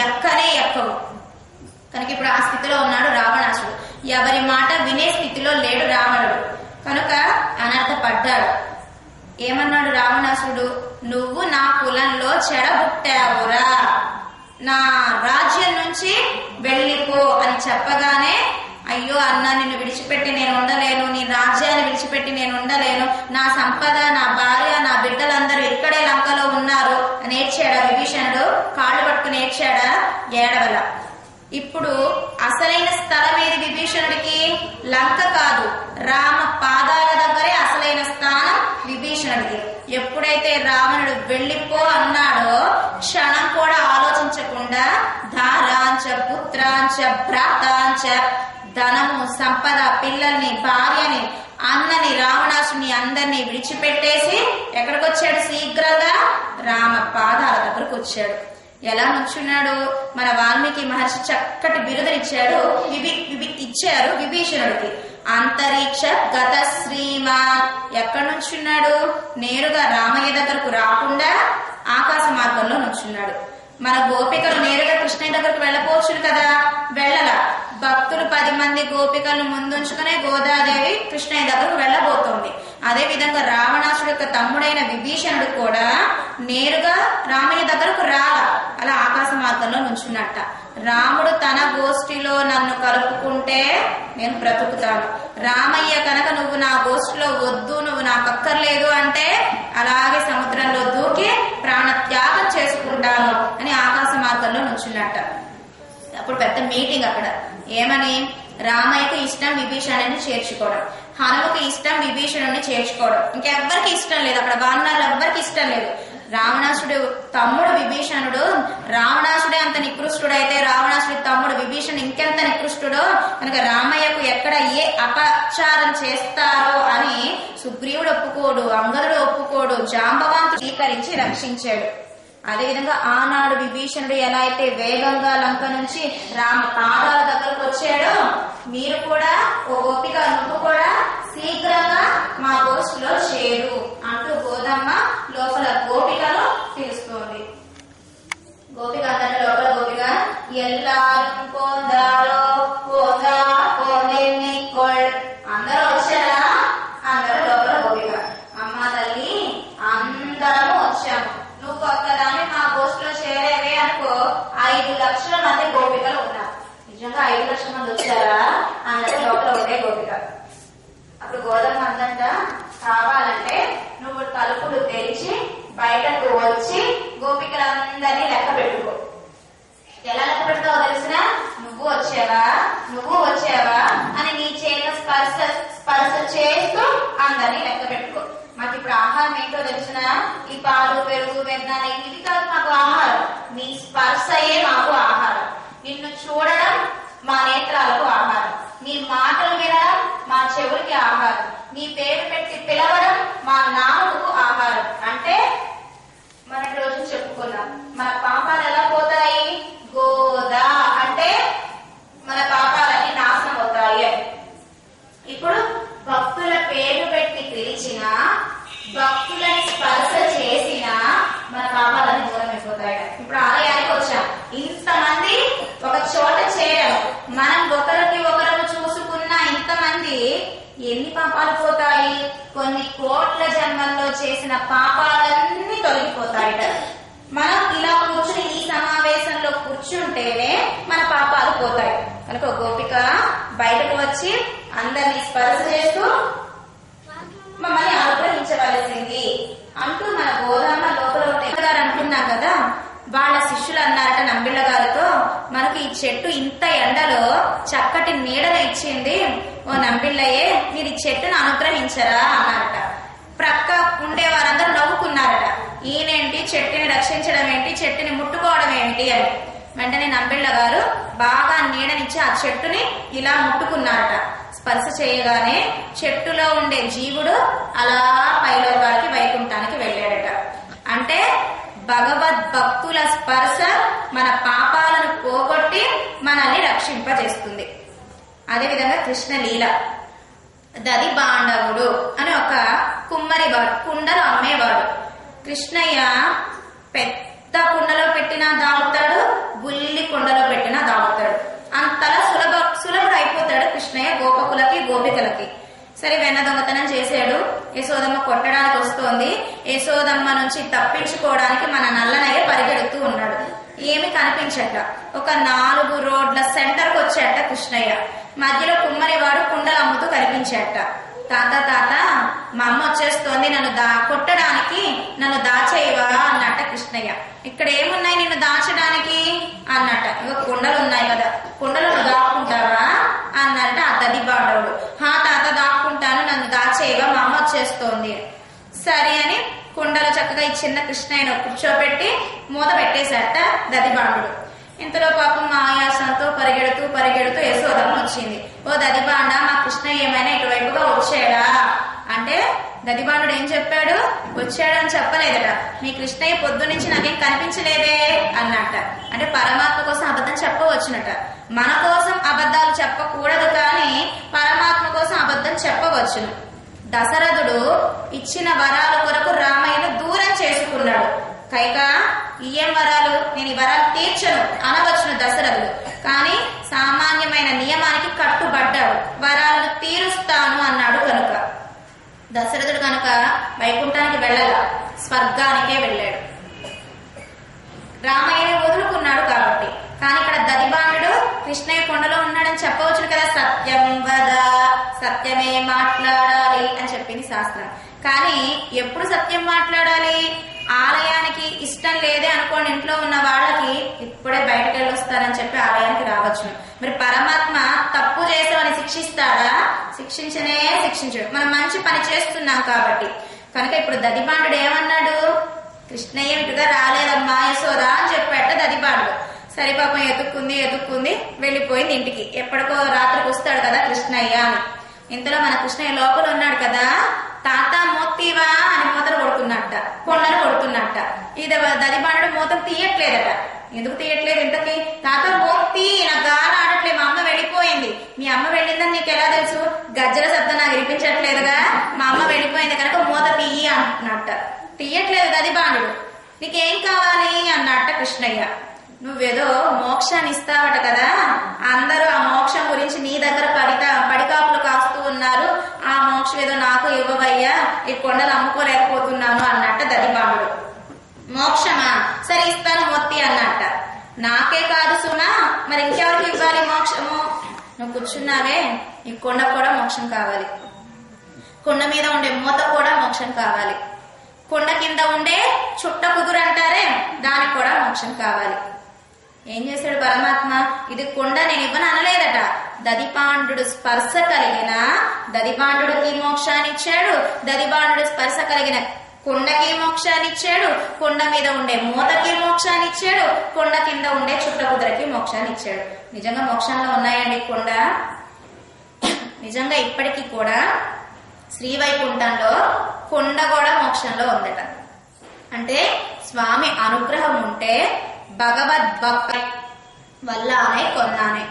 Speaker 1: ఎక్కనే ఎక్కవు. కనుక ఇప్పుడు ఆ స్థితిలో ఉన్నాడు రావణాసుడు, ఎవరి మాట వినే స్థితిలో లేడు రావణుడు. కనుక అనర్థపడ్డాడు. ఏమన్నాడు రావణాసుడు? నువ్వు నా కులంలో చెడబుట్టావురా, నా రాజ్యం నుంచి వెళ్ళిపో అని చెప్పగానే, అయ్యో అన్నా నిన్ను విడిచిపెట్టి నేను ఉండలేను, నీ రాజ్యాన్ని విడిచిపెట్టి నేను ఉండలేను, నా సంపద, నా భార్య, నా బిడ్డలందరూ ఇక్కడే లంకలో ఉన్నారు అని ఏడ్చాడా విభీషణుడు? కాళ్ళు పట్టుకుని ఏడ్చాడా? ఏడవల. ఇప్పుడు అసలైన స్థలం ఏది విభీషణుడికి? లంక కాదు, రామ పాదాల దగ్గరే అసలైన స్థానం విభీషణుడికి. ఎప్పుడైతే రావణుడు వెళ్ళిపో అన్నాడో క్షణం కూడా ఆలోచించకుండా ధారాంచ పుత్రాంచ భ్రాతాంచ, ధనము, సంపద, పిల్లల్ని, భార్యని, అన్నని, రావణాసుని అందరినీ విడిచిపెట్టేసి ఎక్కడికి వచ్చాడు? శీఘ్రంగా రామ పాదాల దగ్గరకు వచ్చాడు. ఎలా నుంచున్నాడు? మన వాల్మీకి మహర్షి చక్కటి బిరుదనిచ్చాడు, ఇచ్చారు విభీషణుడికి. అంతరిక్ష గత శ్రీమాన్. ఎక్కడి నుంచున్నాడు? నేరుగా రామయ్య దగ్గరకు రాకుండా ఆకాశ మార్గంలో నుంచున్నాడు. మన గోపికలు నేరుగా కృష్ణయ్య దగ్గరకు వెళ్ళపోవచ్చు కదా, వెళ్ళల. భక్తులు 10 మంది గోపికలను ముందుంచుకునే గోదాదేవి కృష్ణయ్య దగ్గరకు వెళ్ళబోతోంది. అదే విధంగా రావణాసుడు యొక్క తమ్ముడైన విభీషణుడు కూడా నేరుగా రామయ్య దగ్గరకు రాల, అలా ఆకాశ మార్గంలో నుంచున్నట్ట. రాముడు తన గోష్ఠిలో నన్ను కలుపుకుంటే నేను బ్రతుకుతాను, రామయ్య కనుక నువ్వు నా గోష్ఠిలో వద్దు, నువ్వు నాకు అక్కర్లేదు అంటే అలాగే సముద్రంలో దూకి ప్రాణత్యాగం చేసుకుంటాను అని ఆకాశ మార్గంలో నుంచున్నట్ట. అప్పుడు పెద్ద మీటింగ్ అక్కడ. ఏమని? రామయ్యకు ఇష్టం విభీషణుని చేర్చుకోవడం, హనుమకు ఇష్టం విభీషణుని చేర్చుకోవడం, ఇంకెవ్వరికి ఇష్టం లేదు. అక్కడ వానరాలు ఎవ్వరికి ఇష్టం లేదు. రావణాసుడు తమ్ముడు విభీషణుడు, రావణాసుడే అంత నికృష్టుడైతే రావణాసుడి తమ్ముడు విభీషణుడు ఇంకెంత నికృష్టుడో. కనుక రామయ్యకు ఎక్కడ ఏ అపచారం చేస్తారో అని సుగ్రీవుడు ఒప్పుకోడు, అంగదుడు ఒప్పుకోడు, జాంబవంతుడు స్వీకరించి రక్షించాడు. అదేవిధంగా ఆనాడు విభీషణుడు ఎలా అయితే వేగంగా లంక నుంచి రామ పాదాల దగ్గరకు వచ్చాడో, మీరు కూడా ఓ గోపిక, నువ్వు కూడా శీఘ్రంగా మా గోష్ఠిలో చేరు అంటూ గోదమ్మ లోపల గోపికను పిలుస్తోంది. గోపిక అందరి లోపల గోపిక ఎల్లారు పోందారో పోందా పోందెన్నికొల్. అందరూ వచ్చారా? అందరూ లోపల గోపిక. అమ్మ తల్లి, అందరము వచ్చాము, నువ్వు ఒక్కదాన్ని మా గోష్ఠిలో చేరేవే అనుకో 5 లక్షల మంది గోపికలు ఉన్నారు. నిజంగా 5 లక్షల మంది వచ్చారా? అందరూ లోపల ఉండే గోపిక. అప్పుడు గోదమ్మ అందంట, కావాలంటే నువ్వు తలుపులు తెరిచి బయటకు వచ్చి గోపికలందరినీ లెక్క పెట్టుకో. ఎలా లెక్క పెడతావో తెలిసినా? నువ్వు వచ్చావా అని నీ చేత స్పర్శ చేస్తూ అందరినీ లెక్క పెట్టుకో. మాకు ఇప్పుడు ఆహారం ఏంటో తెలిసిన? ఈ పాలు, పెరుగు, వెన్న, ఇవి కాదు మాకు ఆహారం, నీ స్పర్శయే మాకు ఆహారం. నిన్ను చేసిన పాపాలన్నీ తొలగిపోతాయట. మనం ఇలా కూర్చుని ఈ సమావేశంలో కూర్చుంటేనే మన పాపాలు పోతాయి. కనుక గోపిక బయటకు వచ్చి అందరినీ స్పర్శ చేస్తూ మమ్మల్ని అనుగ్రహించవలసింది అంటూ మన గోదామ లోపల గారు అనుకున్నాం కదా, వాళ్ళ శిష్యులు అన్నారట నంబిళ్ళ గారితో, మనకు ఈ చెట్టు ఇంత ఎండలో చక్కటి నీడను ఇచ్చింది, ఓ నంబిళ్ళయ్యే మీరు ఈ చెట్టును అనుగ్రహించరా అన్నారట. ప్రక్క ఉండే వారందరూ నవ్వుకున్నారట, ఈయనేంటి చెట్టుని రక్షించడం ఏంటి, చెట్టుని ముట్టుకోవడం ఏమిటి అని. వెంటనే నంబిళ్ళ గారు బాగా నీడనిచ్చి ఆ చెట్టుని ఇలా ముట్టుకున్నారట. స్పర్శ చేయగానే చెట్టులో ఉండే జీవుడు అలా పైలోకానికి వైకుంఠానికి వెళ్ళాడట. అంటే భగవద్భక్తుల స్పర్శ మన పాపాలను పోగొట్టి మనల్ని రక్షింపజేస్తుంది. అదేవిధంగా కృష్ణ లీల, దది బాండవుడు అని ఒక కుమ్మరివాడు, కుండలు అమ్మేవాడు. కృష్ణయ్య పెద్ద కుండలో పెట్టినా దాగుతాడు, బుల్లి కుండలో పెట్టినా దాగుతాడు. అంతలా సులభుడు అయిపోతాడు కృష్ణయ్య గోపకులకి గోపికలకి. సరే వెన్న దొంగతనం చేశాడు, యశోదమ్మ కొట్టడానికి వస్తోంది, యశోదమ్మ నుంచి తప్పించుకోవడానికి మన నల్లనయ్య పరిగెడుతూ ఉన్నాడు. ఏమి కనిపించట. ఒక 4 రోడ్ల సెంటర్కి వచ్చాట కృష్ణయ్య. మధ్యలో కుమ్మరివాడు కుండలు అమ్ముతూ కనిపించాట. తాత తాత మా అమ్మ వచ్చేస్తోంది, నన్ను కొట్టడానికి నన్ను దాచేయవా అన్నట్ట కృష్ణయ్య. ఇక్కడ ఏమున్నాయి నిన్ను దాచడానికి అన్నట్ట. ఇక కుండలు ఉన్నాయి కదా, కుండలు నువ్వు దాక్కుంటావా అన్నట్ట ఆ దది బాండవుడు. హా తాత దాక్కుంటాను, నన్ను దాచేయవా మా అమ్మ వచ్చేస్తోంది. సరే అని కుండలో చక్కగా ఈ చిన్న కృష్ణయ్యను కూర్చోబెట్టి మూత పెట్టేశాట దదిబాండు. ఇంతలో పాపం ఆయాసంతో పరిగెడుతూ యశోదమ్మ వచ్చింది. ఓ దదిబాండ, మా కృష్ణయ్య ఏమైనా ఇటువైపుగా వచ్చాడా అంటే దదిబాండు ఏం చెప్పాడు, వచ్చాడని చెప్పలేదట. మీ కృష్ణయ్య పొద్దు నుంచి నాకేం కనిపించలేదే అన్నట్ట. అంటే పరమాత్మ కోసం అబద్ధం చెప్పవచ్చునట. మన కోసం అబద్ధాలు చెప్పకూడదు, కానీ పరమాత్మ కోసం అబద్ధం చెప్పవచ్చును. దశరథుడు ఇచ్చిన వరాల కొరకు రామయ్యను దూరం చేసుకున్నాడు. కైక ఏం వరాలు, నేను ఈ వరాలు తీర్చను అనవచ్చును దశరథుడు. కానీ సామాన్యమైన నియమానికి కట్టుబడ్డాడు, వరాలను తీరుస్తాను అన్నాడు. కనుక దశరథుడు కనుక వైకుంఠానికి వెళ్ళాల, స్వర్గానికే వెళ్ళాడు. రామయ్యని వదులుకున్నాడు కాబట్టి. కానీ ఇక్కడ దదిబాండు కృష్ణయ్య కొండలో ఉన్నాడని చెప్పవచ్చు కదా, సత్యం వద, సత్యమే మాట్లాడాలి అని చెప్పింది శాస్త్రం. కానీ ఎప్పుడు సత్యం మాట్లాడాలి? ఆలయానికి ఇష్టం లేదే అనుకోండి, ఇంట్లో ఉన్న వాళ్ళకి ఇప్పుడే బయటకు వెళ్ళి వస్తారని చెప్పి ఆలయానికి రావచ్చు. మరి పరమాత్మ తప్పు చేసామని శిక్షిస్తాడా? శిక్షించడు. మనం మంచి పని చేస్తున్నాం కాబట్టి. కనుక ఇప్పుడు దదిబాండు ఏమన్నాడు, కృష్ణయ్య ఇటుగా రాలేదమ్మా యశోద అని చెప్పాట దదిబాండు. సరే పాపం ఎదుక్కుంది వెళ్ళిపోయింది ఇంటికి. ఎప్పటికో రాత్రికి వస్తాడు కదా కృష్ణయ్య అని. ఇంతలో మన కృష్ణయ్య లోపల ఉన్నాడు కదా, తాత మోతీవా అని మూతలు కొడుతున్నట్ట, కొండలు కొడుతున్నట్ట. ఇది దదిబాండు మూతలు తీయట్లేదట. ఎందుకు తీయట్లేదు ఇంతకి? తాత మోక్తి, నా గాన ఆడట్లేదు, మా అమ్మ వెళ్ళిపోయింది. మీ అమ్మ వెళ్ళిందని నీకు ఎలా తెలుసు? గజ్జల శబ్దం నాకు వినిపించట్లేదుగా, మా అమ్మ వెళ్ళిపోయింది కనుక మూత తీయి అంటున్నట్ట. తీయట్లేదు దదిబాండు. నీకేం కావాలి అన్నట్ట కృష్ణయ్య. నువ్వేదో మోక్షాన్ని ఇస్తావట కదా, అందరూ ఆ మోక్షం గురించి నీ దగ్గర పడికాపులు కాస్తూ ఉన్నారు, ఆ మోక్షం ఏదో నాకు ఇవ్వవయ్యా, ఈ కొండలు అమ్ముకోలేకపోతున్నాను అన్నట్ట దదిబాండు. మోక్షమా? సరే ఇస్తాను మొత్తి అన్నట్ట. నాకే కాదు సుమా, మరి ఇంకెవరికి ఇవ్వాలి మోక్షము? నువ్వు కూర్చున్నావే, ఈ కొండ కూడా మోక్షం కావాలి, కొండ మీద ఉండే మూత కూడా మోక్షం కావాలి, కొండ కింద ఉండే చుట్ట కుదురు అంటారే దానికి కూడా మోక్షం కావాలి. ఏం చేశాడు పరమాత్మ? ఇది కొండ నేను ఇవ్వను అనలేదట. దదిపాండు స్పర్శ కలిగిన దదిపాండుడికి మోక్షాన్ని ఇచ్చాడు, దదిపాండు స్పర్శ కలిగిన కొండకి మోక్షాన్ని ఇచ్చాడు, కొండ మీద ఉండే మూతకి మోక్షాన్ని ఇచ్చాడు, కొండ కింద ఉండే చుట్ట కుదురకి మోక్షాన్ని ఇచ్చాడు. నిజంగా మోక్షంలో ఉన్నాయండి కొండ. నిజంగా ఇప్పటికీ కూడా శ్రీవైకుంఠంలో కొండ కూడా మోక్షంలో ఉందట. అంటే స్వామి అనుగ్రహం ఉంటే భగవద్భక్తి వల్లనే కొన్నానే.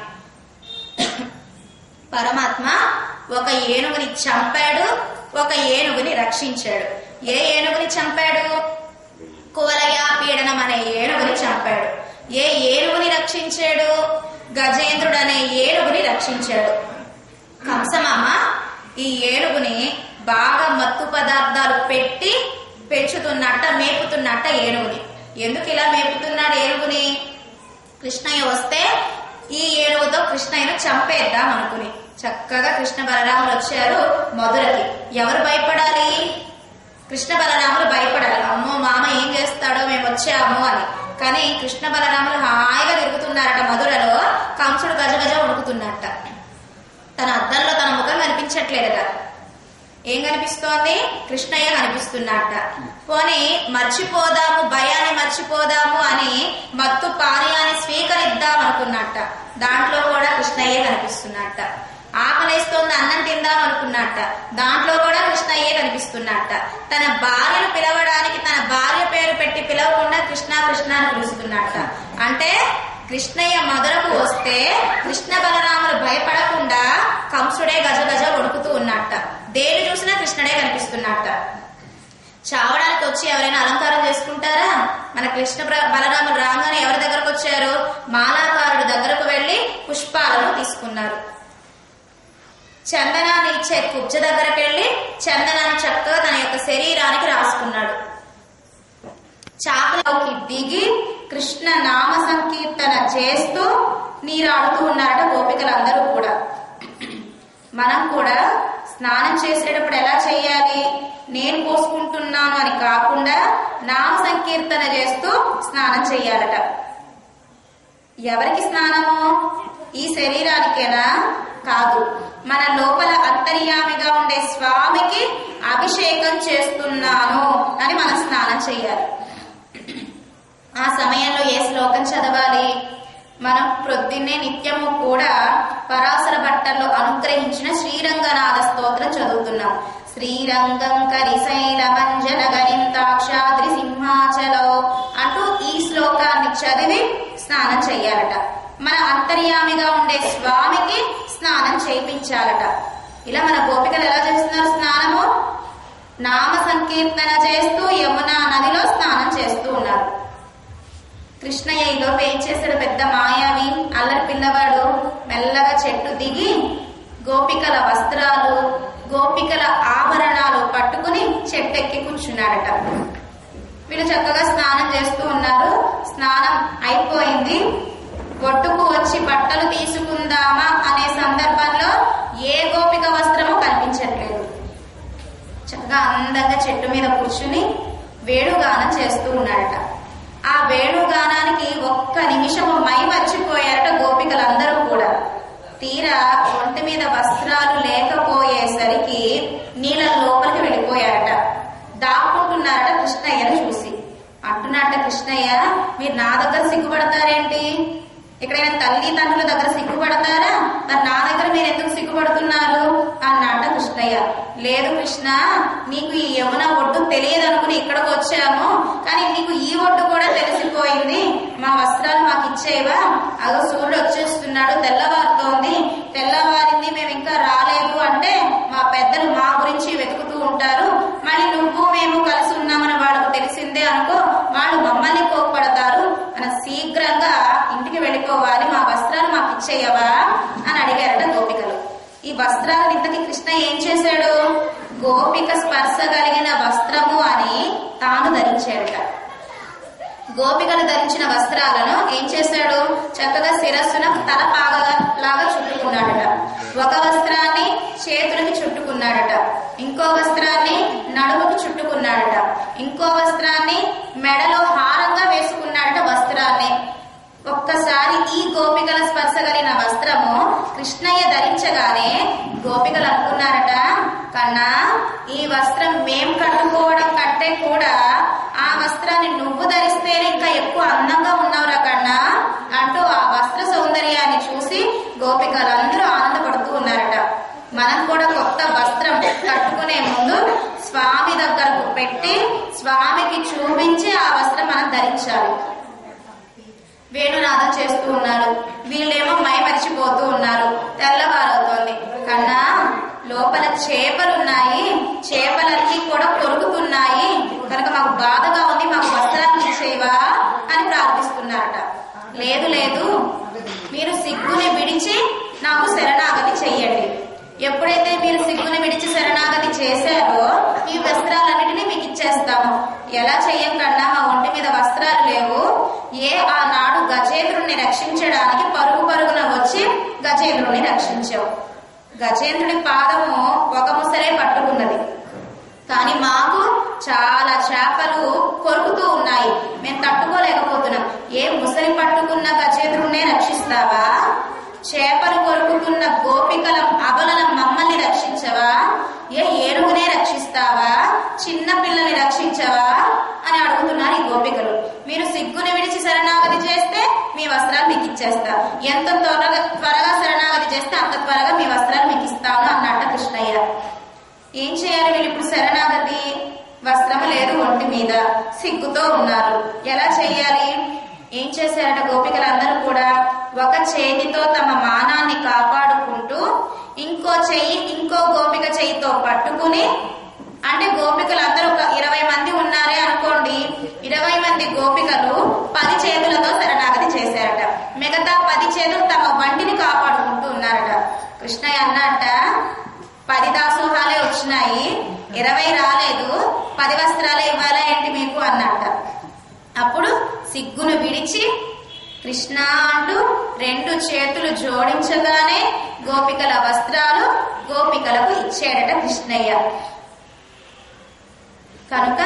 Speaker 1: పరమాత్మ ఒక ఏనుగుని చంపాడు, ఒక ఏనుగుని రక్షించాడు. ఏ ఏనుగుని చంపాడు? కువలయ పీడనం అనే ఏనుగుని చంపాడు. ఏ ఏనుగుని రక్షించాడు? గజేంద్రుడు అనే ఏనుగుని రక్షించాడు. కంసమామ ఈ ఏనుగుని బాగా మత్తు పదార్థాలు పెట్టి పెంచుతున్నట్ట, మేపుతున్నట్ట ఏనుగుని. ఎందుకు ఇలా మేపుతున్నాడు ఏనుగుని? కృష్ణయ్య వస్తే ఈ ఏనుగుతో కృష్ణయ్యను చంపేద్దాం అనుకుని చక్కగా కృష్ణ బలరాములు వచ్చారు మధురకి. ఎవరు భయపడాలి? కృష్ణ బలరాములు భయపడాలి. అమ్మో మామ ఏం చేస్తాడో, మేము వచ్చాము అని. కానీ కృష్ణ బలరాములు హాయిగా తిరుగుతున్నారట మధురలో. కంసుడు గజగజ వణుకుతున్నట్ట. తన అద్దంలో తన ముఖం కనిపించట్లేదట. ఏం కనిపిస్తోంది? కృష్ణయ్య కనిపిస్తున్నట్ట. పోనీ మర్చిపోదాము, భయాన్ని మర్చిపోదాము అని మత్తు పానీయాన్ని స్వీకరిద్దాం అనుకున్నట్ట. దాంట్లో కూడా కృష్ణయ్యే కనిపిస్తున్నట్ట. ఆకలేస్తోంది, అన్నం తిందాం అనుకున్నట్ట. దాంట్లో కూడా కృష్ణయ్యే కనిపిస్తున్నట్ట. తన భార్యను పిలవడానికి తన భార్య పేరు పెట్టి పిలవకుండా కృష్ణ కృష్ణ అని పిలుస్తున్నట్ట. అంటే కృష్ణయ్య మధురకు వస్తే కృష్ణ బలరాములు భయపడకుండా కంసుడే గజగజ వణుకుతూ ఉన్నట్ట. దేని చూసినా కృష్ణుడే కనిపిస్తున్నట్ట. చావడానికి వచ్చి ఎవరైనా అలంకారం చేసుకుంటారా? మన కృష్ణ బలరాములు రాగానే ఎవరి దగ్గరకు వచ్చారు? మాలాకారుడు దగ్గరకు వెళ్లి పుష్పాలను తీసుకున్నారు. చందనాన్ని ఇచ్చే కుబ్జ దగ్గరకు వెళ్లి చందనాన్ని చక్కగా తన యొక్క శరీరానికి రాసుకున్నాడు. చాపలోకి దిగి కృష్ణ నామ సంకీర్తన చేస్తూ నీరాడుతూ ఉన్నారట గోపికలందరూ కూడా. మనం కూడా స్నానం చేసేటప్పుడు ఎలా చేయాలి? నేను పోసుకుంటున్నాను అని కాకుండా నామ సంకీర్తన చేస్తూ స్నానం చెయ్యాలట. ఎవరికి స్నానము? ఈ శరీరానికేనా? కాదు, మన లోపల అంతర్యామిగా ఉండే స్వామికి అభిషేకం చేస్తున్నాను అని మనం స్నానం చెయ్యాలి. ఆ సమయంలో ఏ శ్లోకం చదవాలి? మనం ప్రొద్దున్నే నిత్యము కూడా పరాశర భట్టర్లో అనుగ్రహించిన శ్రీరంగనాథ స్తోత్రం చదువుతున్నాం. శ్రీరంగం కరిశైల మంజన గరింతాక్షాద్రి సింహాచలో అంటూ ఈ శ్లోకాన్ని చదివి స్నానం చెయ్యాలట. మన అంతర్యామిగా ఉండే స్వామికి స్నానం చేయించాలట. ఇలా మన గోపికలు ఎలా చేస్తున్నారు స్నానము? నామ సంకీర్తన చేస్తూ యమునా నదిలో స్నానం చేస్తూ ఉన్నారు. కృష్ణయ్య ఈలోపు ఏం చేశాడు? పెద్ద మాయావి అల్లరి పిల్లవాడు మెల్లగా చెట్టు దిగి గోపికల వస్త్రాలు, గోపికల ఆభరణాలు పట్టుకుని చెట్టు ఎక్కి కూర్చున్నాడట. వీళ్ళు చక్కగా స్నానం చేస్తూ ఉన్నారు. స్నానం అయిపోయింది. ఒడ్డుకు వచ్చి బట్టలు తీసుకుందామా అనే సందర్భంలో ఏ గోపిక వస్త్రము కనిపించట్లేదు. చక్కగా అందంగా చెట్టు మీద కూర్చుని వేణుగానం చేస్తూ ఉన్నాడట. ఆ వేణుగానానికి ఒక్క నిమిషము మై మర్చిపోయారట గోపికలందరూ కూడా. తీరా ఒంటి మీద వస్త్రాలు లేకపోయేసరికి నీళ్ళ లోపలికి వెళ్ళిపోయారట. దాక్కుంటున్నారట కృష్ణయ్యను చూసి. అంటున్నట్ట కృష్ణయ్య, మీరు నా దగ్గర సిగ్గుపడతారేంటి? ఎక్కడైనా తల్లి తండ్రుల దగ్గర సిగ్గుపడతారా? మరి నా దగ్గర మీరు ఎందుకు సిగ్గుపడుతున్నారు అన్నట్ట కృష్ణయ్య. లేదు కృష్ణ, నీకు ఈ యమున ఒడ్డు తెలియదు అనుకుని ఇక్కడికి వచ్చాము, కానీ నీకు ఈ ఒడ్డు కూడా తెలిసిపోయింది. మా వస్త్రాలు మాకు ఇచ్చేవా? అదో సూర్యుడు వచ్చేస్తున్నాడు, తెల్లవారుతోంది, తెల్లవారింది, మేము ఇంకా రాలేదు అంటే మా పెద్దలు మా గురించి వెతుకుతూ ఉంటారు. మళ్ళీ నువ్వు మేము కలిసి ఉన్నామని వాళ్ళకు తెలిసిందే అనుకో, వాళ్ళు మమ్మల్ని కోప్పడతారు. మన శీఘ్రంగా ఇంటికి వెళ్ళిపోవాలి, మా వస్త్రాలు మాకు ఇచ్చేయవా అని అడిగారట గోపికలు. ఈ వస్త్రాలను ఇంతకీ కృష్ణ ఏం చేశాడు? గోపిక స్పర్శ కలిగిన వస్త్రము అని తాను ధరించాడట. గోపికలు ధరించిన వస్త్రాలను ఏం చేశాడు? చక్కగా శిరస్సున తల పాగలాగా చుట్టుకున్నాడట. ఒక వస్త్రాన్ని చేతులకి చుట్టుకున్నాడట, ఇంకో వస్త్రాన్ని నడుముకి చుట్టుకున్నాడట, ఇంకో వస్త్రాన్ని మెడలో హారంగా వేసుకున్నాడట. వస్త్రాన్ని ఒక్కసారి ఈ గోపికల స్పర్శ కలిగిన వస్త్రము కృష్ణయ్య ధరించగానే గోపికలు అనుకున్నారట, కన్నా ఈ వస్త్రం మేం కట్టుకోవడం కంటే కూడా ఆ వస్త్రాన్ని నువ్వు ధరిస్తేనే ఇంకా ఎక్కువ అందంగా ఉన్నావురా కన్నా అంటూ ఆ వస్త్ర సౌందర్యాన్ని చూసి గోపికలందరూ ఆనందపడుతూ ఉన్నారట. మనం కూడా కొత్త వస్త్రం కట్టుకునే ముందు స్వామి దగ్గరకు పెట్టి స్వామికి చూపించి ఆ వస్త్రం మనం ధరించాలి. వేణునాదం చేస్తూ ఉన్నారు. వీళ్ళేమో మై మర్చిపోతూ ఉన్నారు. తెల్లవారవుతోంది. కన్నా, లోపల చేపలున్నాయి, చేపలన్నీ కూడా కొరుకుతున్నాయి కనుక మాకు బాధగా ఉంది, మాకు వస్త్రాన్ని ఇచ్చేవా అని ప్రార్థిస్తున్నారట. లేదు లేదు, మీరు సిగ్గుని విడిచి నాకు శరణాగతి చెయ్యండి. ఎప్పుడైతే మీరు సిగ్గుని విడిచి శరణాగతి చేశారో మీ వస్త్రాలన్నిటినీ మీకు ఇచ్చేస్తాము. ఎలా చెయ్యం కన్నా మా ఒంటి మీద వస్త్రాలు లేవు. ఆనాడు గజేంద్రుణ్ణి రక్షించడానికి పరుగు పరుగున వచ్చి గజేంద్రుణ్ణి రక్షించావు. గజేంద్రుడి పాదము ఒక ముసలే పట్టుకున్నది, కానీ మాకు చాలా చేపలు కొరుకుతూ ఉన్నాయి, మేము తట్టుకోలేకపోతున్నాం. ముసలి పట్టుకున్న గజేంద్రుణ్ణే రక్షిస్తావా? చేపలు కొరుకుతున్న గోపికల అబలన మమ్మల్ని రక్షించవా? ఏనుగునే రక్షిస్తావా? చిన్న పిల్లల్ని రక్షించవా అని అడుగుతున్నారు ఈ గోపికలు. మీరు సిగ్గుని విడిచి శరణాగతి చేస్తే మీ వస్త్రాలు మీకు ఇచ్చేస్తా, ఎంత త్వరగా శరణాగతి చేస్తే అంత త్వరగా మీ వస్త్రాలు మీకు ఇస్తాను అన్నట్ట కృష్ణయ్య. ఏం చేయాలి వీళ్ళు ఇప్పుడు? శరణాగతి, వస్త్రము లేదు ఒంటి మీద, సిగ్గుతో ఉన్నారు. ఎలా చెయ్యాలి? ఏం చేశారట గోపికలందరూ కూడా? ఒక చేతితో తమ మానాన్ని కాపాడుకుంటూ ఇంకో చెయ్యి ఇంకో గోపిక చెయ్యితో పట్టుకుని, అంటే గోపికలందరూ ఒక 20 మంది ఉన్నారే అనుకోండి, 20 మంది గోపికలు 10 చేతులతో శరణాగతి చేశారట. మిగతా 10 చేతులు తమ వంటిని కాపాడుకుంటూ ఉన్నారట. కృష్ణయ్య అన్నట్ట, 10 దాసోహాలే వచ్చినాయి, 20 రాలేదు, 10 వస్త్రాలే ఇవ్వాలా ఏంటి మీకు అన్నట్ట. అప్పుడు సిగ్గును విడిచి కృష్ణ అంటూ 2 చేతులు జోడించగానే గోపికల వస్త్రాలు గోపికలకు ఇచ్చాడట కృష్ణయ్య. కనుక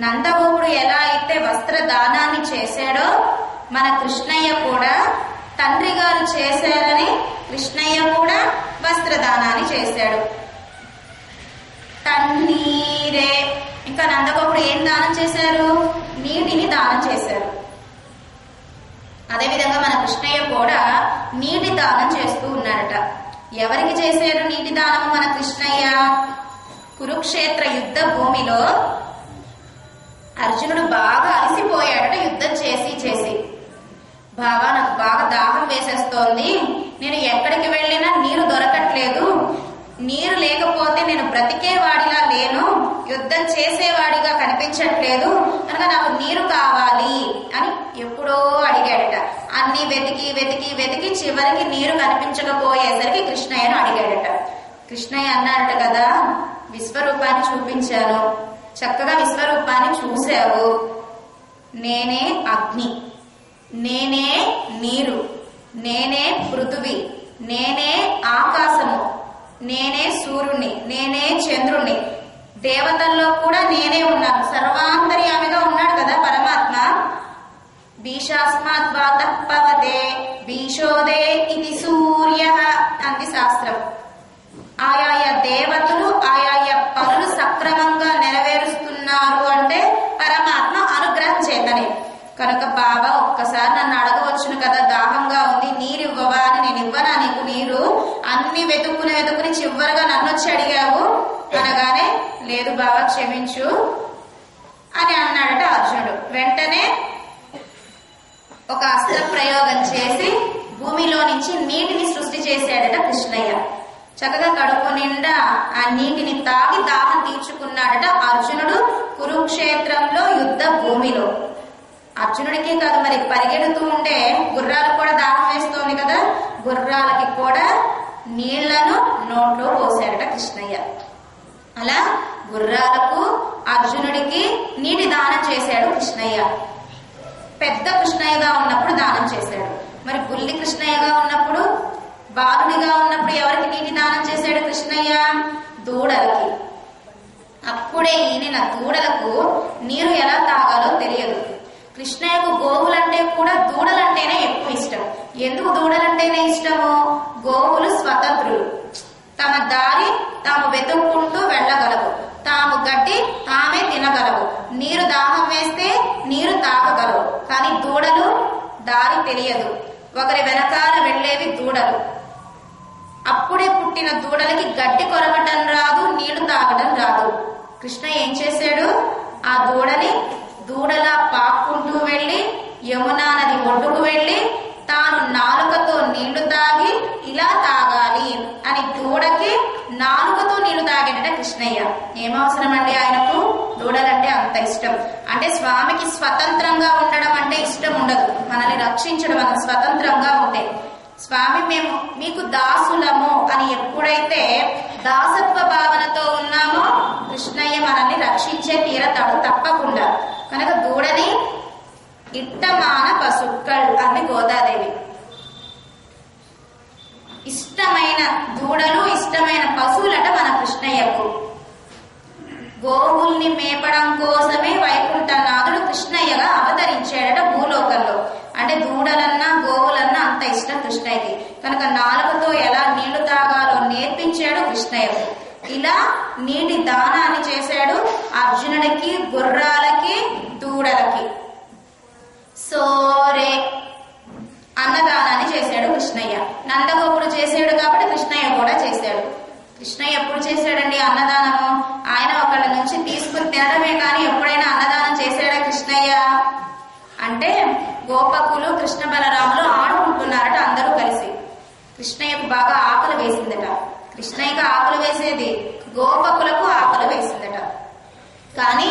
Speaker 1: నందగోపుడు ఎలా అయితే వస్త్ర దానాన్ని చేశాడో మన కృష్ణయ్య కూడా తండ్రి గారు చేశారని కృష్ణయ్య కూడా వస్త్రదానాన్ని చేశాడు. తన్నీరే. ఇంకా నందగోపుడు ఏం దానం చేశారు? నీటిని దానం చేశారు. అదేవిధంగా మన కృష్ణయ్య కూడా నీటి దానం చేస్తూ ఉన్నాడట. ఎవరికి చేశారు నీటి దానము మన కృష్ణయ్య? కురుక్షేత్ర యుద్ధ భూమిలో అర్జునుడు బాగా అలసిపోయాడట యుద్ధం చేసి చేసి. బాగా నాకు బాగా దాహం వేసేస్తోంది, నేను ఎక్కడికి వెళ్ళినా నీరు దొరకట్లేదు, నీరు లేకపోతే నేను బ్రతికేవాడిలా లేను, యుద్ధం చేసేవాడిగా కనిపించట్లేదు, కనుక నాకు నీరు కావాలి అని ఎప్పుడో అడిగాడట. అన్ని వెతికి వెతికి వెతికి చివరికి నీరు కనిపించకపోయేసరికి కృష్ణయ్యను అడిగాడట. కృష్ణయ్య అన్నాడట కదా, విశ్వరూపాన్ని చూపించాను, చక్కగా విశ్వరూపాన్ని చూశావు, నేనే అగ్ని, నేనే నీరు, నేనే పృథివీ, నేనే ఆకాశము, నేనే సూర్యుణ్ణి, నేనే చంద్రుణ్ణి, దేవతల్లో కూడా నేనే ఉన్నాను, సర్వాంతర్యామిగా ఉన్నాడు కదా పరమాత్మ. బీషాస్మాత్ వాతః పవతే బీషోదే ఇది సూర్య అంది శాస్త్రం. ఆయాయ దేవతలు ఆయాయ పనులు సక్రమంగా నెరవేరుస్తున్నారు అంటే పరమాత్మ అనుగ్రహం చేతనే. కనుక బాబా ఒక్కసారి నన్ను అడగవచ్చును కదా, దాహంగా ఉంది నీరు ఇవ్వవా అని. నేను ఇవ్వనా నీకు నీరు? అన్ని వెతుక్కుని చివరిగా నన్ను వచ్చి అడిగావు అనగానే, లేదు బాబా క్షమించు అని అన్నాడట అర్జునుడు. వెంటనే ఒక అస్త్ర ప్రయోగం చేసి భూమిలో నుంచి నీటిని సృష్టి చేశాడట కృష్ణయ్య. చక్కగా కడుపు నిండా ఆ నీటిని తాగి దాహం తీర్చుకున్నాడట అర్జునుడు కురుక్షేత్రంలో యుద్ధ భూమిలో. అర్జునుడికి కాదు, మరి పరిగెడుతూ ఉంటే గుర్రాలకు కూడా దాహం వేస్తోంది కదా, గుర్రాలకి కూడా నీళ్లను నోట్లో పోసాడట కృష్ణయ్య. అలా గుర్రాలకు అర్జునుడికి నీటి దానం చేశాడు కృష్ణయ్య. పెద్ద కృష్ణయ్యగా ఉన్నప్పుడు దానం చేశాడు. మరి బుల్లి కృష్ణయ్యగా ఉన్నప్పుడు, బాలుడిగా ఉన్నప్పుడు ఎవరికి నీటి దానం చేశాడు కృష్ణయ్య? దూడలకి. అప్పుడే ఈయన దూడలకు నీరు ఎలా తాగాలో తెలియదు. కృష్ణయ్యకు గోవులంటే కూడా దూడలంటేనే ఎక్కువ ఇష్టం. ఎందుకు దూడలంటేనే ఇష్టము? గోవులు స్వతంత్రులు, తమ దారి తాము వెతుక్కుంటూ వెళ్ళగలవు, తాము గడ్డి తామే తినగలవు, నీరు దాహం వేస్తే నీరు తాగగలవు. కానీ దూడలు దారి తెలియదు, ఒకరి వెనకాల వెళ్ళేవి దూడలు. అప్పుడే పుట్టిన దూడలకి గడ్డి కొరకటం రాదు, నీళ్లు తాగడం రాదు. కృష్ణ ఏం చేశాడు? ఆ దూడలా పాక్కుంటూ వెళ్ళి యమునా నది ఒడ్డుకు వెళ్ళి తాను నాలుకతో నీళ్లు తాగి ఇలా తాగాలి అని దూడకి నాలుకతో నీళ్లు తాగాడట కృష్ణయ్య. ఏమవసరం అండి ఆయనకు? దూడలంటే అంత ఇష్టం. అంటే స్వామికి స్వతంత్రంగా ఉండడం అంటే ఇష్టం ఉండదు, మనల్ని రక్షించడం, మనం స్వతంత్రంగా ఉంటే. స్వామి మేము మీకు దాసులము అని ఎప్పుడైతే దాసత్వ భావనతో ఉన్నామో కృష్ణయ్య మనల్ని రక్షించే తీరతాడు తప్పకుండా. కనుక దూడని ఇట్టమాన పశుక్కల్ అంది గోదాదేవి. ఇష్టమైన దూడలు ఇష్టమైన పశువులట మన కృష్ణయ్యకు. గోవుల్ని మేపడం కోసమే వైకుంఠనాథుడు కృష్ణయ్యగా అవతరించాడట భూలోకంలో. అంటే దూడలన్నా గోవులన్నా అంత ఇష్టం కృష్ణయ్యకి. కనుక నాలుకతో ఎలా నీళ్లు తాగాలో నేర్పించాడు కృష్ణయ్యకు. ఇలా నీటి దానాన్ని చేశాడు అర్జునుడికి, గుర్రాలకి, దూడలకి. సోరే అన్నదానాన్ని చేశాడు కృష్ణయ్య. నందగోపుడు చేసాడు కాబట్టి కృష్ణయ్య కూడా చేశాడు. కృష్ణయ్య ఎప్పుడు చేశాడండి అన్నదానము? ఆయన ఒకళ్ళ నుంచి తీసుకుని తినడమే కానీ ఎప్పుడైనా అన్నదానం చేశాడా కృష్ణయ్య? అంటే గోపకులు కృష్ణ బలరాములు ఆడుకుంటున్నారట అందరూ కలిసి. కృష్ణయ్యకు బాగా ఆకలి వేసిందట. కృష్ణయ్యకు ఆకలి వేసేది, గోపకులకు ఆకలి వేసిందట. కానీ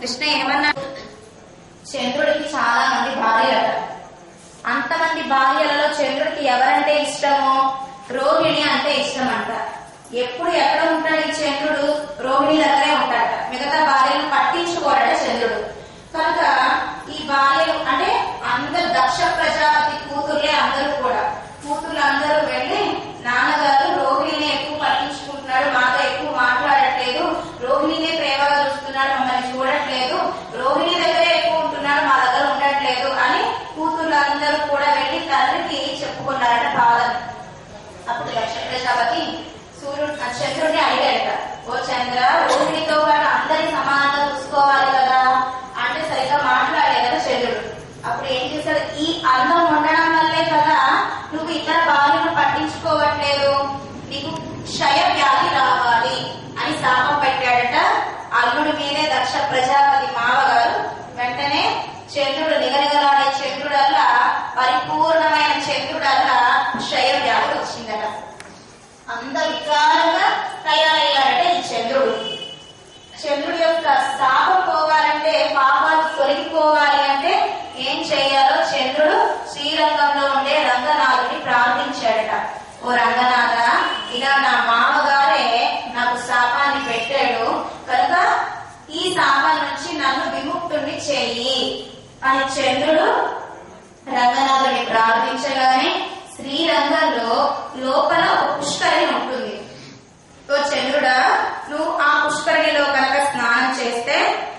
Speaker 1: కృష్ణయ్య ఏమన్నా, చంద్రుడికి చాలా మంది భార్యలట. అంతమంది భార్యలలో చంద్రుడికి ఎవరంటే ఇష్టమో రోహిణి అంటే ఇష్టం అంట. ఎప్పుడు ఎక్కడ ఉంటాడు ఈ చంద్రుడు? రోహిణి దగ్గరే ఉంటాడట. మిగతా భార్యలను పట్టించుకోడట చంద్రుడు. కనుక ఈ భార్యలు అంటే అందరు దక్ష ప్రజాపతి కూతుర్లే అందరూ కూడా. కూతుర్లు అందరూ వెళ్ళి నాన్నగారు రోహిణిని ఎక్కువ పట్టించుకుంటున్నాడు, మాతో ఎక్కువ మాట్లాడట్లేదు, రోహిణినే ప్రేమగా చూస్తున్నాడు, మమ్మల్ని చూడట్లేదు, రోహిణి దగ్గరే ఎక్కువ ఉంటున్నాడు, మా దగ్గర ఉండట్లేదు అని కూతుర్లందరూ కూడా వెళ్ళి తండ్రికి చెప్పుకున్నారట బాధ. అప్పుడు దక్ష ప్రజాపతి చంద్రుడిని అడిగాడట, ఓ చంద్ర, రోహిణితో పాటు అందరి సమానంగా చూసుకోవాలి కదా అంటే సరిగ్గా మాట్లాడే కదా చంద్రుడు. అప్పుడు ఏం చేశాడు, ఈ అందం ఉండడం వల్లే కదా నువ్వు ఇతర భార్యను పట్టించుకోవట్లేదు, నీకు క్షయ వ్యాధి రావాలి అని శాపం పెట్టాడట. అల్లుడి మీదే దక్ష ప్రజాపతి మావగారు. వెంటనే చంద్రుడు నిగనిగలాడే చంద్రుడల్లా, పరిపూర్ణమైన చంద్రుడల్లా క్షయ వ్యాధి వచ్చిందట. అంత వికారంగా తయారయ్యాడట ఈ చంద్రుడు. చంద్రుడి యొక్క శాపం పోవాలంటే, పాపాలు తొలగిపోవాలి అంటే ఏం చేయాలో చంద్రుడు శ్రీరంగంలో ఉండే రంగనాథుని ప్రార్థించాడట. ఓ రంగనాథ, ఇలా నా మామగారే నాకు శాపాన్ని పెట్టాడు కనుక ఈ శాపం నుంచి నన్ను విముక్తుణ్ణి చెయ్యి అని చంద్రుడు రంగనాథుని ప్రార్థించగానే శ్రీరంగంలో లోపల ఒక పుష్కరిణి ఉంటుంది. ఓ చంద్రుడా, నువ్వు ఆ పుష్కరిణిలో కనుక స్నానం చేస్తే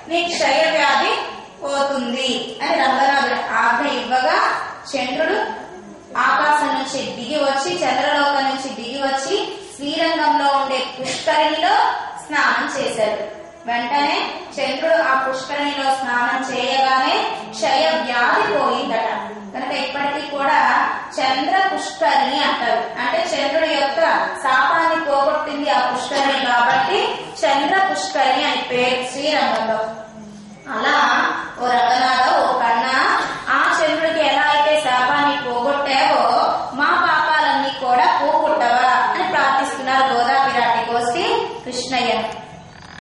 Speaker 1: నీ క్షయ వ్యాధి పోతుంది అని రంగనాథుడు ఆజ్ఞ ఇవ్వగా చంద్రుడు ఆకాశం నుంచి దిగి వచ్చి, చంద్రలోకం నుంచి దిగి వచ్చి శ్రీరంగంలో ఉండే పుష్కరిణిలో స్నానం చేశాడు. వెంటనే చంద్రుడు ఆ పుష్కరిణిలో స్నానం చేయగానే క్షయ వ్యాధి పోయిందట. కనుక ఇప్పటికీ కూడా చంద్ర పుష్కరిణి అంటారు. అంటే చంద్రుడి యొక్క శాపాన్ని పోగొట్టింది ఆ పుష్కరిణి కాబట్టి చంద్ర పుష్కరిణి అని పేరు శ్రీరంగంలో. అలా ఓ రంగనాథ, ఓ కన్నా, ఆ చంద్రుడికి ఎలా అయితే శాపాన్ని పోగొట్టావో మా పాపాలన్నీ కూడా పోగొట్టవా అని ప్రార్థిస్తున్నారు గోదాపిరాటి గోష్ఠి కృష్ణయ్య.